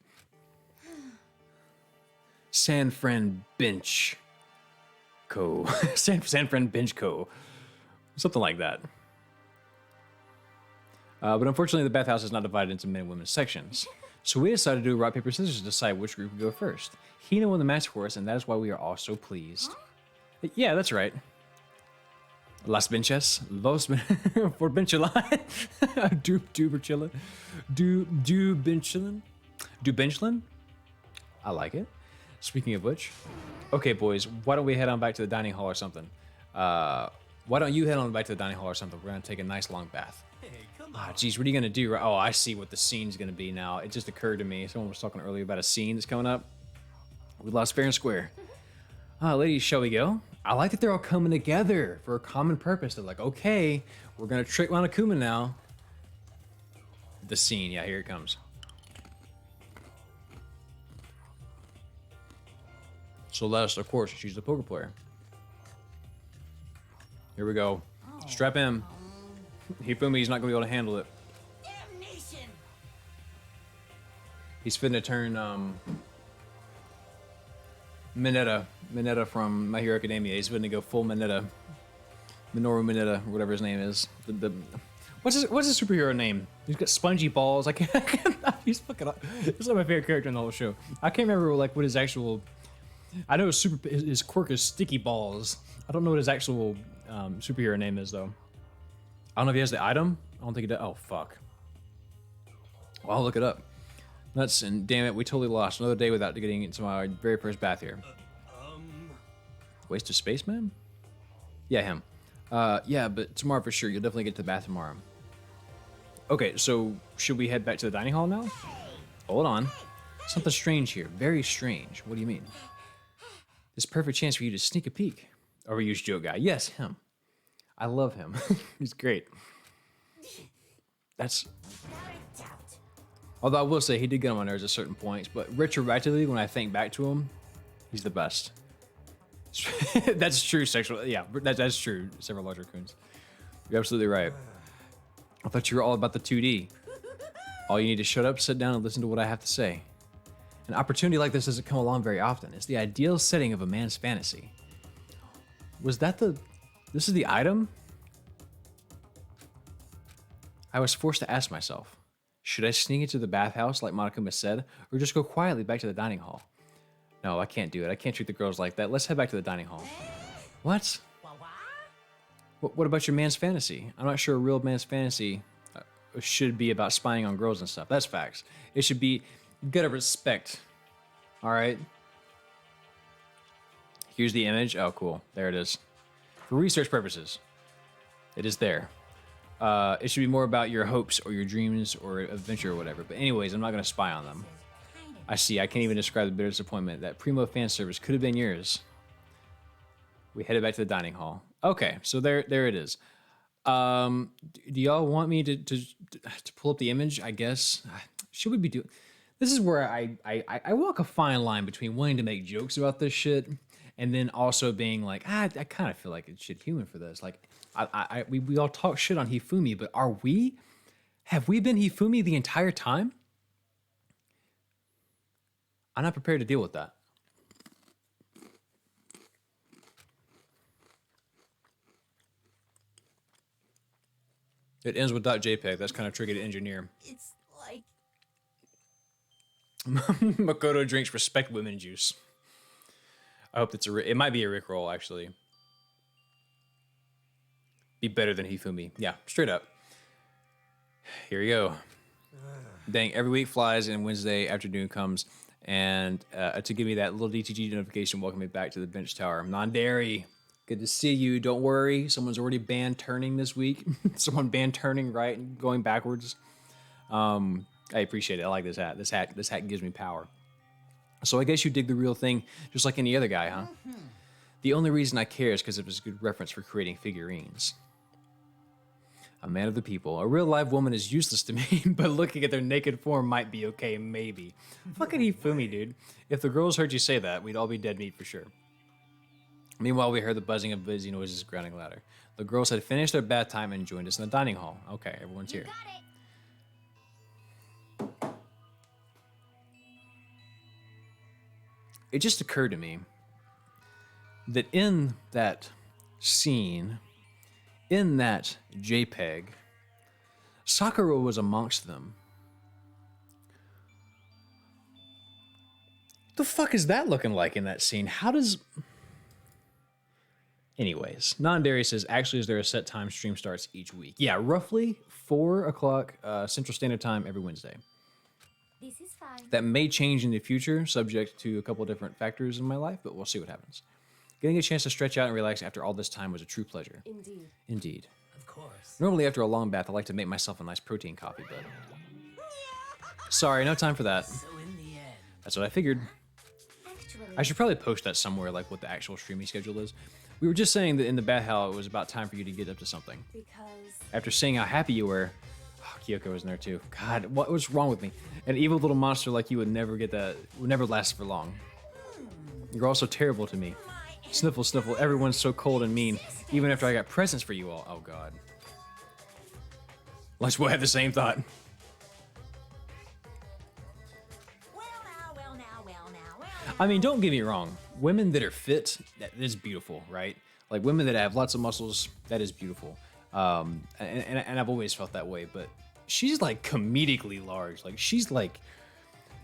San Fran Bench Co. San Fran Bench Co. Something like that. But unfortunately, the bathhouse is not divided into men and women's sections. So we decided to do rock, paper, scissors to decide which group would go first. Hina won the match for us, and that is why we are all so pleased. Yeah, that's right. Las benches, los for benchilin, do benchilin, do benchilin. I like it. Speaking of which, okay, boys, why don't we head on back to the dining hall or something? Why don't you head on back to the dining hall or something? We're gonna take a nice long bath. Ah, geez, what are you gonna do? Oh, I see what the scene's gonna be now. It just occurred to me. Someone was talking earlier about a scene that's coming up. We lost fair and square. Ladies, shall we go? I like that they're all coming together for a common purpose. They're like, okay, we're gonna trick Monokuma now. The scene, yeah, here it comes. Celeste, of course, she's the poker player. Here we go. Strap in. Hifumi's not gonna be able to handle it. Damnation! He's finna turn Mineta from My Hero Academia. He's finna go full Mineta. Minoru Mineta, whatever his name is. What's his superhero name? He's got spongy balls. I can't he's fucking. He's like my favorite character in the whole show. I can't remember like what his actual. I know his quirk is sticky balls. I don't know what his actual superhero name is though. I don't know if he has the item. I don't think he does. Oh fuck. Well, I'll look it up. Nuts and damn it, we totally lost another day without getting into my very first bath here. Waste of space, man? Yeah, him. Yeah, but tomorrow for sure. You'll definitely get to the bath tomorrow. Okay, so should we head back to the dining hall now? Hold on. Something strange here. Very strange. What do you mean? This perfect chance for you to sneak a peek. Overused joke guy. Yes, him. I love him. He's great. That's... Although I will say he did get on my nerves at certain points, but retroactively, when I think back to him, he's the best. That's true, sexual. Yeah, that's true. Several larger coons. You're absolutely right. I thought you were all about the 2D. All you need to shut up, sit down, and listen to what I have to say. An opportunity like this doesn't come along very often. It's the ideal setting of a man's fantasy. Was that the... This is the item? I was forced to ask myself, should I sneak into the bathhouse like Monokuma said, or just go quietly back to the dining hall? No, I can't do it. I can't treat the girls like that. Let's head back to the dining hall. What? What about your man's fantasy? I'm not sure a real man's fantasy should be about spying on girls and stuff. That's facts. It should be, you gotta respect. All right? Here's the image. Oh, cool. There it is. For research purposes, it is there. It should be more about your hopes or your dreams or adventure or whatever. But anyways, I'm not going to spy on them. I see. I can't even describe the bitter disappointment. That primo fan service could have been yours. We headed back to the dining hall. Okay, so there it is. Do y'all want me to pull up the image? I guess. Should we be doing? This is where I walk a fine line between wanting to make jokes about this shit and then also being like, I kind of feel like it's shit human for this. Like, we all talk shit on Hifumi, but have we been Hifumi the entire time? I'm not prepared to deal with that. It ends with .jpeg. That's kind of tricky to engineer. It's like... Makoto drinks respect women juice. I hope that's it might be a Rickroll, actually. Be better than Hifumi. Yeah, straight up. Here we go. Dang, every week flies and Wednesday afternoon comes. And to give me that little DTG notification, welcome me back to the bench tower. Non-dairy, good to see you. Don't worry, someone's already banned turning this week. Someone banned turning right and going backwards. I appreciate it. I like this hat. This hat gives me power. So I guess you dig the real thing just like any other guy, huh? The only reason I care is because it was a good reference for creating figurines. A man of the people. A real live woman is useless to me, but looking at their naked form might be okay, maybe. Fucking Hifumi, dude. If the girls heard you say that, we'd all be dead meat for sure. Meanwhile, we heard the buzzing of busy noises grounding louder. The girls had finished their bath time and joined us in the dining hall. Okay, everyone's here. It just occurred to me that in that scene, in that JPEG, Sakura was amongst them. The fuck is that looking like in that scene? How does... Anyways, Non-Dairy says, actually, is there a set time stream starts each week? Yeah, roughly 4 o'clock Central Standard Time every Wednesday. This is fine. That may change in the future, subject to a couple different factors in my life, but we'll see what happens. Getting a chance to stretch out and relax after all this time was a true pleasure. Indeed. Indeed. Of course. Normally, after a long bath, I like to make myself a nice protein coffee, but... Sorry, no time for that. So in the end, That's what I figured. Actually, I should probably post that somewhere, like what the actual streaming schedule is. We were just saying that in the bath how it was about time for you to get up to something. because After seeing how happy you were... Oh, Kyoko was in there too. God, what was wrong with me? An evil little monster like you would never get that... would never last for long. You're also terrible to me. Sniffle, sniffle, everyone's so cold and mean. Even after I got presents for you all. Oh, God. Lunchboy had the same thought. well now. I mean, don't get me wrong. Women that are fit, that is beautiful, right? Like women that have lots of muscles, that is beautiful. And I've always felt that way. But she's like comedically large. Like she's like,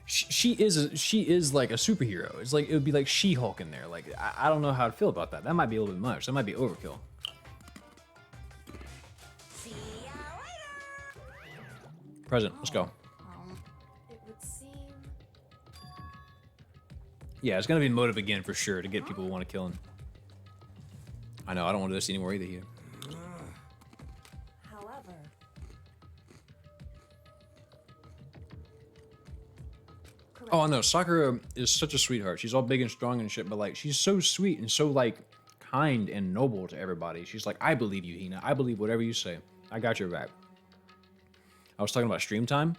she is like a superhero. It's like it would be like She-Hulk in there. Like I don't know how to feel about that. That might be a little bit much. That might be overkill. See ya later. Present. Let's go. it would seem Yeah, it's gonna be motive again for sure to get people who want to kill him. I know. I don't want to do this anymore either. Here. however, Oh, I know. Sakura is such a sweetheart. She's all big and strong and shit, but like she's so sweet and so like kind and noble to everybody. She's like, I believe you, Hina. I believe whatever you say. I got your back. I was talking about stream time.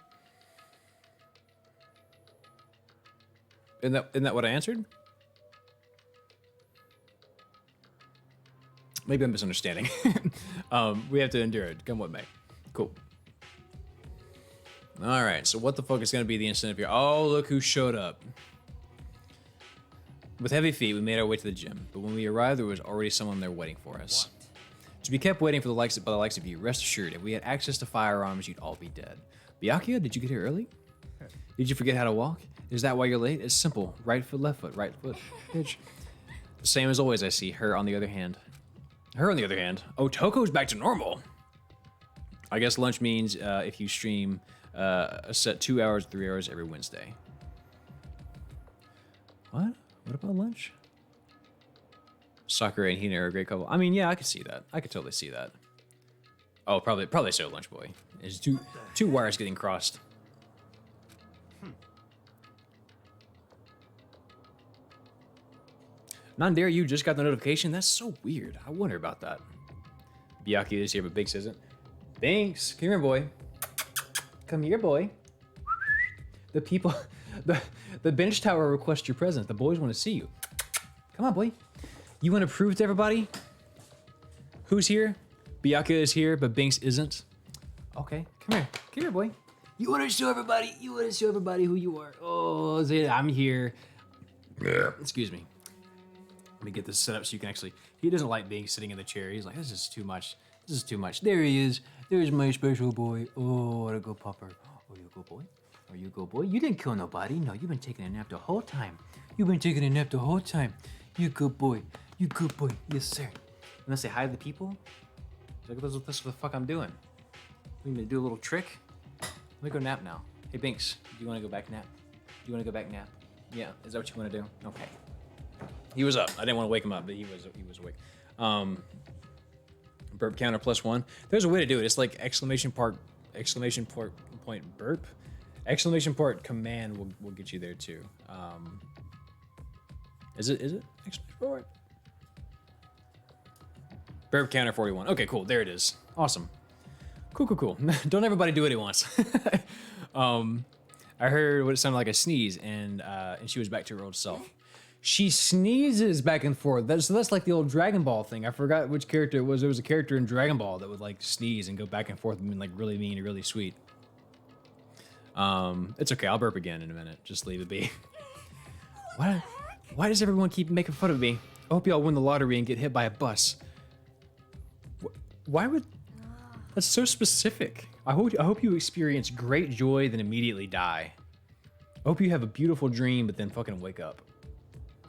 Isn't that what I answered? Maybe I'm misunderstanding. We have to endure it. Come what may. Cool. All right, so what the fuck is going to be the incentive here? Oh, look who showed up. With heavy feet, we made our way to the gym, but when we arrived, there was already someone there waiting for us. To be kept waiting for the likes of you, rest assured, if we had access to firearms, you'd all be dead. Byakuya, did you get here early? Did you forget how to walk? Is that why you're late? It's simple. Right foot, left foot, right foot. Bitch. Same as always, I see. Her on the other hand. Oh, Toko's back to normal. I guess lunch means if you stream a set 2 hours, 3 hours every Wednesday. What? What about lunch? Sakura and Hina are a great couple. I mean, yeah, I could see that. I could totally see that. Oh, probably so, Lunch Boy. There's two wires getting crossed. Non-Dare, you just got the notification? That's so weird. I wonder about that. Byakuya is here, but Binks isn't. Binks, come here, boy. Come here, boy. The people, the bench tower requests your presence. The boys want to see you. Come on, boy. You want to prove to everybody who's here? Byakuya is here, but Binks isn't. Okay, come here. Come here, boy. You want to show everybody. You want to show everybody who you are. Oh, I'm here. Excuse me. Let me get this set up so you can actually... He doesn't like being sitting in the chair. He's like, this is too much. This is too much. There he is. There's my special boy. Oh, what a good pupper. Oh, you a good boy? Are you a good boy? You didn't kill nobody. No, you've been taking a nap the whole time. You've been taking a nap the whole time. You good boy. You good boy. Yes, sir. I'm gonna say hi to the people. Like, this is what the fuck I'm doing. We need to do a little trick. Let me go nap now. Hey, Binks, do you want to go back nap? Do you want to go back nap? Yeah, is that what you want to do? Okay. He was up. I didn't want to wake him up, but he was awake. Burp counter +1. There's a way to do it. It's like exclamation point burp. Exclamation point command will get you there too. Is it exclamation point? Burp counter 41. Okay, cool. There it is. Awesome. Cool. Don't everybody do what he wants. I heard what it sounded like a sneeze, and she was back to her old self. She sneezes back and forth. That's like the old Dragon Ball thing. I forgot which character it was. There was a character in Dragon Ball that would like sneeze and go back and forth and be like really mean and really sweet. It's okay. I'll burp again in a minute. Just leave it be. Why does everyone keep making fun of me? I hope y'all win the lottery and get hit by a bus. Why would... That's so specific. I hope you experience great joy, then immediately die. I hope you have a beautiful dream, but then fucking wake up.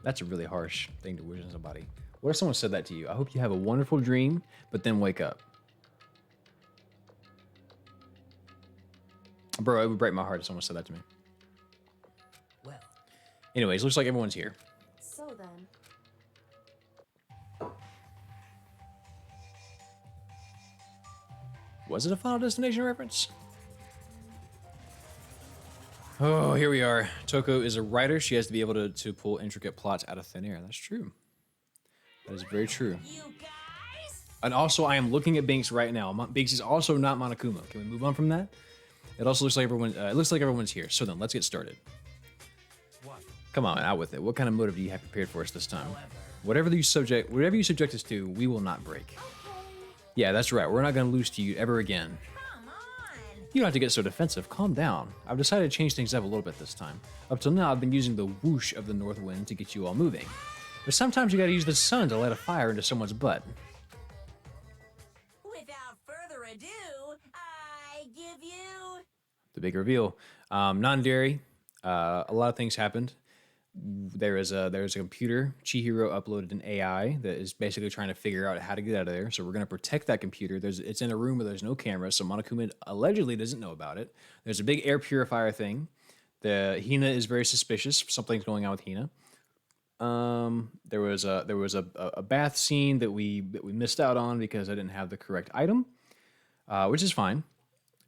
That's a really harsh thing to wish on somebody. What if someone said that to you? I hope you have a wonderful dream, but then wake up. Bro, it would break my heart if someone said that to me. Well, Anyways, looks like everyone's here. So then, Was it a Final Destination reference? Oh, here we are. Toko is a writer. She has to be able to pull intricate plots out of thin air. That's true. That is very true. you guys. And also, I am looking at Binks right now. Binks is also not Monokuma. Can we move on from that? It also looks like everyone's here. So then, let's get started. What? Come on, out with it. What kind of motive do you have prepared for us this time? However. Whatever you subject us to, we will not break. Yeah, that's right. We're not going to lose to you ever again. Come on. You don't have to get so defensive. Calm down. I've decided to change things up a little bit this time. Up till now, I've been using the whoosh of the north wind to get you all moving. But sometimes you gotta use the sun to light a fire into someone's butt. Without further ado, I give you. The big reveal. Non-dairy. A lot of things happened. There's a computer. Chihiro uploaded an AI that is basically trying to figure out how to get out of there. So we're gonna protect that computer. It's in a room where there's no camera, so Monokuma allegedly doesn't know about it. There's a big air purifier thing. The Hina is very suspicious. Something's going on with Hina. There was a bath scene that we missed out on because I didn't have the correct item, which is fine.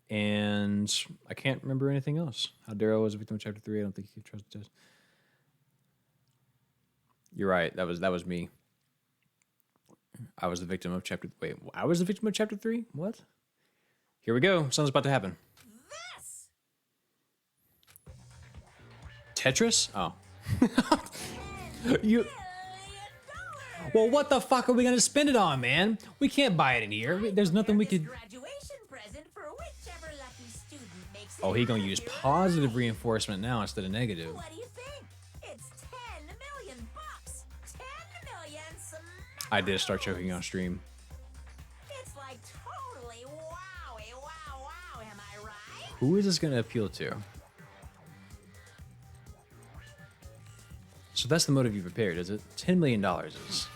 And I can't remember anything else. How Daryl was a victim of chapter 3. I don't think he trusted us. You're right. That was me. I was the victim of chapter. Wait, I was the victim of chapter 3. What? Here we go. Something's about to happen. This. Tetris? Oh. You. $1 million. Well, what the fuck are we gonna spend it on, man? We can't buy it in here. There's nothing we This could. graduation present for whichever lucky student makes it. Oh, he gonna out use here positive alive. reinforcement now instead of negative. What do you think? It's $10 million. $10 million. I did start choking on stream. It's like totally wowie, wow, am I right? Who is this gonna appeal to? So that's the motive you prepared, is it? $10 million is.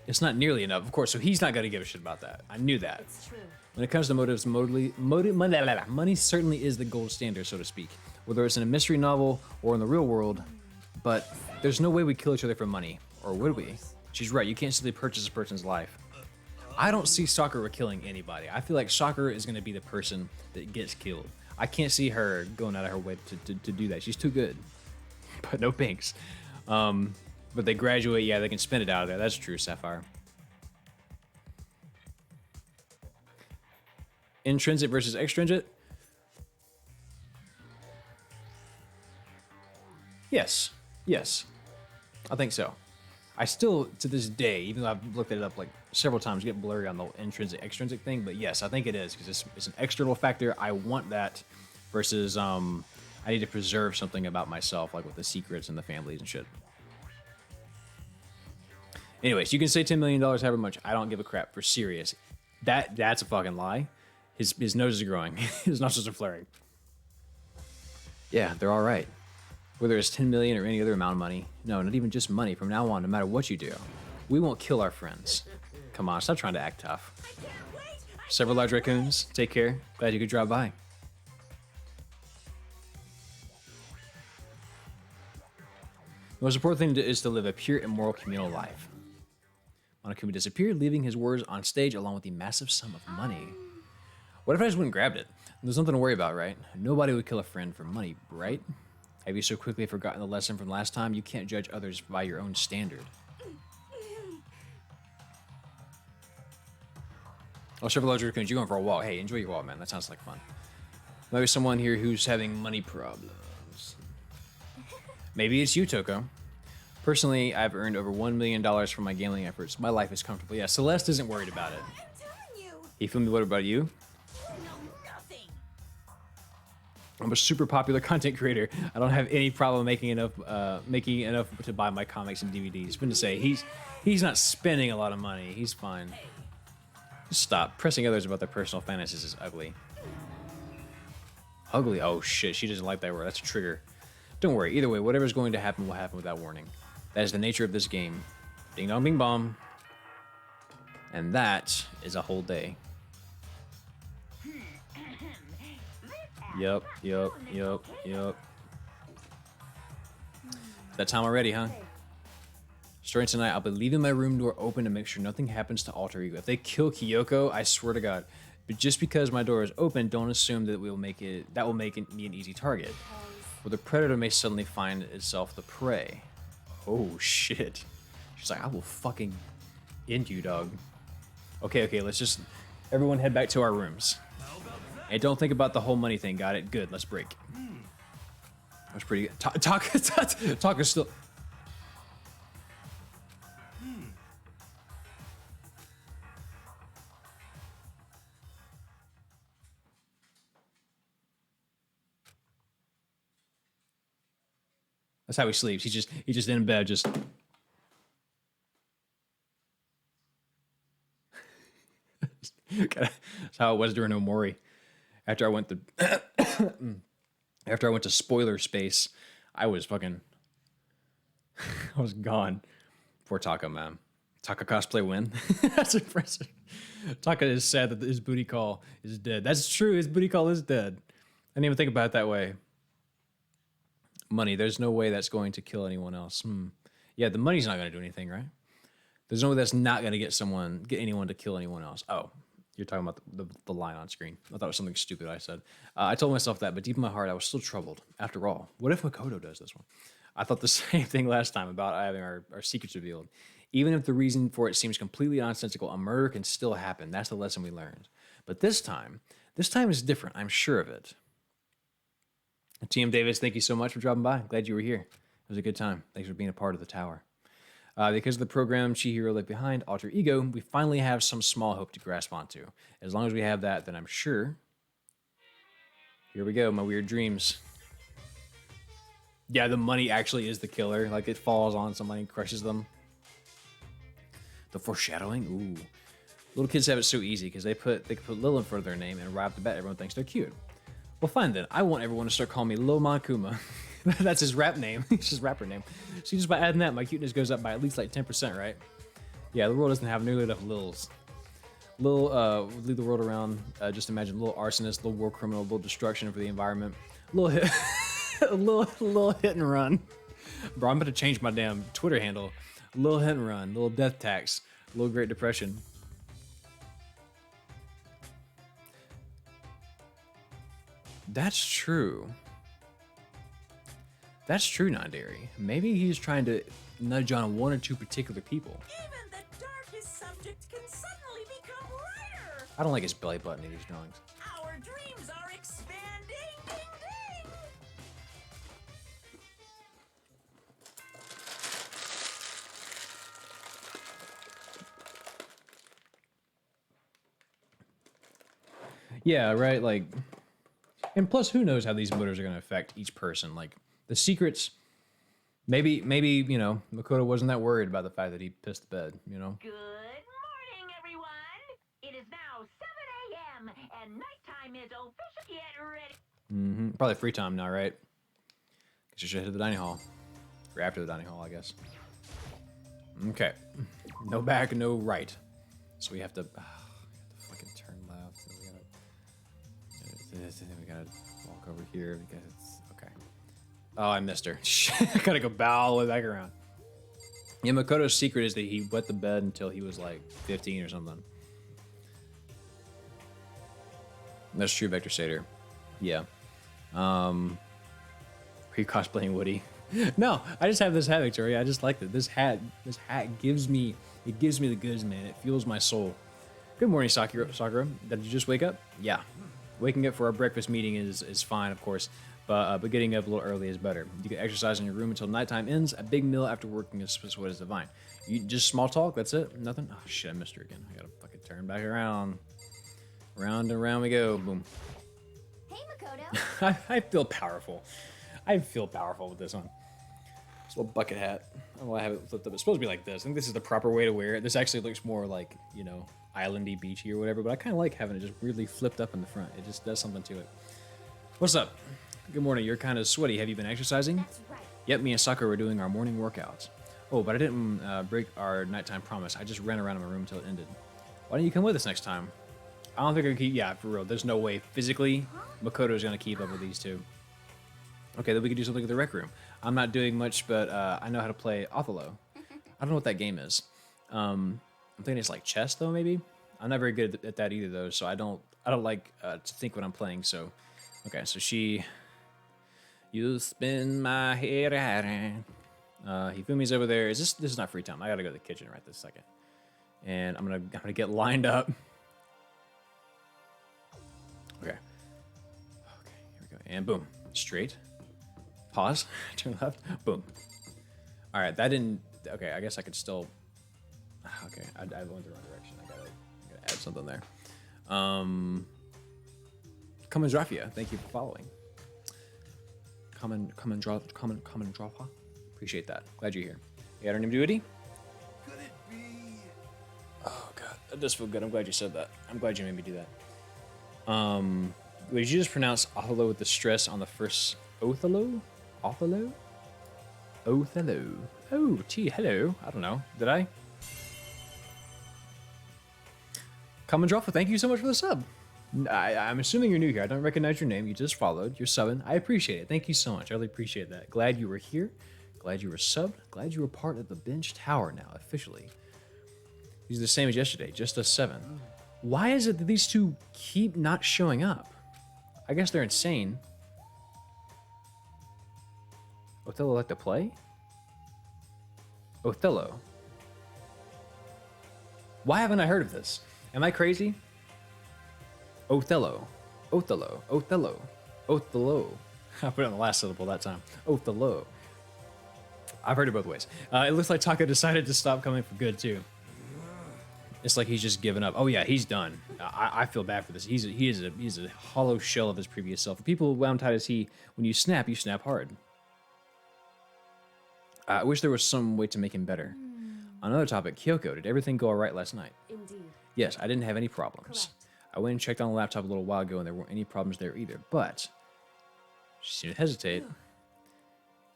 It's not nearly enough, of course. So he's not gonna give a shit about that. I knew that. it's true. When it comes to motives, money certainly is the gold standard, so to speak. Whether it's in a mystery novel or in the real world, but there's no way we kill each other for money, or would we? She's right. You can't simply purchase a person's life. I don't see Sakura killing anybody. I feel like Sakura is gonna be the person that gets killed. I can't see her going out of her way to do that. She's too good. But no Binks. But they graduate, yeah, they can spend it out of there. That's true, Sapphire. Intrinsic versus extrinsic? Yes. Yes. I think so. I still, to this day, even though I've looked it up like several times, get blurry on the intrinsic extrinsic thing, but yes, I think it is, because it's an external factor. I want that versus I need to preserve something about myself, like with the secrets and the families and shit. Anyways, you can say $10 million however much. I don't give a crap. For serious. That's a fucking lie. His nose is growing. His nostrils are flaring. Yeah, they're all right. Whether it's 10 million or any other amount of money. No, not even just money. From now on, no matter what you do, we won't kill our friends. Come on, stop trying to act tough. I can't wait. Several large raccoons. Take care. Glad you could drop by. The most important thing is to live a pure and moral communal life. Monokuma disappeared, leaving his words on stage along with the massive sum of money. What if I just went and grabbed it? There's nothing to worry about, right? Nobody would kill a friend for money, right? Have you so quickly forgotten the lesson from last time? You can't judge others by your own standard. Oh, several large raccoons, you're going for a walk. Hey, enjoy your walk, man. That sounds like fun. Maybe someone here who's having money problems. Maybe it's you, Toko. Personally, I've earned over $1 million from my gambling efforts. My life is comfortable. Yeah, Celeste isn't worried about it. I'm telling you. You feel me? What about you? No, nothing. I'm a super popular content creator. I don't have any problem making enough to buy my comics and DVDs. But to say he's not spending a lot of money. He's fine. Just stop. Pressing others about their personal fantasies is ugly. Ugly? Oh shit, she doesn't like that word. That's a trigger. Don't worry, either way, whatever's going to happen will happen without warning. That is the nature of this game. Ding dong bing bong. And that is a whole day. Yup. That time already, huh? Starting tonight, I'll be leaving my room door open to make sure nothing happens to Alter Ego. If they kill Kyoko, I swear to God. But just because my door is open, don't assume that will make me an easy target. Or the predator may suddenly find itself the prey. Oh shit. She's like, I will fucking end you, dog. Okay, let's just everyone head back to our rooms. Hey, don't think about the whole money thing. Got it? Good. Let's break. That was pretty good. Talk is still. That's how he sleeps. He's just in bed, just. That's how it was during Omori. After I went to spoiler space, I was fucking. I was gone. Poor Taka, man. Taka cosplay win. That's impressive. Taka is sad that his booty call is dead. That's true. His booty call is dead. I didn't even think about it that way. Money. There's no way that's going to kill anyone else. Yeah, the money's not going to do anything, right? There's no way that's not going to get anyone to kill anyone else. Oh, you're talking about the line on screen. I thought it was something stupid I said. I told myself that, but deep in my heart, I was still troubled. After all, what if Makoto does this one? I thought the same thing last time about having our secrets revealed. Even if the reason for it seems completely nonsensical, a murder can still happen. That's the lesson we learned. But this time is different. I'm sure of it. TM Davis, thank you so much for dropping by. Glad you were here. It was a good time. Thanks for being a part of the tower. Because of the program Chihiro left behind, Alter Ego, we finally have some small hope to grasp onto. As long as we have that, then I'm sure. Here we go, my weird dreams. Yeah, the money actually is the killer. Like, it falls on somebody and crushes them. The foreshadowing? Ooh. Little kids have it so easy because they can put Lil in front of their name and right off the bat, everyone thinks they're cute. Well, fine then. I want everyone to start calling me Lil Makuma. That's his rap name. It's his rapper name. So just by adding that, my cuteness goes up by at least like 10%, right? Yeah, the world doesn't have nearly enough Lils. Lead the world around. Just imagine little arsonist, little war criminal, little destruction for the environment. Little hit, little hit and run. Bro, I'm about to change my damn Twitter handle. Little hit and run, little death tax, little Great Depression. That's true. That's true, Nandari. Maybe he's trying to nudge on one or two particular people. Even the darkest subject can suddenly become lighter. I don't like his belly button in these drawings. Our dreams are expanding. Ding, ding. Yeah, right, like... And plus, who knows how these motors are going to affect each person. Like, the secrets... Maybe, you know, Makoto wasn't that worried about the fact that he pissed the bed, you know? Good morning, everyone. It is now 7 a.m. and nighttime is officially get ready. Probably free time now, right? Because you should head to the dining hall. Or after the dining hall, I guess. Okay. No back, no right. So we have to... fucking turn left. So we gotta walk over here because it's... Okay. Oh, I missed her. I gotta go bow all the way back around. Yeah, Makoto's secret is that he wet the bed until he was like 15 or something. That's true, Vector Satyr. Yeah. Are you cosplaying Woody? No, I just have this hat, Victoria. I just like it. This hat gives me the goods, man. It fuels my soul. Good morning, Sakura. Did you just wake up? Yeah. Waking up for our breakfast meeting is fine, of course. But getting up a little early is better. You can exercise in your room until nighttime ends. A big meal after working is what is divine. You just small talk, that's it? Nothing? Oh shit, I missed her again. I gotta fucking turn back around. Round and round we go. Boom. Hey, Makoto. I feel powerful. I feel powerful with this one. This little bucket hat. I don't know why I have it flipped up. It's supposed to be like this. I think this is the proper way to wear it. This actually looks more like, you know, islandy, beachy or whatever, but I kind of like having it just weirdly flipped up in the front. It just does something to it. What's up? Good morning. You're kind of sweaty. Have you been exercising? That's right. Yep, me and Sakura were doing our morning workouts. Oh, but I didn't break our nighttime promise. I just ran around in my room until it ended. Why don't you come with us next time? I don't think I can keep... Yeah, for real. There's no way physically Makoto's going to keep up with these two. Okay, then we can do something at the rec room. I'm not doing much, but I know how to play Othello. I don't know what that game is. I'm thinking it's like chess, though, maybe? I'm not very good at that either, though, so I don't like to think when I'm playing, so... Okay, so she... You spin my head around. Hifumi's over there. This is not free time. I gotta go to the kitchen right this second. And I'm gonna get lined up. Okay. Okay, here we go. And boom. Straight. Pause. Turn left. Boom. Alright, that didn't... Okay, I guess I could still... Okay, I went the wrong direction. I gotta add something there. Kamazrafia, thank you for following. Common draw. Appreciate that. Glad you're here. You got our name duty? Could it be? Oh god, that does feel good. I'm glad you said that. I'm glad you made me do that. Would you just pronounce Othello with the stress on the first Othello? Othello? Othello. Oh, gee, hello. I don't know. Did I? Common draw. Thank you so much for the sub. I'm assuming you're new here. I don't recognize your name. You just followed. You're subbing. I appreciate it. Thank you so much. I really appreciate that. Glad you were here. Glad you were subbed. Glad you were part of the bench tower now, officially. These are the same as yesterday, just a 7. Why is it that these two keep not showing up? I guess they're insane. Othello like to play? Othello. Why haven't I heard of this? Am I crazy? Othello. Othello. Othello. Othello. I put it on the last syllable that time. Othello. I've heard it both ways. It looks like Taka decided to stop coming for good, too. It's like he's just given up. Oh, yeah, he's done. I feel bad for this. He is a hollow shell of his previous self. People wound tight as he, when you snap hard. I wish there was some way to make him better. On another topic, Kyoko, did everything go all right last night? Indeed. Yes, I didn't have any problems. Correct. I went and checked on the laptop a little while ago, and there weren't any problems there either. But she seemed to hesitate.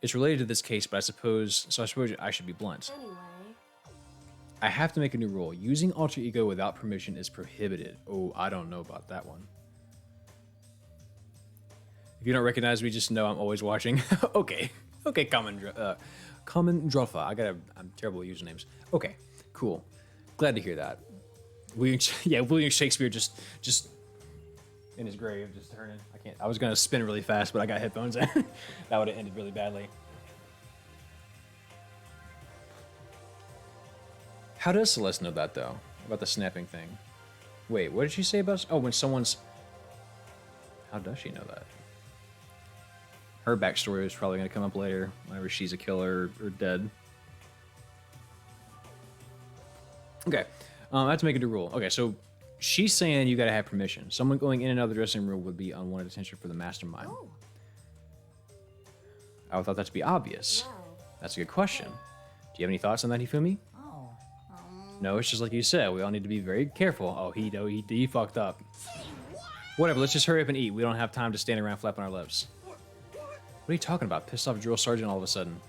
It's related to this case, but I suppose I should be blunt. Anyway. I have to make a new rule. Using alter ego without permission is prohibited. Oh, I don't know about that one. If you don't recognize me, just know I'm always watching. Okay, Common Drofa. I'm terrible with usernames. Okay, cool. Glad to hear that. William Shakespeare just in his grave, just turning. I was gonna spin really fast, but I got headphones in. That would have ended really badly. How does Celeste know that though? About the snapping thing? Wait, what did she say about? Oh, when someone's. How does she know that? Her backstory is probably gonna come up later, whenever she's a killer or dead. Okay. I have to make a new rule. Okay, so she's saying you gotta have permission. Someone going in and out of the dressing room would be unwanted attention for the mastermind. Oh. I would thought that to be obvious. Wow. That's a good question. Do you have any thoughts on that, Hifumi? Oh. No, it's just like you said. We all need to be very careful. Oh, he fucked up. Whatever, let's just hurry up and eat. We don't have time to stand around flapping our lips. What are you talking about? Pissed off drill sergeant all of a sudden.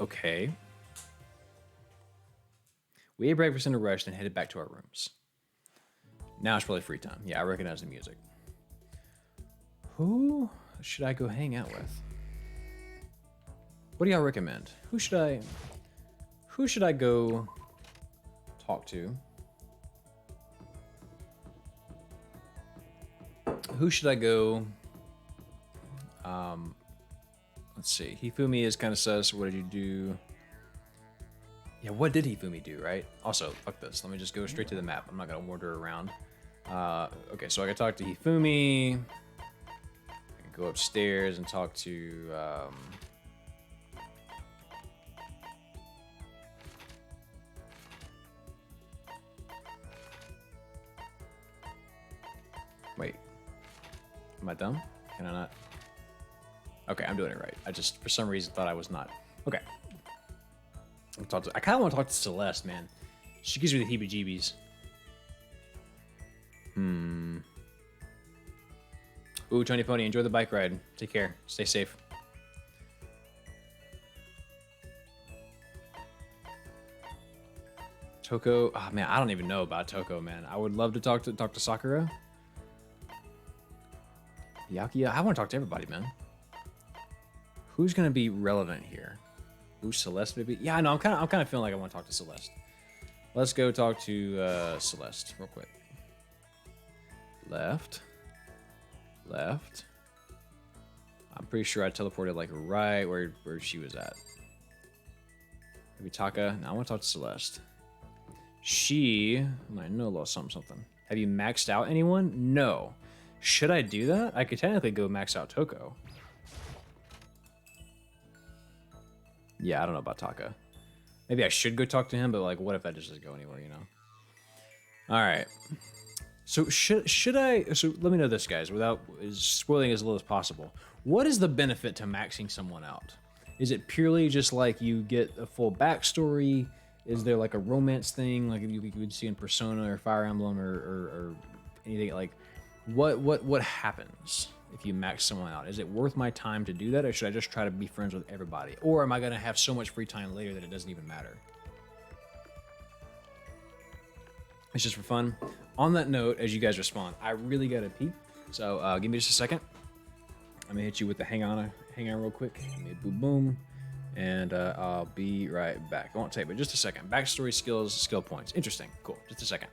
Okay. We ate breakfast in a rush, then headed back to our rooms. Now it's probably free time. Yeah, I recognize the music. Who should I go hang out with? What do y'all recommend? Who should I go talk to? Who should I go? Let's see. Hifumi is kind of sus. What did you do? Yeah, what did Hifumi do, right? Also, fuck this. Let me just go straight to the map. I'm not gonna wander around. Okay, so I can talk to Hifumi. I can go upstairs and talk to. Wait. Am I dumb? Can I not? Okay, I'm doing it right. I just, for some reason, thought I was not. Okay. I kind of want to talk to Celeste, man. She gives me the heebie-jeebies. Ooh, Tony Pony, enjoy the bike ride. Take care. Stay safe. Toko. Oh, man, I don't even know about Toko, man. I would love to talk to Sakura. Yakuya. I want to talk to everybody, man. Who's gonna be relevant here? Ooh, Celeste, maybe? Yeah, I know. I'm kind of feeling like I want to talk to Celeste. Let's go talk to Celeste real quick. Left. I'm pretty sure I teleported like right where she was at. Maybe Taka. Now I want to talk to Celeste. She might know a little something. Have you maxed out anyone? No. Should I do that? I could technically go max out Toko. Yeah, I don't know about Taka. Maybe I should go talk to him, but like, what if that just doesn't go anywhere, you know? All right. So should I? So let me know this, guys, without spoiling as little as possible. What is the benefit to maxing someone out? Is it purely just like you get a full backstory? Is there like a romance thing, like you would see in Persona or Fire Emblem or anything like? What happens if you max someone out? Is it worth my time to do that, or should I just try to be friends with everybody? Or am I gonna have so much free time later that it doesn't even matter? It's just for fun. On that note, as you guys respond, I really gotta peep. So give me just a second. I'm gonna hit you with the hang on real quick. Boom, boom. And I'll be right back. I won't take, but just a second. Backstory, skills, skill points. Interesting. Cool. Just a second.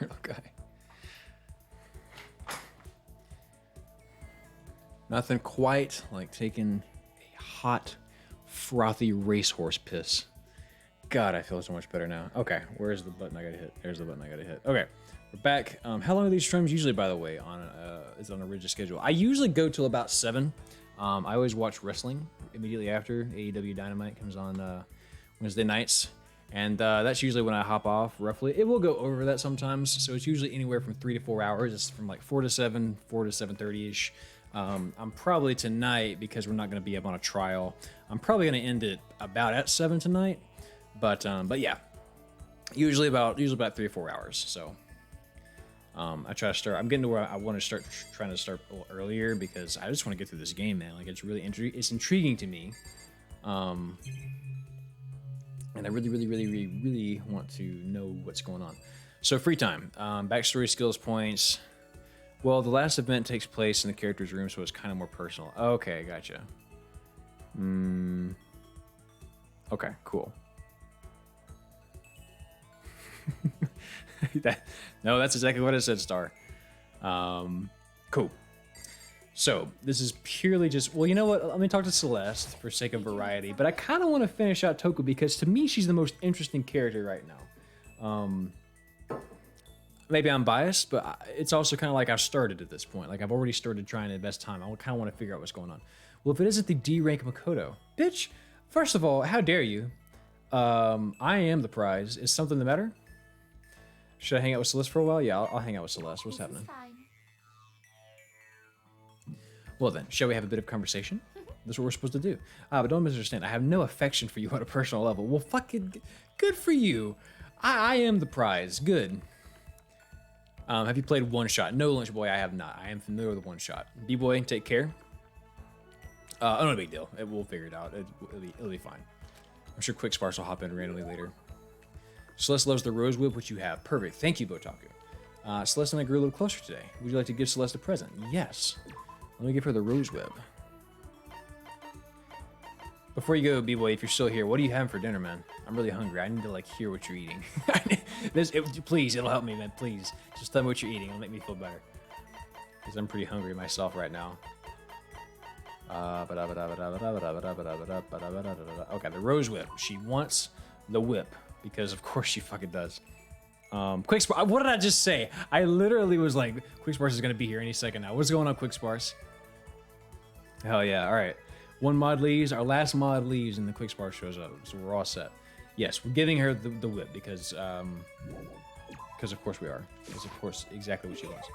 Okay. Nothing quite like taking a hot, frothy racehorse piss. God, I feel so much better now. Okay, where's the button I gotta hit? There's the button I gotta hit. Okay, we're back. How long are these streams usually, by the way, is on a rigid schedule? I usually go till about 7. I always watch wrestling immediately after AEW Dynamite comes on Wednesday nights. And that's usually when I hop off, roughly. It will go over that sometimes, so it's usually anywhere from 3 to 4 hours. It's from like 4 to 7, 4 to 7:30-ish. I'm probably tonight, because we're not going to be up on a trial, I'm probably going to end it about at 7 tonight. But yeah, usually about 3 to 4 hours. So I try to start. I'm getting to where I want to start trying to start a little earlier, because I just want to get through this game, man. Like, it's really it's intriguing to me. And I really want to know what's going on. So free time, backstory, skills points. Well, the last event takes place in the character's room, so it's kind of more personal. Okay, gotcha. Okay, cool. No, that's exactly what it said, Star. Cool. So this is purely just, well, you know what? Let me talk to Celeste for sake of variety, but I kind of want to finish out Toko, because to me, she's the most interesting character right now. Maybe I'm biased, but it's also kind of like I've started at this point. Like, I've already started trying to invest time. I kind of want to figure out what's going on. Well, if it isn't the D rank Makoto, bitch, first of all, how dare you? I am the prize. Is something the matter? Should I hang out with Celeste for a while? Yeah, I'll hang out with Celeste. What's happening? Fine. Well then, shall we have a bit of conversation? That's what we're supposed to do. But don't misunderstand. I have no affection for you on a personal level. Well, fucking good for you. I am the prize. Good. Have you played One Shot? No, Lunch Boy, I have not. I am familiar with One Shot. B-Boy, take care. No big deal. We'll figure it out. It'll be fine. I'm sure Quick Sparks will hop in randomly later. Celeste loves the Rose Whip, which you have. Perfect. Thank you, Botaku. Celeste and I grew a little closer today. Would you like to give Celeste a present? Yes. Let me give her the Rose Whip. Before you go, B-Boy, if you're still here, what are you having for dinner, man? I'm really hungry. I need to, like, hear what you're eating. Please, it'll help me, man. Please. Just tell me what you're eating. It'll make me feel better. Because I'm pretty hungry myself right now. Okay, the Rose Whip. She wants the whip. Because, of course, she fucking does. Quick Sparks. What did I just say? I literally was like, Quick Sparks is going to be here any second now. What's going on, Quick Sparks? Hell yeah. All right. One mod leaves. Our last mod leaves, and the Quick Sparks shows up. So we're all set. Yes, we're giving her the whip because of course we are. Because, of course, exactly what she wants.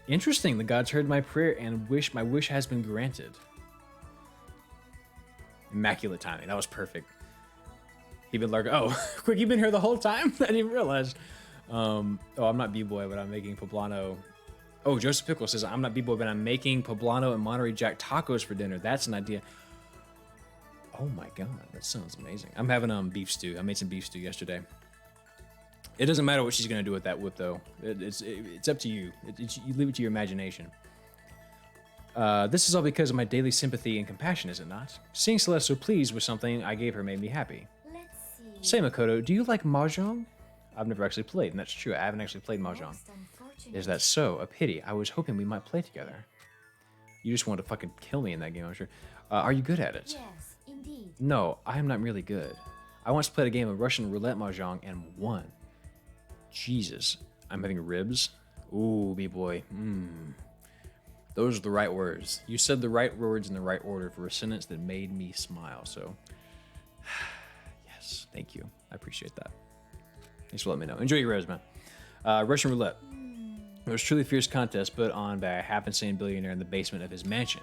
Interesting. The gods heard my prayer, and my wish has been granted. Immaculate timing. That was perfect. He been like, oh, quick, you've been here the whole time? I didn't realize. I'm not B-Boy, but I'm making poblano. Oh, Joseph Pickle says, I'm not B-Boy, but I'm making poblano and Monterey Jack tacos for dinner. That's an idea. Oh my God, that sounds amazing. I'm having beef stew. I made some beef stew yesterday. It doesn't matter what she's gonna do with that whip, though. It's up to you. You leave it to your imagination. This is all because of my daily sympathy and compassion, is it not? Seeing Celeste so pleased with something I gave her made me happy. Say, Makoto, do you like Mahjong? I've never actually played, and that's true. I haven't actually played Mahjong. Is that so? A pity. I was hoping we might play together. You just wanted to fucking kill me in that game, I'm sure. Are you good at it? Yes, indeed. No, I am not really good. I once played a game of Russian roulette Mahjong and won. Jesus. I'm having ribs. Ooh, B-boy. Those are the right words. You said the right words in the right order for a sentence that made me smile, so... Thank you. I appreciate that. Thanks for letting me know. Enjoy your rose, man. Russian roulette. It was a truly fierce contest put on by a half-insane billionaire in the basement of his mansion.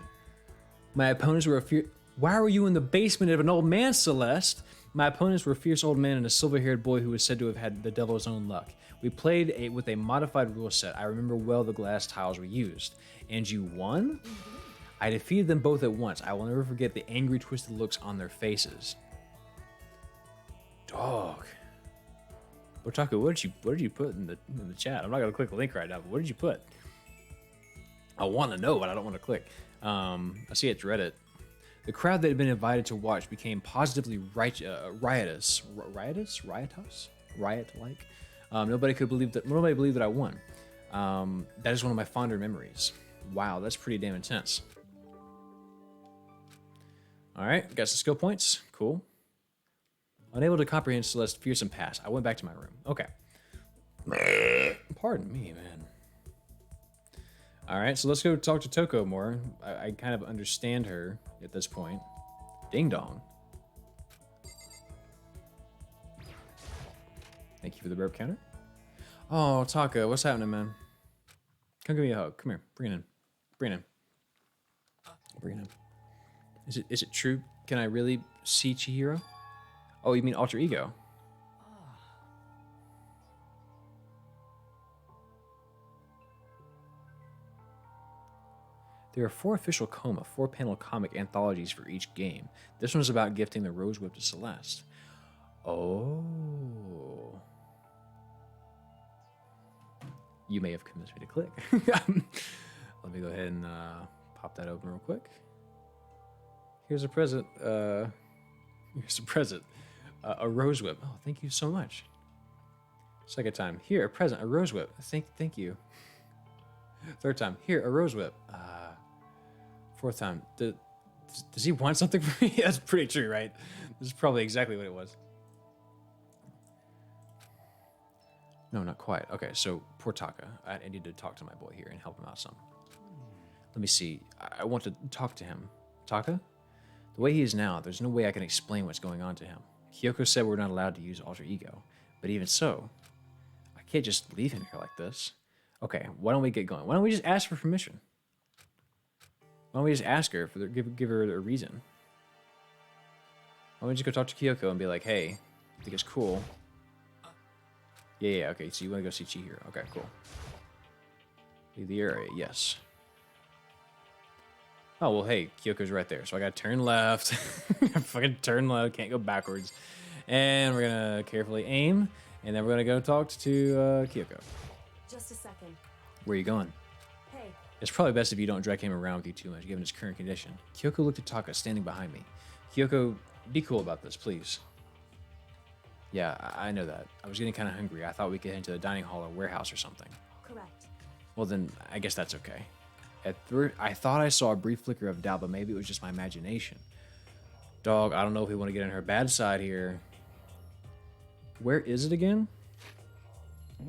My opponents were Why were you in the basement of an old man, Celeste? My opponents were a fierce old man and a silver-haired boy who was said to have had the devil's own luck. We played with a modified rule set. I remember well the glass tiles were used. And you won? I defeated them both at once. I will never forget the angry, twisted looks on their faces. Dog. Otaku, what did you put in the chat? I'm not gonna click the link right now, but what did you put? I want to know, but I don't want to click. I see it's Reddit. The crowd that had been invited to watch became positively riotous. Riot-like. Nobody believed that I won. That is one of my fonder memories. Wow, that's pretty damn intense. All right, got some skill points. Cool. Unable to comprehend Celeste's fearsome past, I went back to my room. Okay. Pardon me, man. All right, so let's go talk to Toko more. I kind of understand her at this point. Ding dong. Thank you for the burp counter. Oh, Taka, what's happening, man? Come give me a hug. Come here. Bring it in. Bring it in. Bring it in. Is it true? Can I really see Chihiro? Oh, you mean alter ego? There are 4 official Coma, 4-panel comic anthologies for each game. This one's about gifting the Rose Whip to Celeste. Oh. You may have convinced me to click. Let me go ahead and pop that open real quick. Here's a present. Here's a present. A Rose Whip. Oh, thank you so much. Second time. Here, a present. A Rose Whip. Thank you. Third time. Here, a Rose Whip. Fourth time. Does he want something from me? That's pretty true, right? This is probably exactly what it was. No, not quite. Okay, so poor Taka. I need to talk to my boy here and help him out some. Let me see. I want to talk to him. Taka? The way he is now, there's no way I can explain what's going on to him. Kyoko said we're not allowed to use alter ego. But even so, I can't just leave him here like this. Okay, why don't we get going? Why don't we just ask for permission? Why don't we just ask her, give her a reason? don't we just go talk to Kyoko and be like, hey, I think it's cool. Yeah, okay, so you want to go see Chihiro. Okay, cool. Leave the area, yes. Oh, well, hey, Kyoko's right there. So I got to turn left. Fucking turn left, can't go backwards. And we're going to carefully aim, and then we're going to go talk to Kyoko. Just a second. Where are you going? Hey. It's probably best if you don't drag him around with you too much, given his current condition. Kyoko looked at Taka, standing behind me. Kyoko, be cool about this, please. Yeah, I know that. I was getting kind of hungry. I thought we could head into the dining hall or warehouse or something. Correct. Well, then, I guess that's okay. I thought I saw a brief flicker of doubt, but maybe it was just my imagination. Dog, I don't know if we want to get on her bad side here. Where is it again? I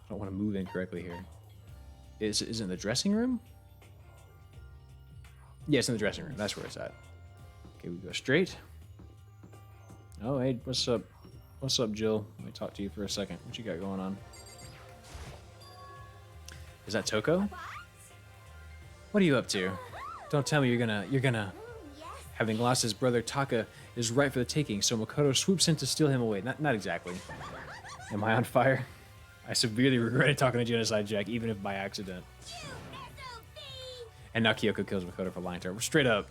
don't want to move incorrectly here. Is it in the dressing room? Yeah, it's in the dressing room. That's where it's at. Okay, we go straight. Oh, hey, what's up? What's up, Jill? Let me talk to you for a second. What you got going on? Is that Toko? What are you up to? Don't tell me you're gonna... Having lost his brother, Taka is right for the taking, so Makoto swoops in to steal him away. Not exactly. Am I on fire? I severely regretted talking to Genocide Jack, even if by accident. And now Kyoko kills Makoto for lying to her. Straight up.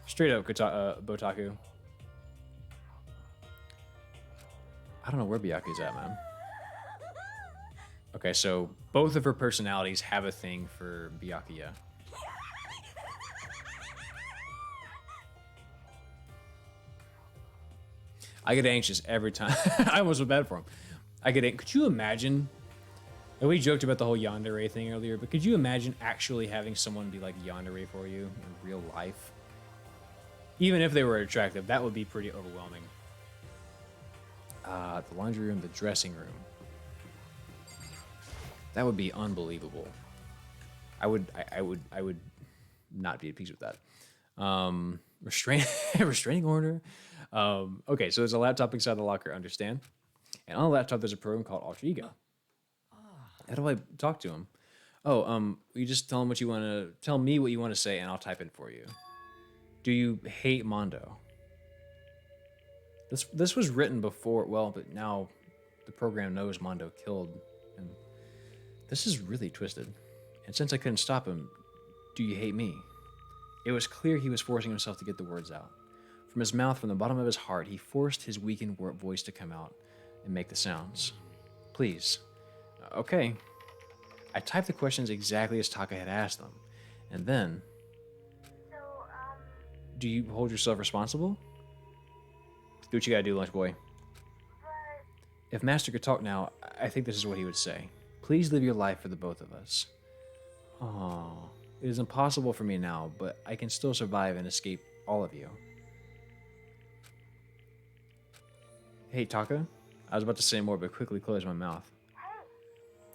Straight up, Botaku. I don't know where Byaku's at, man. Okay, so both of her personalities have a thing for Byakuya. I get anxious every time. I almost feel bad for him. I get anxious. Could you imagine? And we joked about the whole yandere thing earlier, but could you imagine actually having someone be like yandere for you in real life? Even if they were attractive, that would be pretty overwhelming. The laundry room, the dressing room. That would be unbelievable. I would not be at peace with that. Restraining order. Okay, so there's a laptop inside the locker, understand? And on the laptop, there's a program called Alter Ego. How do I talk to him? Oh, you just tell him what you want to... Tell me what you want to say, and I'll type in for you. Do you hate Mondo? This was written before... Well, but now the program knows Mondo killed him. This is really twisted. And since I couldn't stop him, do you hate me? It was clear he was forcing himself to get the words out. From his mouth, from the bottom of his heart, he forced his weakened voice to come out and make the sounds. Please. Okay. I typed the questions exactly as Taka had asked them. And then... So, do you hold yourself responsible? Do what you gotta do, lunch boy. but... If Master could talk now, I think this is what he would say. Please live your life for the both of us. Oh, it is impossible for me now, but I can still survive and escape all of you. Hey, Taka. I was about to say more, but quickly closed my mouth.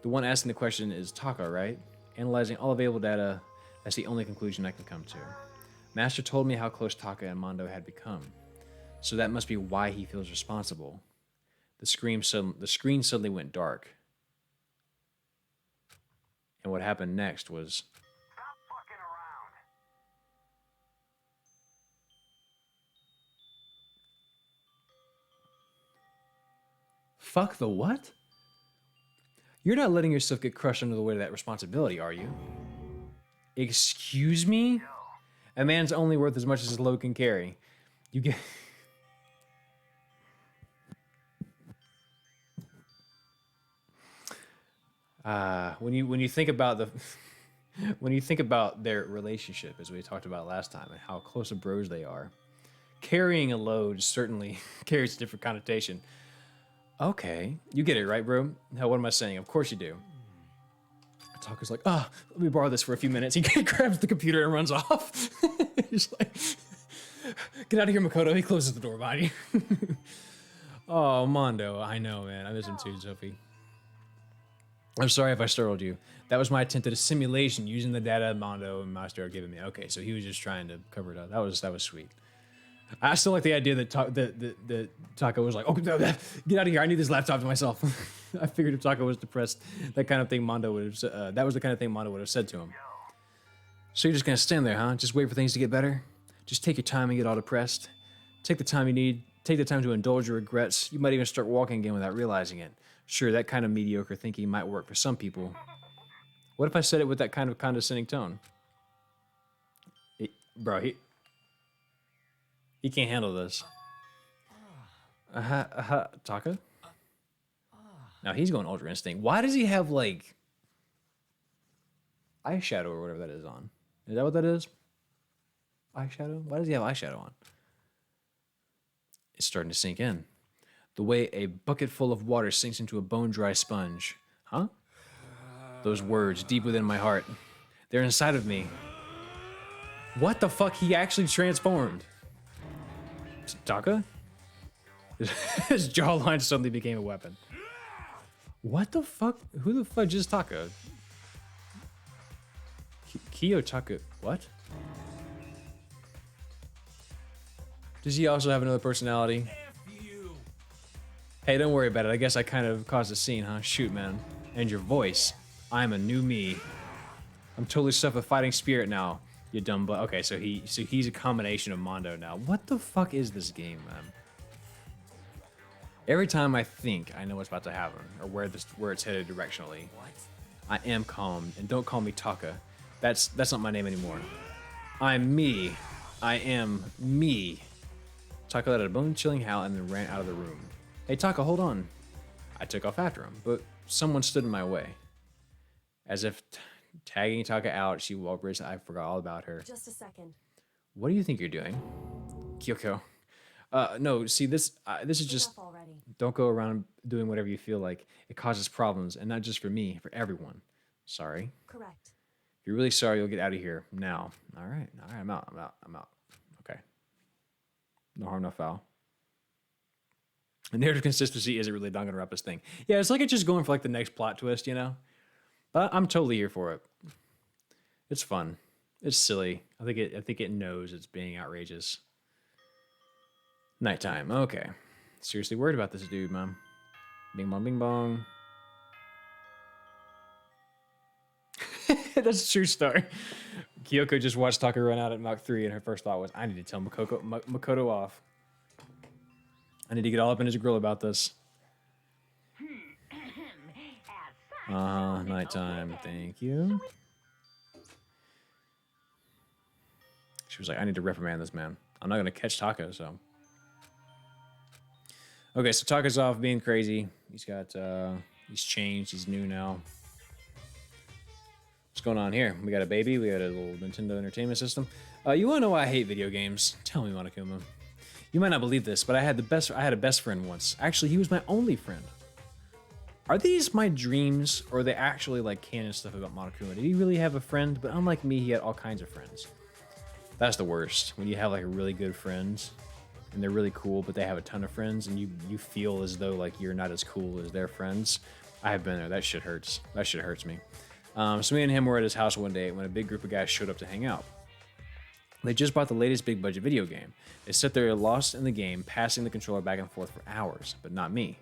The one asking the question is Taka, right? Analyzing all available data, that's the only conclusion I can come to. Master told me how close Taka and Mondo had become. So that must be why he feels responsible. The screen suddenly went dark. And what happened next was... Stop fucking around. Fuck the what? You're not letting yourself get crushed under the weight of that responsibility, are you? Excuse me? A man's only worth as much as his load can carry. You get... when you think about the when you think about their relationship, as we talked about last time, and how close of bros they are, carrying a load certainly carries a different connotation. Okay, you get it, right, bro? Now, what am I saying? Of course you do. Taka's like, let me borrow this for a few minutes. He grabs the computer and runs off. He's like, get out of here, Makoto. He closes the door behind you. Oh, Mondo, I know, man. I miss him too, Sophie. I'm sorry if I startled you. That was my attempt at a simulation using the data Mondo and Master are giving me. Okay, so he was just trying to cover it up. That was sweet. I still like the idea that Taka was like, oh, get out of here. I need this laptop to myself. I figured if Taka was depressed, that kind of thing Mondo would have that was the kind of thing Mondo would have said to him. So you're just going to stand there, huh? Just wait for things to get better? Just take your time and get all depressed? Take the time you need. Take the time to indulge your regrets. You might even start walking again without realizing it. Sure, that kind of mediocre thinking might work for some people. What if I said it with that kind of condescending tone? Bro, he can't handle this. Taka? Now he's going Ultra Instinct. Why does he have, like, eyeshadow or whatever that is on? Is that what that is? Eyeshadow? Why does he have eyeshadow on? It's starting to sink in. The way a bucket full of water sinks into a bone-dry sponge. Huh? Those words, deep within my heart. They're inside of me. What the fuck? He actually transformed. Taka? His jawline suddenly became a weapon. What the fuck? Who the fuck is Taka? Kiyotaka. What? Does he also have another personality? Hey, don't worry about it. I guess I kind of caused a scene, huh? Shoot, man. And your voice. I'm a new me. I'm totally stuffed with fighting spirit now. You dumb butt. Okay, so he's a combination of Mondo now. What the fuck is this game, man? Every time I think I know what's about to happen, or where it's headed directionally, I am calm, and don't call me Taka. That's not my name anymore. I'm me. I am me. Taka let out a bone-chilling howl and then ran out of the room. Hey, Taka, hold on. I took off after him, but someone stood in my way. As if tagging Taka out, she walked. I forgot all about her. Just a second. What do you think you're doing, Kyoko? No, see, this is just... Enough already. Don't go around doing whatever you feel like. It causes problems, and not just for me, for everyone. Sorry. Correct. If you're really sorry, you'll get out of here now. All right, I'm out. Okay. No harm, no foul. And narrative consistency isn't really Danganronpa's thing. Yeah, it's like it's just going for like the next plot twist, you know? But I'm totally here for it. It's fun. It's silly. I think it knows it's being outrageous. Nighttime. Okay. Seriously worried about this dude, man. Bing bong, bing bong. That's a true story. Kyoko just watched Taka run out at Mach 3, and her first thought was, I need to tell Makoto off. I need to get all up in his grill about this. Nighttime. Thank you. She was like, I need to reprimand this man. I'm not going to catch Taka, so. Okay, so Taka's off being crazy. He's got, he's changed. He's new now. What's going on here? We got a baby. We got a little Nintendo Entertainment System. You want to know why I hate video games? Tell me, Monokuma. You might not believe this, but I had a best friend once. Actually, he was my only friend. Are these my dreams, or are they actually like canon stuff about Monokuma? Did he really have a friend? But unlike me, he had all kinds of friends. That's the worst. When you have like really good friends, and they're really cool, but they have a ton of friends, and you feel as though like you're not as cool as their friends. I have been there. That shit hurts. That shit hurts me. So me and him were at his house one day when a big group of guys showed up to hang out. They just bought the latest big budget video game. They sat there lost in the game, passing the controller back and forth for hours, but not me.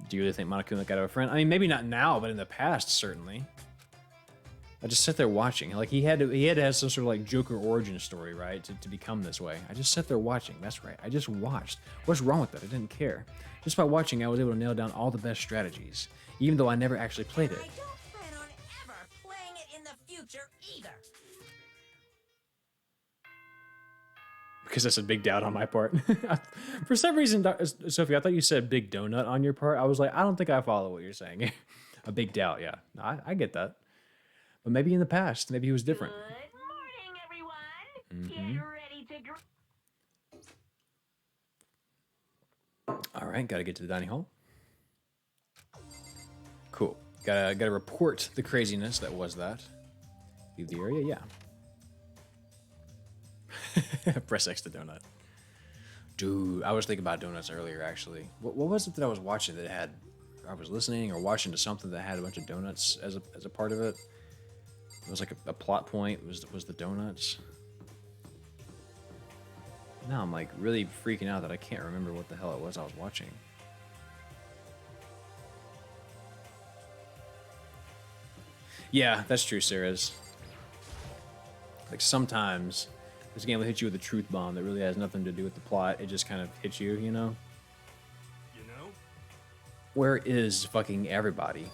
Do you really think Monokuma got a friend? I mean, maybe not now, but in the past, certainly. I just sat there watching. Like he had to have some sort of like Joker origin story, right, to become this way. I just sat there watching. That's right. I just watched. What's wrong with that? I didn't care. Just by watching, I was able to nail down all the best strategies, even though I never actually played it. I don't plan on ever playing it in the future either. Because that's a big doubt on my part. For some reason, Sophie, I thought you said big donut on your part. I was like, I don't think I follow what you're saying. A big doubt, yeah. No, I get that. But maybe in the past, maybe he was different. Good morning, everyone. Get ready to... All right, gotta get to the dining hall. Cool. Gotta report the craziness that was that. Leave the area, yeah. Press X to donut. Dude, I was thinking about donuts earlier, actually. What was it that I was watching that had... I was listening or watching to something that had a bunch of donuts as a part of it. It was like a plot point, was the donuts. Now I'm like really freaking out that I can't remember what the hell it was I was watching. Yeah, that's true, Sarah's. Like sometimes This game will hit you with a truth bomb that really has nothing to do with the plot. It just kind of hits you, you know? You know? Where is fucking everybody?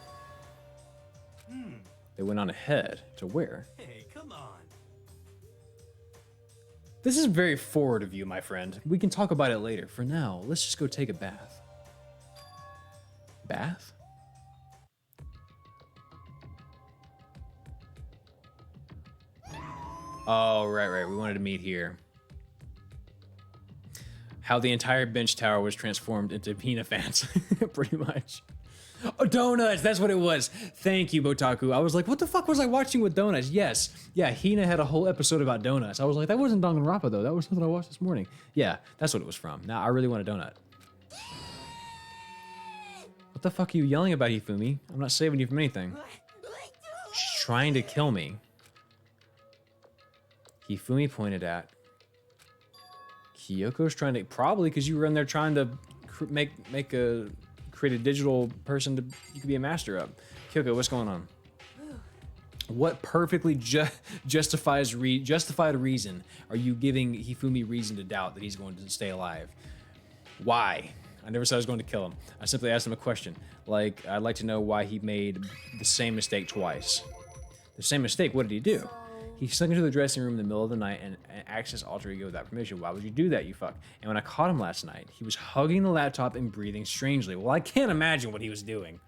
They went on ahead to where? Hey, come on. This is very forward of you, my friend. We can talk about it later. For now, let's just go take a bath. Bath? Oh, right. We wanted to meet here. How the entire bench tower was transformed into Hina fans, pretty much. Oh, donuts, that's what it was. Thank you, Botaku. I was like, what the fuck was I watching with donuts? Yes. Yeah, Hina had a whole episode about donuts. I was like, that wasn't Danganronpa though. That was something I watched this morning. Yeah, that's what it was from. Now, I really want a donut. What the fuck are you yelling about, Hifumi? I'm not saving you from anything. She's trying to kill me. Hifumi pointed at. Kyoko's trying to, probably because you were in there trying to create a digital person you could be a master of. Kyoko, what's going on? What perfectly justified reason are you giving Hifumi reason to doubt that he's going to stay alive? Why? I never said I was going to kill him. I simply asked him a question. Like, I'd like to know why he made the same mistake twice. The same mistake, what did he do? He snuck into the dressing room in the middle of the night and accessed alter ego without permission. Why would you do that, you fuck? And when I caught him last night, he was hugging the laptop and breathing strangely. Well, I can't imagine what he was doing.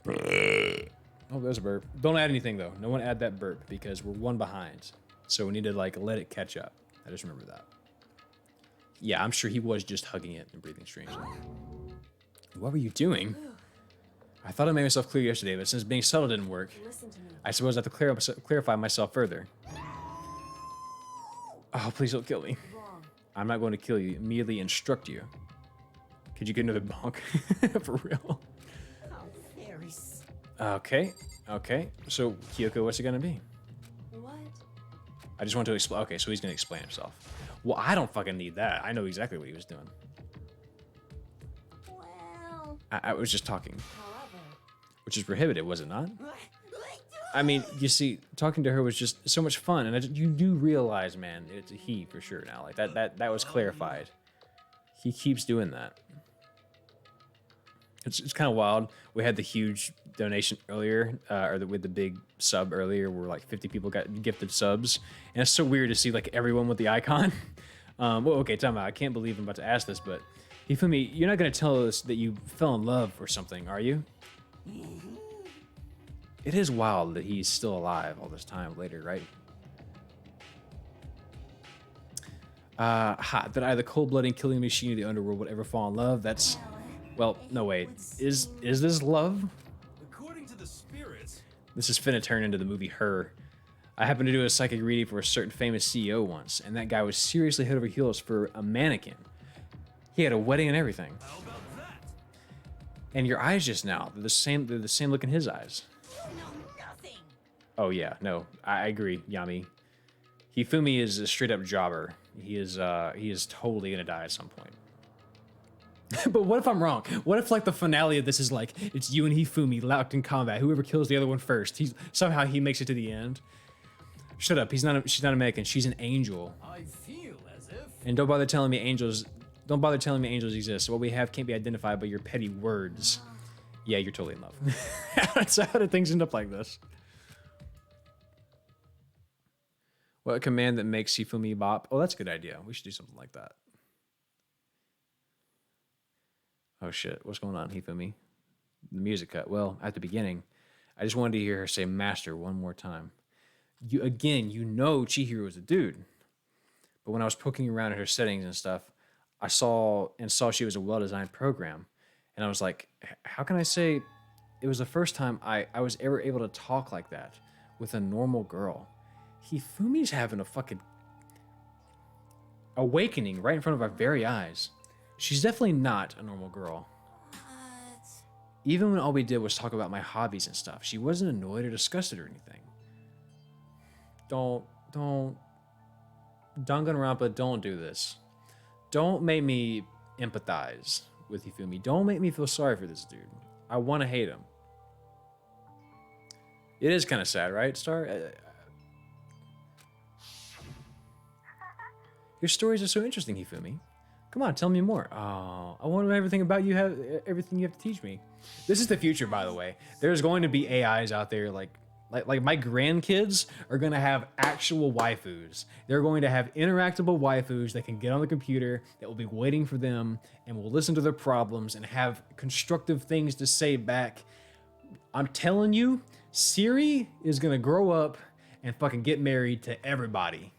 Oh, there's a burp. Don't add anything, though. No one add that burp, because we're one behind. So we need to, like, let it catch up. I just remember that. Yeah, I'm sure he was just hugging it and breathing strangely. What were you doing? I thought I made myself clear yesterday, but since being subtle didn't work, I suppose I have to clarify myself further. Oh, please don't kill me. I'm not going to kill you. Merely instruct you. Could you get another bonk? For real? Okay. So, Kyoko, what's it going to be? What? I just want to explain. Okay, so he's going to explain himself. Well, I don't fucking need that. I know exactly what he was doing. Well, I was just talking. However, Which is prohibited, was it not? I mean, you see, talking to her was just so much fun, and you do realize, man, it's a he for sure now. Like that was clarified. He keeps doing that. It's kind of wild. We had the huge donation earlier, with the big sub earlier, where like 50 people got gifted subs, and it's so weird to see like everyone with the icon. Well, okay, time out. I can't believe I'm about to ask this, but Hifumi, you're not gonna tell us that you fell in love or something, are you? It is wild that he's still alive all this time later, right? That either cold-blooded killing machine of the underworld would ever fall in love. That's, well, no wait. Is this love? According to the spirits. This is finna turn into the movie Her. I happened to do a psychic reading for a certain famous CEO once, and that guy was seriously head over heels for a mannequin. He had a wedding and everything. How about that? And your eyes just now, they're the same look in his eyes. Oh yeah, no, I agree, Yami. Hifumi is a straight up jobber. He is totally gonna die at some point. But what if I'm wrong? What if like the finale of this is like it's you and Hifumi locked in combat? Whoever kills the other one first, somehow he makes it to the end. Shut up. She's not a Mexican. She's an angel. I feel as if. And don't bother telling me angels exist. What we have can't be identified by your petty words. Yeah, you're totally in love. So how do things end up like this? What a command that makes Hifumi bop. Oh, that's a good idea. We should do something like that. Oh shit, what's going on, Hifumi? The music cut. Well, at the beginning, I just wanted to hear her say master one more time. You know Chihiro is a dude. But when I was poking around at her settings and stuff, I saw she was a well-designed program. And I was like, how can I say it was the first time I was ever able to talk like that with a normal girl? Hifumi's having a fucking awakening right in front of our very eyes. She's definitely not a normal girl. what? Even when all we did was talk about my hobbies and stuff, she wasn't annoyed or disgusted or anything. Don't Danganronpa, don't do this. Don't make me empathize with Hifumi. Don't make me feel sorry for this dude. I want to hate him. It is kind of sad, right, Star? Your stories are so interesting, Hifumi. Come on, tell me more. Oh, I want to know everything about you. Everything you have to teach me. This is the future, by the way. There's going to be AIs out there like my grandkids are going to have actual waifus. They're going to have interactable waifus that can get on the computer, that will be waiting for them, and will listen to their problems and have constructive things to say back. I'm telling you, Siri is going to grow up and fucking get married to everybody.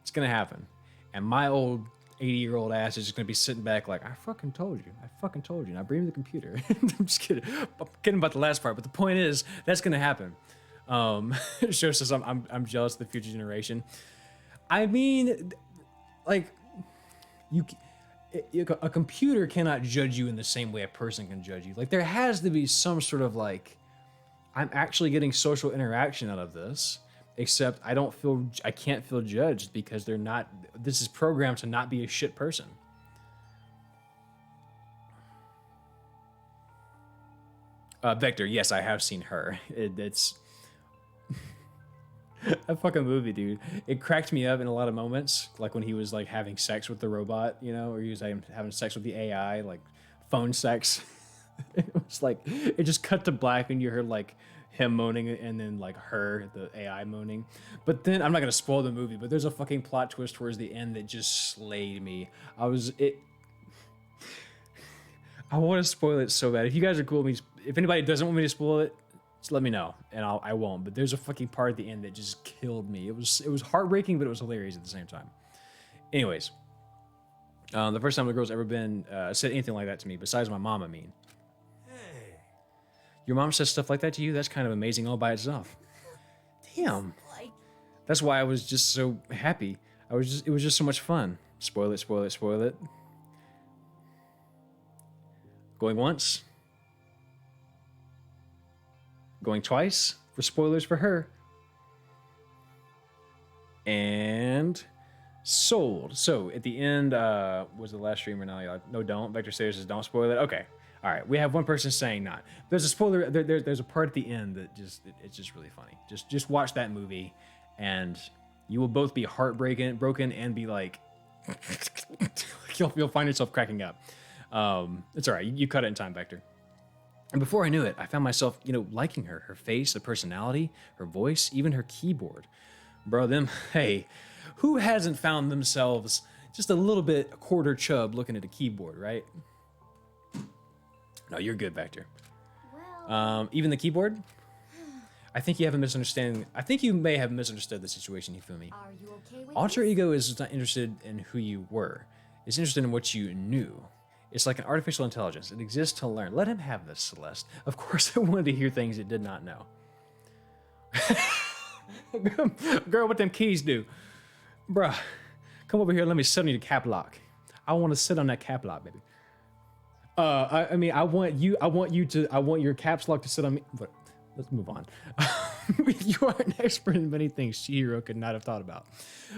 It's going to happen. And my old 80-year-old ass is just going to be sitting back like, I fucking told you. I fucking told you. Now bring me the computer. I'm just kidding. I'm kidding about the last part. But the point is, that's going to happen. It shows us I'm jealous of the future generation. I mean, like, a computer cannot judge you in the same way a person can judge you. Like, there has to be some sort of like, I'm actually getting social interaction out of this, except I can't feel judged because this is programmed to not be a shit person. Vector, yes, I have seen Her. It's that fucking movie, dude. It cracked me up in a lot of moments, like when he was like having sex with the robot, you know, or he was having sex with the AI, like phone sex. It was like it just cut to black and you heard like him moaning and then like her, the AI moaning. But then I'm not gonna spoil the movie, but there's a fucking plot twist towards the end that just slayed me. I want to spoil it so bad. If you guys are cool with me, if anybody doesn't want me to spoil it, just let me know and I won't. But there's a fucking part at the end that just killed me. It was heartbreaking, but it was hilarious at the same time. Anyways, the first time the girl's ever been said anything like that to me, besides my mom, I mean. Hey. Your mom says stuff like that to you? That's kind of amazing all by itself. Damn. That's why I was just so happy. It was just so much fun. Spoil it, spoil it, spoil it. Going once. Going twice for spoilers for Her. And sold. So at the end, was the last streamer now? You're like, no, don't. Vector Sayers says don't spoil it. Okay. All right. We have one person saying not. There's a spoiler. There's a part at the end that it's just really funny. Just watch that movie, and you will both be broken, and be like, you'll find yourself cracking up. It's all right. You cut it in time, Vector. And before I knew it, I found myself, liking her. Her face, her personality, her voice, even her keyboard. Bro, hey, who hasn't found themselves just a little bit a quarter chub looking at a keyboard, right? No, you're good, Vector. Well, Even the keyboard? I think you have a misunderstanding. I think you may have misunderstood the situation, Hifumi. are you okay with Alter this? ego is not interested in who you were. It's interested in what you knew. It's like an artificial intelligence. It exists to learn. Let him have this, Celeste. Of course, I wanted to hear things it did not know. Girl, what them keys do? Bruh, come over here and let me sit on your cap lock. I want to sit on that cap lock, baby. I mean, I want your caps lock to sit on me. But let's move on. You are an expert in many things Chihiro could not have thought about,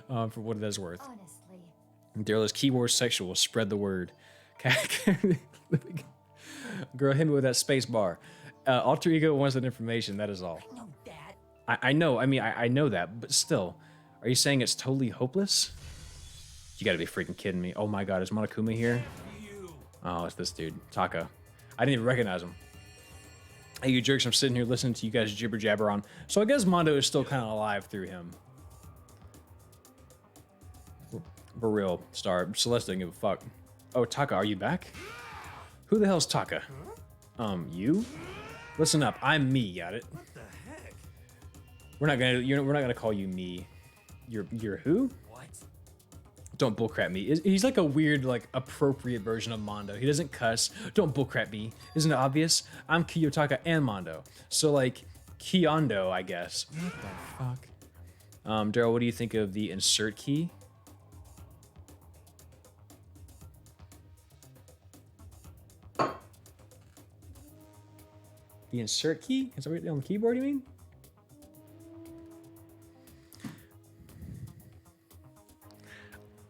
for what it is worth. Honestly. Daryl's keyboard sexual. Spread the word. Girl, hit me with that space bar. Alter ego wants that information. That is all. I know that. I know. I mean, I know that, but still, are you saying it's totally hopeless? You gotta be freaking kidding me. Oh my god, is Monokuma here? You. Oh, it's this dude, Taka. I didn't even recognize him. Hey, you jerks, I'm sitting here listening to you guys jibber jabber on. So I guess Mondo is still kind of alive through him. For real, Star. Celeste didn't give a fuck. Oh, Taka, are you back? Who the hell's Taka? You? Listen up, I'm me, got it? What the heck? We're not gonna call you me. You're who? What? Don't bullcrap me. He's like a weird, like, appropriate version of Mondo. He doesn't cuss. Don't bullcrap me. Isn't it obvious? I'm Kiyotaka and Mondo. So, like, Kiondo, I guess. What the fuck? Daryl, what do you think of the insert key? The insert key? Is that right on the keyboard, you mean?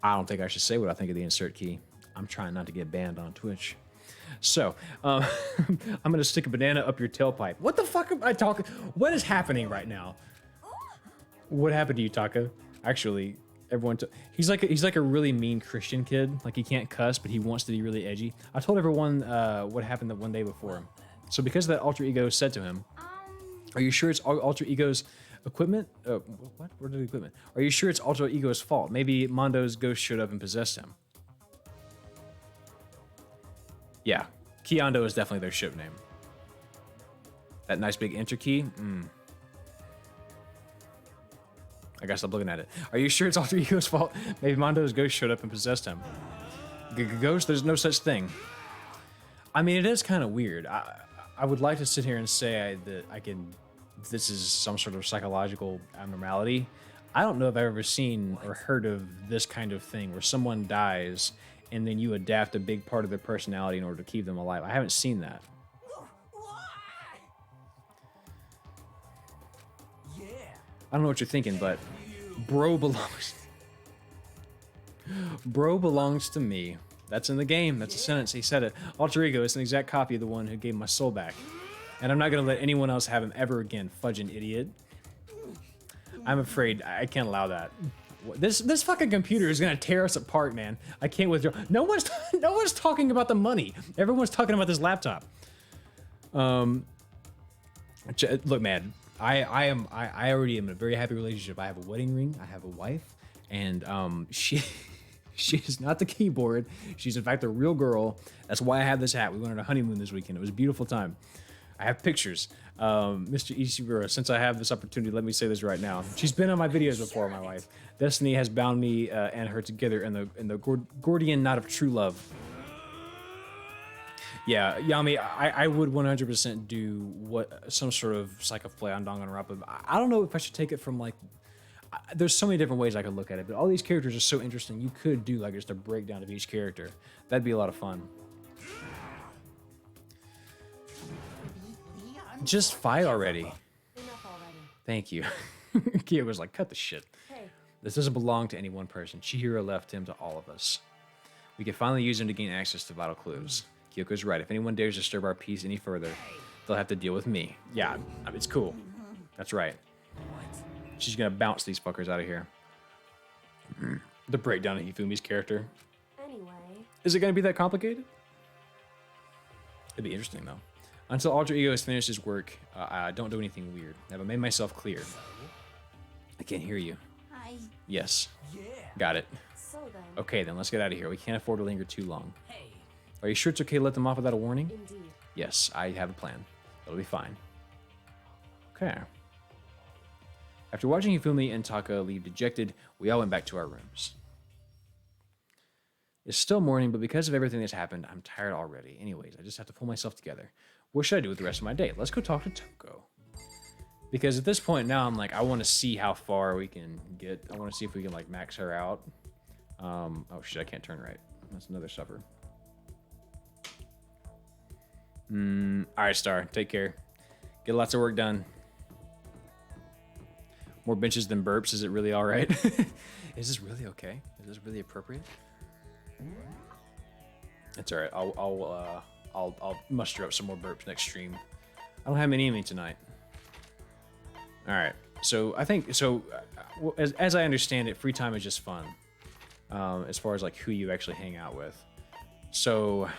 I don't think I should say what I think of the insert key. I'm trying not to get banned on Twitch. So, I'm gonna stick a banana up your tailpipe. What the fuck am I talking? What is happening right now? What happened to you, Taka? Actually, everyone. He's like a really mean Christian kid. Like he can't cuss, but he wants to be really edgy. I told everyone what happened the one day before. So because of that, alter ego said to him, "Are you sure it's alter ego's equipment? What? Where did the equipment? Are you sure it's alter ego's fault? Maybe Mondo's ghost showed up and possessed him." Yeah, Kiondo is definitely their ship name. That nice big enter key. I gotta stop looking at it. Are you sure it's alter ego's fault? Maybe Mondo's ghost showed up and possessed him. Ghost? There's no such thing. I mean, it is kind of weird. I would like to sit here and say that I can. This is some sort of psychological abnormality. I don't know if I've ever seen or heard of this kind of thing where someone dies and then you adapt a big part of their personality in order to keep them alive. I haven't seen that. I don't know what you're thinking, but bro belongs to me. That's in the game. That's a sentence. He said it. Alter ego is an exact copy of the one who gave my soul back. And I'm not going to let anyone else have him ever again, fudging idiot. I'm afraid I can't allow that. This fucking computer is going to tear us apart, man. I can't withdraw. No one's talking about the money. Everyone's talking about this laptop. Look, man. I already am in a very happy relationship. I have a wedding ring. I have a wife, and she is not the keyboard. She's in fact a real girl. That's why I have this hat. We went on a honeymoon this weekend. It was a beautiful time. I have pictures. Mr. Ishiguro, since I have this opportunity, let me say this right now. She's been on my videos before, my wife. Destiny has bound me and her together in the Gordian knot of true love. Yeah, Yami, I would 100% do some sort of psycho play on Danganronpa. I don't know if I should take it from like. There's so many different ways I could look at it, but all these characters are so interesting. You could do like just a breakdown of each character. That'd be a lot of fun. Just fight already. Enough already. Thank you. Kia was like, cut the shit. Hey. This doesn't belong to any one person. Chihiro left him to all of us. We can finally use him to gain access to vital clues. Kyoko's right. If anyone dares disturb our peace any further, they'll have to deal with me. Yeah, I mean, it's cool. That's right. She's gonna bounce these fuckers out of here. The breakdown of Hifumi's character. Anyway. Is it gonna be that complicated? It'd be interesting though. Until Alter Ego has finished his work, I don't do anything weird. Have I made myself clear? I can't hear you. Yes. Got it. So then. Okay, then let's get out of here. We can't afford to linger too long. Are you sure it's okay to let them off without a warning? Indeed. Yes, I have a plan. It'll be fine. Okay. After watching Hifumi and Taka leave dejected, we all went back to our rooms. It's still morning, but because of everything that's happened, I'm tired already. Anyways, I just have to pull myself together. What should I do with the rest of my day? Let's go talk to Toko. Because at this point now, I'm like, I want to see how far we can get. I want to see if we can like max her out. Oh shit, I can't turn right. That's another suffer. Alright, Star. Take care. Get lots of work done. More benches than burps. Is it really alright? Is this really okay? Is this really appropriate? It's alright. I'll muster up some more burps next stream. I don't have many in me tonight. Alright. So I think as I understand it, free time is just fun. As far as like who you actually hang out with. So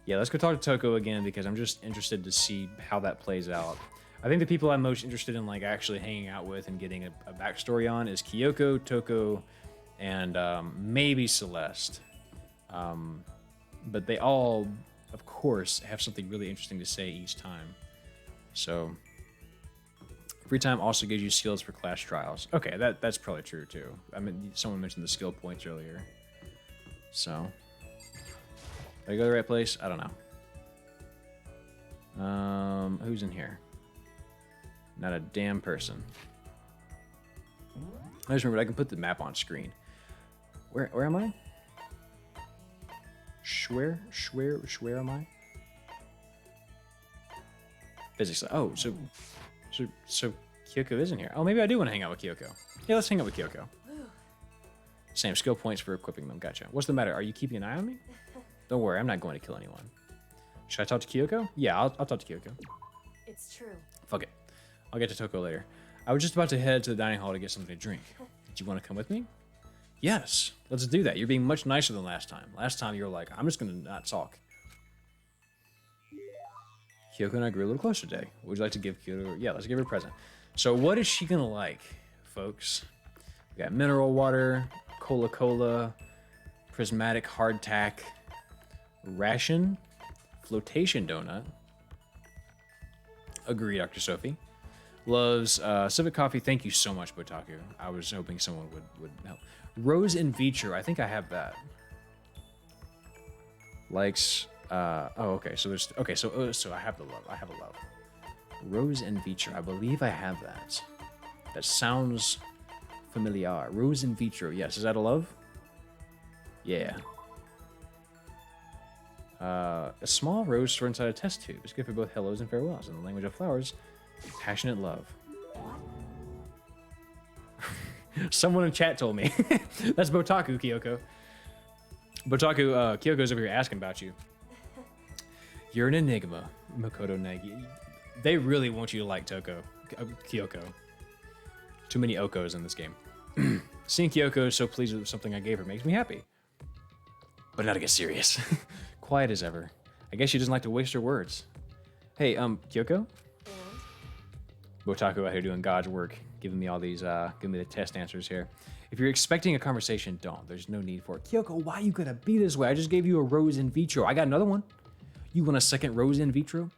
yeah, let's go talk to Toko again because I'm just interested to see how that plays out. I think the people I'm most interested in like actually hanging out with and getting a backstory on is Kyoko, Toko, and maybe Celeste. But they all, of course, have something really interesting to say each time. So free time also gives you skills for class trials. Okay, that's probably true too. I mean, someone mentioned the skill points earlier. So did I go to the right place? I don't know. Who's in here? Not a damn person. I just remembered I can put the map on screen. Where am I? Where am I? Physics. Oh, so Kyoko isn't here. Oh, maybe I do want to hang out with Kyoko. Yeah, let's hang out with Kyoko. Same skill points for equipping them. Gotcha. What's the matter? Are you keeping an eye on me? Don't worry, I'm not going to kill anyone. Should I talk to Kyoko? Yeah, I'll talk to Kyoko. It's true. Fuck it. I'll get to Toko later. I was just about to head to the dining hall to get something to drink. Did you want to come with me? Yes, let's do that. You're being much nicer than last time. Last time you were like, I'm just going to not talk. Kyoko and I grew a little closer today. Would you like to give Kyoko? Yeah, let's give her a present. So what is she going to like, folks? We got mineral water, cola, prismatic hardtack, ration, flotation donut. Agree, Dr. Sophie. Loves civet coffee. Thank you so much, Botaku. I was hoping someone would help. Rose in vitro. I think I have that. Likes. Oh, okay. So there's. Okay. So I have the love. I have a love. Rose in vitro. I believe I have that. That sounds familiar. Rose in vitro. Yes. Is that a love? Yeah. A small rose stored inside a test tube is good for both hellos and farewells. In the language of flowers, passionate love. Someone in chat told me. That's Botaku, Kyoko. Botaku, Kyoko's over here asking about you. You're an enigma, Makoto Nagi. They really want you to like Kyoko. Too many Okos in this game. Seeing Kyoko so pleased with something I gave her makes me happy. But now to get serious. Quiet as ever. I guess she doesn't like to waste her words. Hey, Kyoko? Botaku out here doing God's work, giving me all these, giving me the test answers here. If you're expecting a conversation, don't. There's no need for it. Kyoko, why you gotta be this way? I just gave you a rose in vitro. I got another one. You want a second rose in vitro?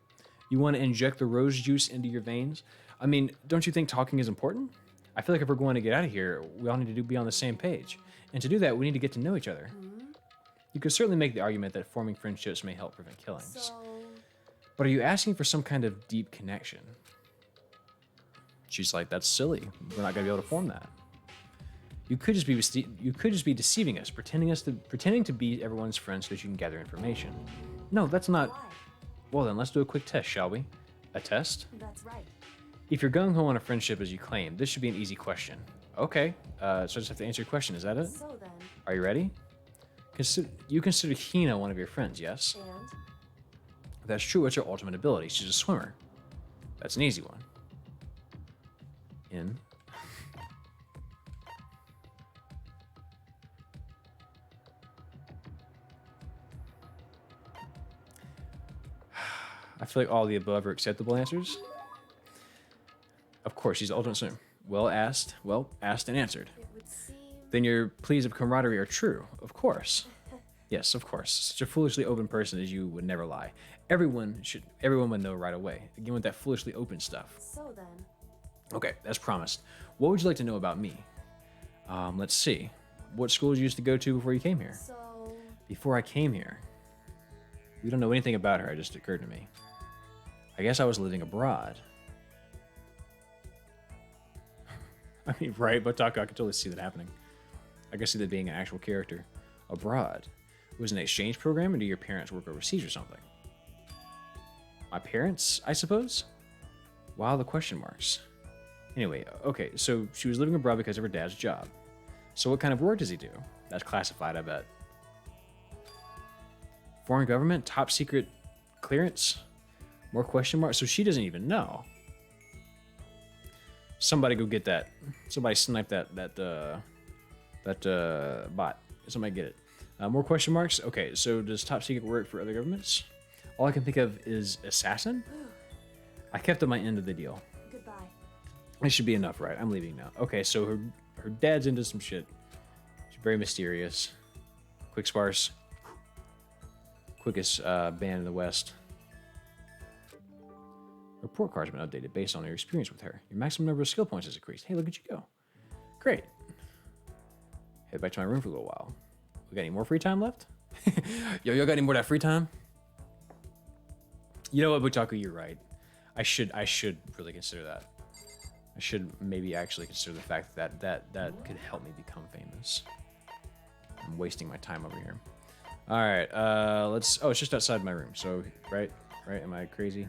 You want to inject the rose juice into your veins? I mean, don't you think talking is important? I feel like if we're going to get out of here, we all need to be on the same page. And to do that, we need to get to know each other. You could certainly make the argument that forming friendships may help prevent killings. So... But are you asking for some kind of deep connection? She's like, that's silly. We're not gonna be able to form that. You could just be deceiving us, pretending to be everyone's friend so that you can gather information. No, that's not. Why? Well then, let's do a quick test, shall we? A test? That's right. If you're gung ho on a friendship as you claim, this should be an easy question. Okay, so I just have to answer your question. Is that it? So then... Are you ready? You consider Hina one of your friends, yes? And? If that's true, what's her ultimate ability? She's a swimmer. That's an easy one. In. I feel like all the above are acceptable answers. Of course, she's the ultimate swimmer. Well asked and answered. It would seem... Then your pleas of camaraderie are true. Of course. Yes, of course. Such a foolishly open person as you would never lie. Everyone would know right away. Again with that foolishly open stuff. So then... Okay, as promised. What would you like to know about me? Let's see. What schools you used to go to before you came here? So... Before I came here. We don't know anything about her, it just occurred to me. I guess I was living abroad. I mean, right, Botaku, I could totally see that happening. I could see that being an actual character. Abroad. It was an exchange program, or do your parents work overseas or something? My parents, I suppose? Wow, the question marks. Anyway, okay, so she was living abroad because of her dad's job. So what kind of work does he do? That's classified, I bet. Foreign government? Top secret clearance? More question marks? So she doesn't even know. Somebody go get that. Somebody snipe that bot. Somebody get it. More question marks? Okay, so does top secret work for other governments? All I can think of is assassin? I kept at my end of the deal. Goodbye. It should be enough, right? I'm leaving now. Okay, so her dad's into some shit. She's very mysterious. Quick sparse. Quickest band in the West. Report card's been updated based on your experience with her. Your maximum number of skill points has increased. Hey, look at you go. Great. Head back to my room for a little while. We got any more free time left? Yo, got any more of that free time? You know what, Botaku, you're right. I should really consider that. I should maybe actually consider the fact that could help me become famous. I'm wasting my time over here. All right, let's. Oh, it's just outside my room. So right. Am I crazy?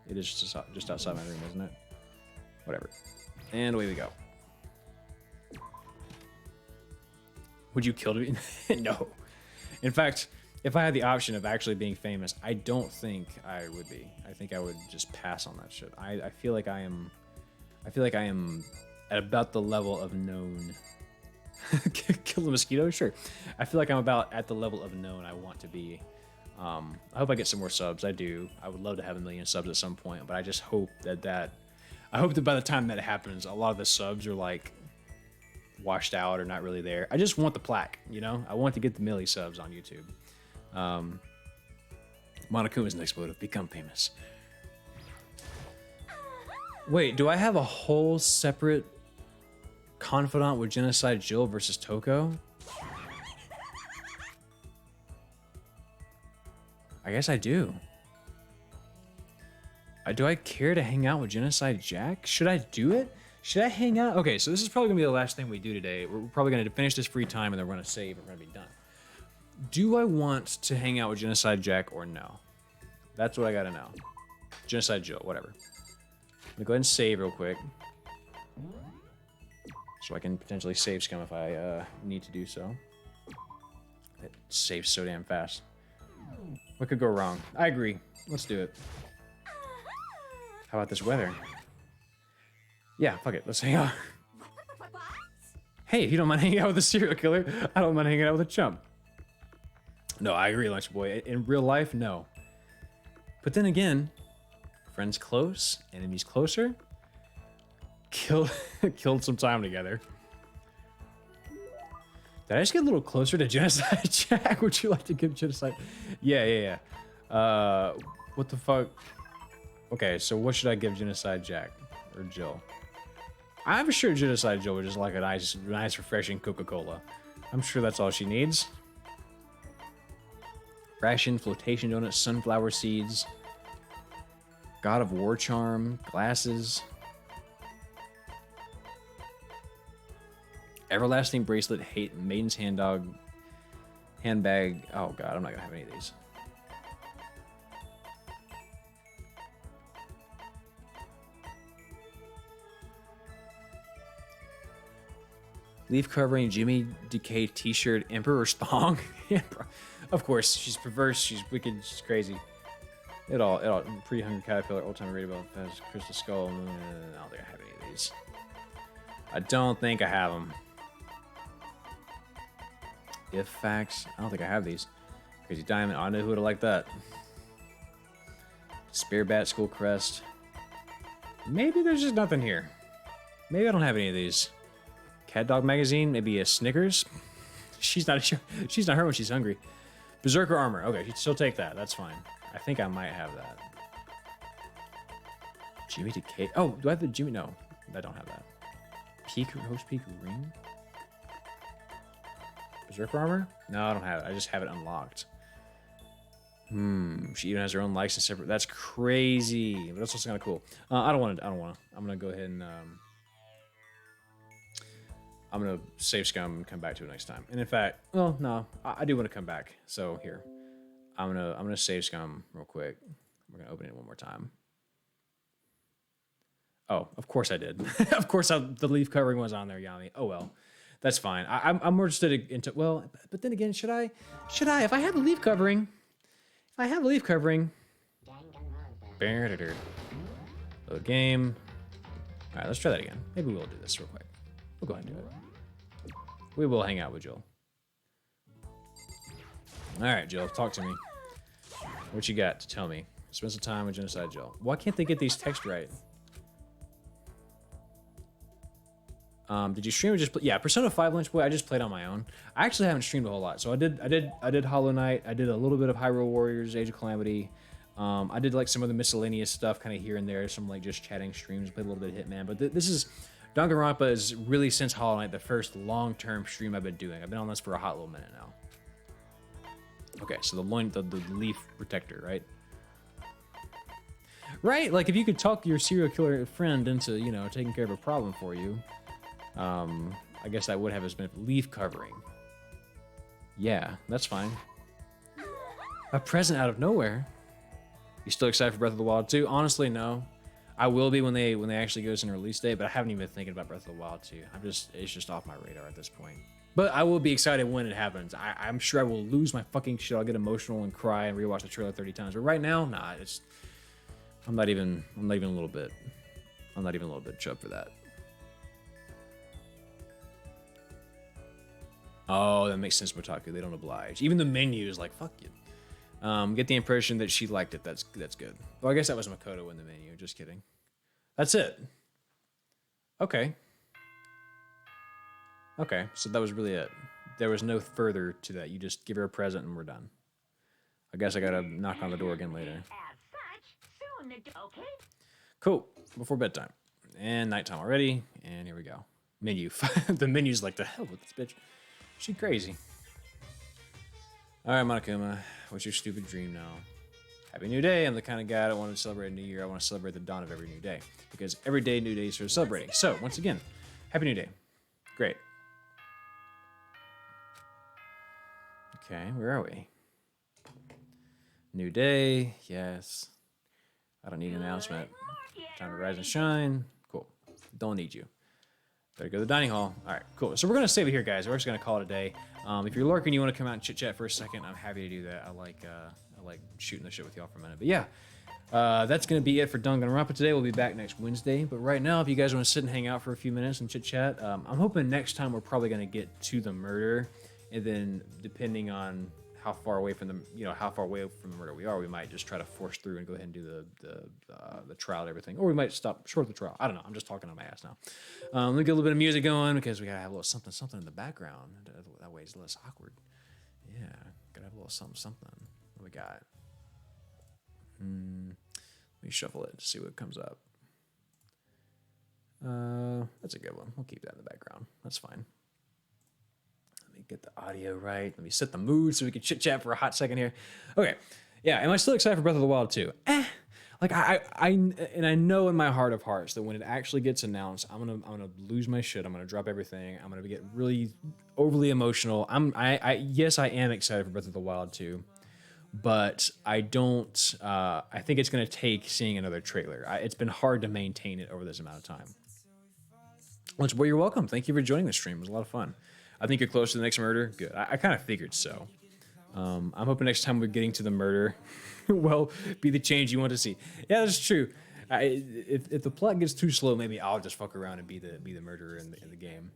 It is just outside my room, isn't it? Whatever. And away we go. Would you kill me? No. In fact, if I had the option of actually being famous, I don't think I would be. I think I would just pass on that shit. I feel like I I feel like I am at about the level of known. Kill the mosquito? Sure. I feel like I'm about at the level of known I want to be. I hope I get some more subs. I do. I would love to have 1 million subs at some point, but I just hope that I hope that by the time that happens, a lot of the subs are like washed out or not really there. I just want the plaque, you know? I want to get the milli subs on YouTube. Monokuma's next motive, become famous. Wait, do I have a whole separate confidant with Genocide Jill versus Toko? I guess I do. Do I care to hang out with Genocide Jack? Should I do it? Should I hang out? Okay, so this is probably gonna be the last thing we do today. We're probably gonna finish this free time and then we're gonna save and we're gonna be done. Do I want to hang out with Genocide Jack or no? That's what I gotta know. Genocide Jill, whatever. Let me go ahead and save real quick. So I can potentially save scum if I need to do so. It saves so damn fast. What could go wrong? I agree. Let's do it. How about this weather? Yeah, fuck it. Let's hang out. Hey, if you don't mind hanging out with a serial killer, I don't mind hanging out with a chump. No, I agree, Lunch Boy. In real life, no. But then again, friends close, enemies closer. Killed some time together. Did I just get a little closer to Genocide Jack? Would you like to give Genocide? Yeah. What the fuck? Okay, so what should I give Genocide Jack or Jill? I'm sure Genocide Jill would just like a nice refreshing Coca-Cola. I'm sure that's all she needs. Ration, flotation donuts, sunflower seeds, God of War charm, glasses, everlasting bracelet, hate, maiden's handbag. Oh god, I'm not gonna have any of these. Leaf covering, Jimmy Decay t-shirt, Emperor's thong. Of course, she's perverse, she's wicked, she's crazy. It all, pre-hungry caterpillar, old-time radio bell, crystal skull. I don't think I have any of these. I don't think I have them. If facts, I don't think I have these. Crazy diamond, I know who would have liked that. Spear bat, school crest. Maybe there's just nothing here. Maybe I don't have any of these. Cat dog magazine, maybe a Snickers. She's not hurt when she's hungry. Berserker armor. Okay, she'll take that. That's fine. I think I might have that. Jimmy Decay. Oh, do I have the Jimmy? No, I don't have that. Peak host peak ring. Berserker armor? No, I don't have it. I just have it unlocked. She even has her own likes and separate. That's crazy, but that's also kind of cool. I don't want to. I'm gonna go ahead and. I'm gonna save scum and come back to it next time. And in fact, well, no, I do want to come back. So here, I'm gonna save scum real quick. We're gonna open it one more time. Oh, of course I did. Of course, the leaf covering was on there, Yami. Oh well, that's fine. I'm more interested into. Well, but then again, should I? If I have a leaf covering, Load game. All right, let's try that again. Maybe we'll do this real quick. We'll go ahead and do it. We will hang out with Jill. All right, Jill, talk to me. What you got to tell me? Spend some time with Genocide Jill. Why can't they get these text right? Did you stream or just play? Yeah, Persona 5 Lunch Boy, I just played on my own. I actually haven't streamed a whole lot. So I did Hollow Knight. I did a little bit of Hyrule Warriors, Age of Calamity. I did like some of the miscellaneous stuff kind of here and there, some like just chatting streams, played a little bit of Hitman. But this is Danganronpa is really since Hollow Knight the first long-term stream I've been doing. I've been on this for a hot little minute now. Okay, so the leaf protector, right? Right, like if you could talk your serial killer friend into, you know, taking care of a problem for you, I guess that would have his been leaf covering. Yeah, that's fine. A present out of nowhere. You still excited for Breath of the Wild 2? Honestly, no. I will be when they actually goes in release date, but I haven't even been thinking about Breath of the Wild 2. It's just off my radar at this point. But I will be excited when it happens. I'm sure I will lose my fucking shit. I'll get emotional and cry and rewatch the trailer 30 times. But right now, nah, I'm not even a little bit. I'm not even a little bit chub for that. Oh, that makes sense, Motaku. They don't oblige. Even the menu is like, fuck you. Get the impression that she liked it. That's good. Well, I guess that was Makoto in the menu. Just kidding. That's it. Okay. Okay, so that was really it. There was no further to that. You just give her a present and we're done. I guess I gotta knock on the door again later. As such, soon okay? Cool. Before bedtime. And nighttime already. And here we go. Menu. The menu's like, the hell with this bitch. She crazy. Alright, Monokuma. What's your stupid dream now? Happy New Day. I'm the kind of guy that want to celebrate a new year. I want to celebrate the dawn of every new day. Because every day, new day is for celebrating. So, once again, Happy New Day. Great. Okay, where are we? New day. Yes. I don't need an announcement. Time to rise and shine. Cool. Don't need you. Better go to the dining hall. All right, cool. So we're going to save it here, guys. We're just going to call it a day. If you're lurking, you want to come out and chit-chat for a second, I'm happy to do that. I like shooting the shit with y'all for a minute. But yeah, that's going to be it for Danganronpa today. We'll be back next Wednesday. But right now, if you guys want to sit and hang out for a few minutes and chit-chat, I'm hoping next time we're probably going to get to the murder. And then depending on how far away from the murder we are, we might just try to force through and go ahead and do the trial and everything, or we might stop short of the trial. I don't know. I'm just talking on my ass now. Let me get a little bit of music going because we gotta have a little something in the background. That way it's less awkward. Yeah, gotta have a little something. What we got? Let me shuffle it to see what comes up. That's a good one. We'll keep that in the background. That's fine. Get the audio right. Let me set the mood so we can chit chat for a hot second here. Okay, yeah. Am I still excited for Breath of the Wild 2? Like I know in my heart of hearts that when it actually gets announced, I'm gonna lose my shit. I'm gonna drop everything. I'm gonna get really overly emotional. Yes, I am excited for Breath of the Wild 2, but I don't. I think it's gonna take seeing another trailer. It's been hard to maintain it over this amount of time. Lunch Boy, you're welcome. Thank you for joining the stream. It was a lot of fun. I think you're close to the next murder. Good. I kind of figured so. I'm hoping next time we're getting to the murder, will be the change you want to see. Yeah, that's true. If the plot gets too slow, maybe I'll just fuck around and be the murderer in the game.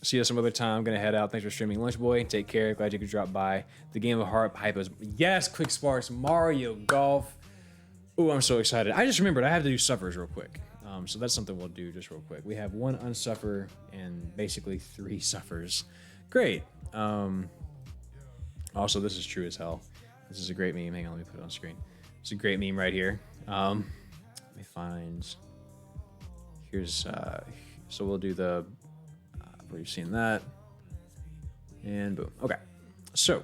See you some other time. I'm gonna head out. Thanks for streaming, Lunch Boy. Take care. Glad you could drop by. The game of heart pipe is yes. Quick Sparks, Mario Golf. Ooh, I'm so excited. I just remembered I have to do suffers real quick. So that's something we'll do just real quick. We have 1 unsuffer and basically 3 suffers. Great. Also, this is true as hell. This is a great meme. Hang on, let me put it on screen. It's a great meme right here. Let me find. Here's. So we'll do the. Where you've seen that. And boom. Okay. So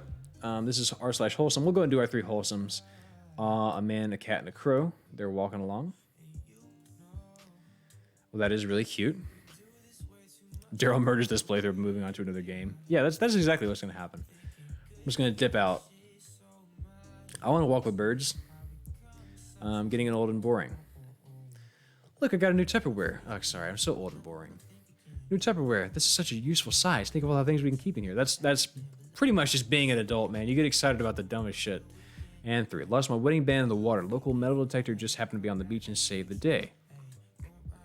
this is r/wholesome. We'll go and do our 3 wholesomes. A man, a cat, and a crow. They're walking along. Well, that is really cute. Daryl murders this playthrough, moving on to another game. Yeah, that's exactly what's going to happen. I'm just going to dip out. I want to walk with birds. I'm getting old and boring. Look, I got a new Tupperware. Oh, sorry, I'm so old and boring. New Tupperware. This is such a useful size. Think of all the things we can keep in here. That's pretty much just being an adult, man. You get excited about the dumbest shit. And 3. Lost my wedding band in the water. Local metal detector just happened to be on the beach and saved the day.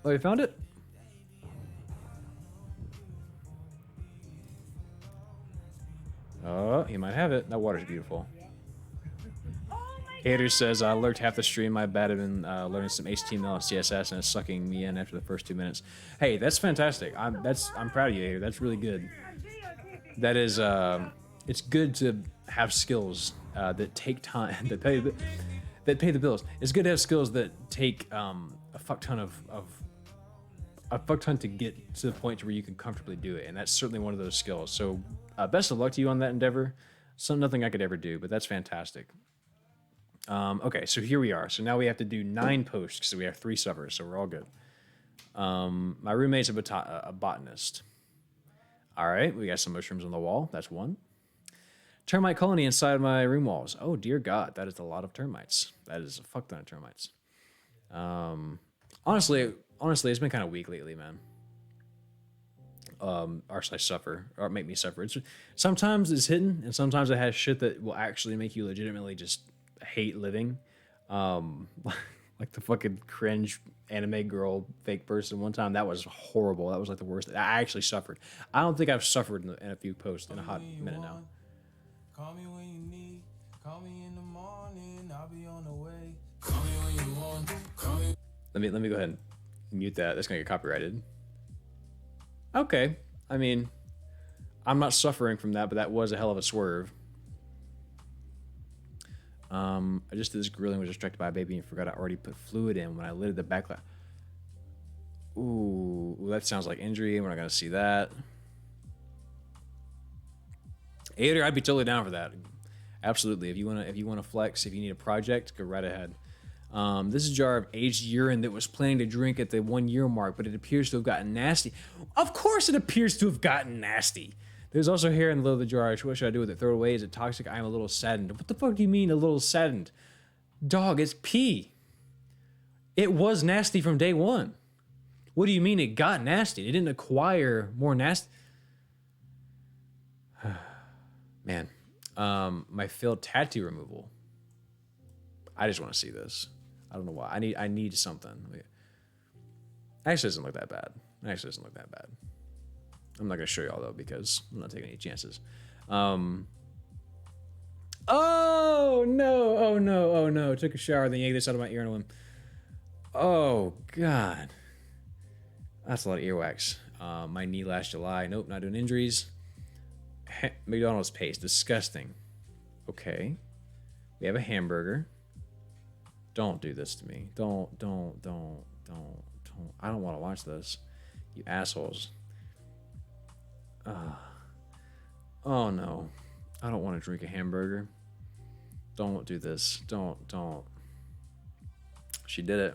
Oh, you found it? Oh, he might have it. That water's beautiful. Hater says, I lurked half the stream. My bad. I've been learning some HTML and CSS and it's sucking me in after the first 2 minutes. Hey, that's fantastic. I'm proud of you, Hater. That's really good. That is, it's good to have skills that take time, that pay the bills. It's good to have skills that take a fuck ton to get to the point where you can comfortably do it, and that's certainly one of those skills. So best of luck to you on that endeavor. Nothing I could ever do, but that's fantastic. Okay, so here we are. So now we have to do 9 posts because we have 3 suffers, so we're all good. My roommate's a botanist. All right, we got some mushrooms on the wall. That's 1. Termite colony inside my room walls. Oh dear God, that is a lot of termites. That is a fuck ton of termites. Honestly, it's been kind of weak lately, man. r/suffer, or make me suffer. Sometimes it's hidden, and sometimes it has shit that will actually make you legitimately just hate living. Like the fucking cringe anime girl fake person one time. That was horrible. That was like the worst. I actually suffered. I don't think I've suffered in a few posts in a hot minute now. Call me when you need. Call me in the morning. I'll be on the way. Call me when you want. Call me. Let me go ahead and mute that. That's gonna get copyrighted. Okay. I mean, I'm not suffering from that, but that was a hell of a swerve. I just did this grilling, was distracted by a baby and forgot I already put fluid in when I lit the backlight. Ooh, that sounds like injury. We're not gonna see that. Ader, I'd be totally down for that. Absolutely. If you wanna flex, if you need a project, go right ahead. This is a jar of aged urine that was planning to drink at the 1 year mark, but it appears to have gotten nasty. Of course it appears to have gotten nasty. There's also hair in the lid of the jar. What should I do with it? Throw it away? Is it toxic? I am a little saddened. What the fuck do you mean a little saddened? Dog, it's pee. It was nasty from day one. What do you mean it got nasty? It didn't acquire more nasty. Man, my failed tattoo removal. I just want to see this. I don't know why. I need something. Actually, it doesn't look that bad. I'm not gonna show y'all though because I'm not taking any chances. Oh no! Took a shower, then yanked this out of my ear and went. Oh god, that's a lot of earwax. My knee last July. Nope, not doing injuries. McDonald's paste, disgusting. Okay, we have a hamburger. Don't do this to me. Don't. I don't want to watch this. You assholes. Oh no. I don't want to drink a hamburger. Don't do this. Don't. She did it.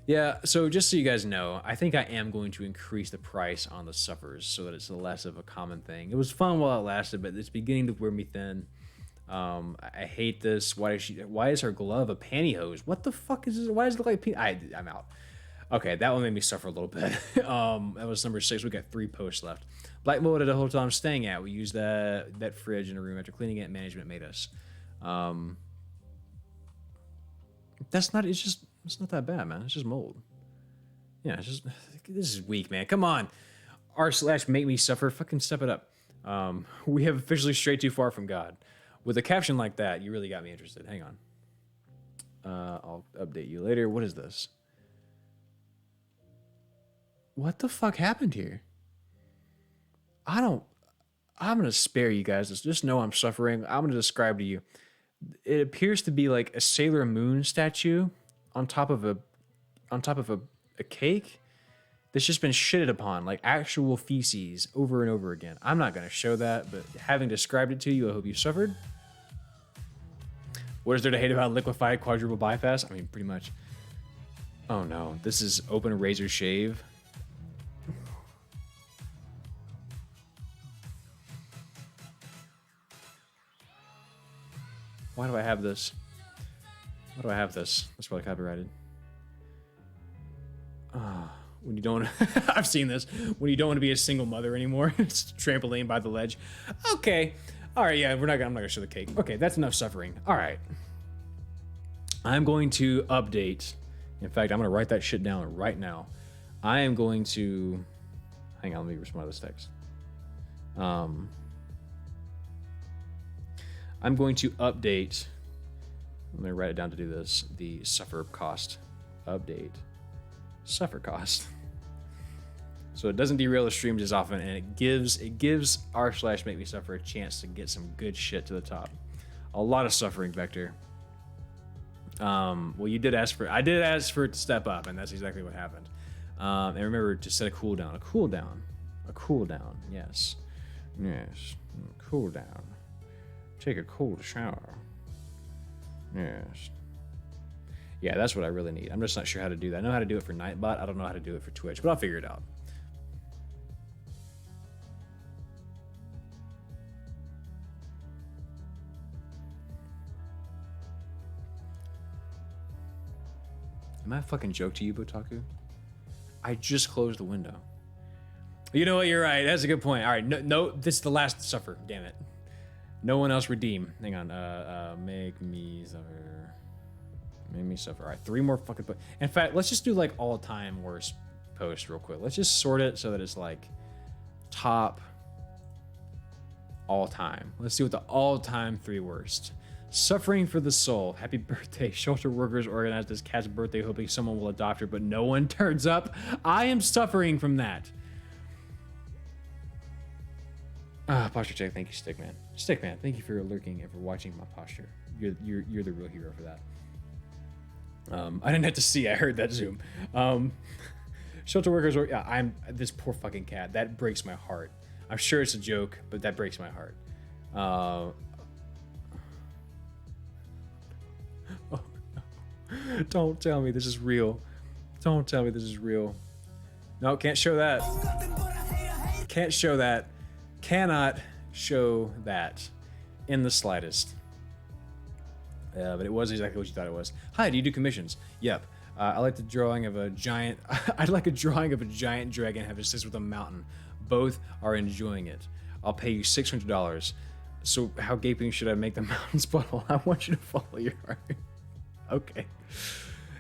Yeah, so just so you guys know, I think I am going to increase the price on the suffers so that it's less of a common thing. It was fun while it lasted, but it's beginning to wear me thin. I hate this. Why is her glove a pantyhose? What the fuck is this? Why does it look like I'm out. Okay, that one made me suffer a little bit. That was number 6. We got 3 posts left. Black mold at a hotel I'm staying at. We used that fridge in a room after cleaning it. Management made us. It's not that bad, man. It's just mold. Yeah, this is weak, man. Come on. r/make me suffer. Fucking step it up. We have officially strayed too far from God. With a caption like that, you really got me interested. Hang on. I'll update you later. What is this? What the fuck happened here? I'm going to spare you guys. Just know I'm suffering. I'm going to describe to you. It appears to be like a Sailor Moon statue on top of a cake that's just been shitted upon, like actual feces over and over again. I'm not going to show that, but having described it to you, I hope you suffered. What is there to hate about liquefied quadruple bypass? I mean, pretty much. Oh no, this is open razor shave. Why do I have this? Why do I have this? That's probably copyrighted. When you don't, I've seen this. When you don't want to be a single mother anymore, it's trampoline by the ledge. Okay, all right, yeah, I'm not gonna show the cake. Okay, that's enough suffering. All right, I'm going to update. In fact, I'm gonna write that shit down right now. I am going to. Hang on, let me respond to this text. I'm going to update. Let me write it down to do this. The suffer cost update. Suffer cost. So it doesn't derail the streams as often, and it gives r/make me suffer a chance to get some good shit to the top. A lot of suffering, Vector. Well, I did ask for it to step up, and that's exactly what happened. And remember to set a cooldown. A cooldown. Yes. Cooldown. Take a cold shower. Yes. Yeah, that's what I really need. I'm just not sure how to do that. I know how to do it for Nightbot. I don't know how to do it for Twitch, but I'll figure it out. Am I a fucking joke to you, Botaku? I just closed the window. You know what? You're right. That's a good point. All right. No, this is the last suffer. Damn it. No one else redeem. Hang on. Make me suffer. Made me suffer. All right, 3 more fucking. In fact, let's just do like all-time worst post real quick. Let's just sort it so that it's like top all-time. Let's see what the all-time 3 worst. Suffering for the soul. Happy birthday. Shelter workers organized this cat's birthday hoping someone will adopt her, but no one turns up. I am suffering from that. Posture check. Thank you, Stickman. Stickman, thank you for lurking and for watching my posture. You're the real hero for that. I didn't have to see. I heard that Zoom. Shelter workers. Yeah, I'm this poor fucking cat. That breaks my heart. I'm sure it's a joke, but that breaks my heart. Oh, no. Don't tell me this is real. Don't tell me this is real. No, can't show that. Can't show that. Cannot show that in the slightest. But it was exactly what you thought it was. Hi, do you do commissions? Yep. I like the drawing of a giant. I'd like a drawing of a giant dragon have assist with a mountain. Both are enjoying it. I'll pay you $600. So how gaping should I make the mountain's butthole? I want you to follow your heart. Okay.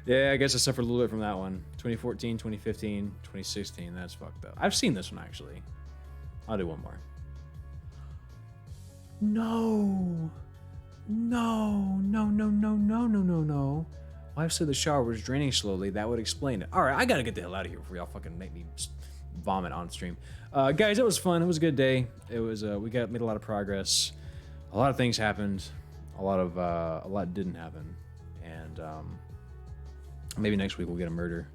Yeah, I guess I suffered a little bit from that one. 2014, 2015, 2016. That's fucked up. I've seen this one actually. I'll do one more. No. No. Wife said the shower was draining slowly. That would explain it. All right, I gotta get the hell out of here before y'all fucking make me vomit on stream. Guys, it was fun. It was a good day. It was. We made a lot of progress. A lot of things happened. A lot didn't happen. And maybe next week we'll get a murder.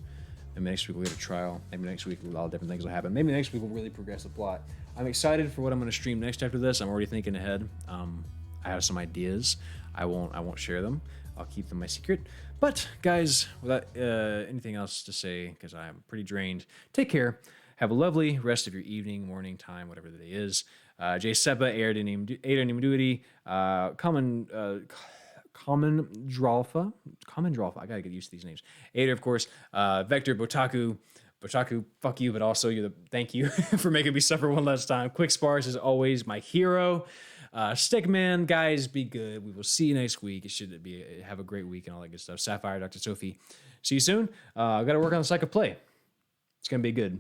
Maybe next week we'll get a trial. Maybe next week a lot of different things will happen. Maybe next week we'll really progress the plot. I'm excited for what I'm going to stream next after this. I'm already thinking ahead. I have some ideas. I won't share them. I'll keep them my secret. But guys, without anything else to say, because I'm pretty drained, take care. Have a lovely rest of your evening, morning time, whatever the day is. Jay Seppa, Ada Nimaduity, Common Dralfa. I gotta get used to these names. Ada, of course. Vector, Botaku, fuck you, but also thank you for making me suffer one last time. Quick Spars is always my hero. Stickman, guys, be good. We will see you next week. Have a great week and all that good stuff. Sapphire, Dr. Sophie. See you soon. I gotta work on the Psych of Play. It's gonna be good.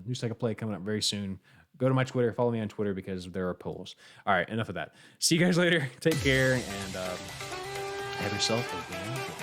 New Psych of Play coming up very soon. Go to my Twitter, follow me on Twitter because there are polls. All right, enough of that. See you guys later. Take care and have yourself a good day.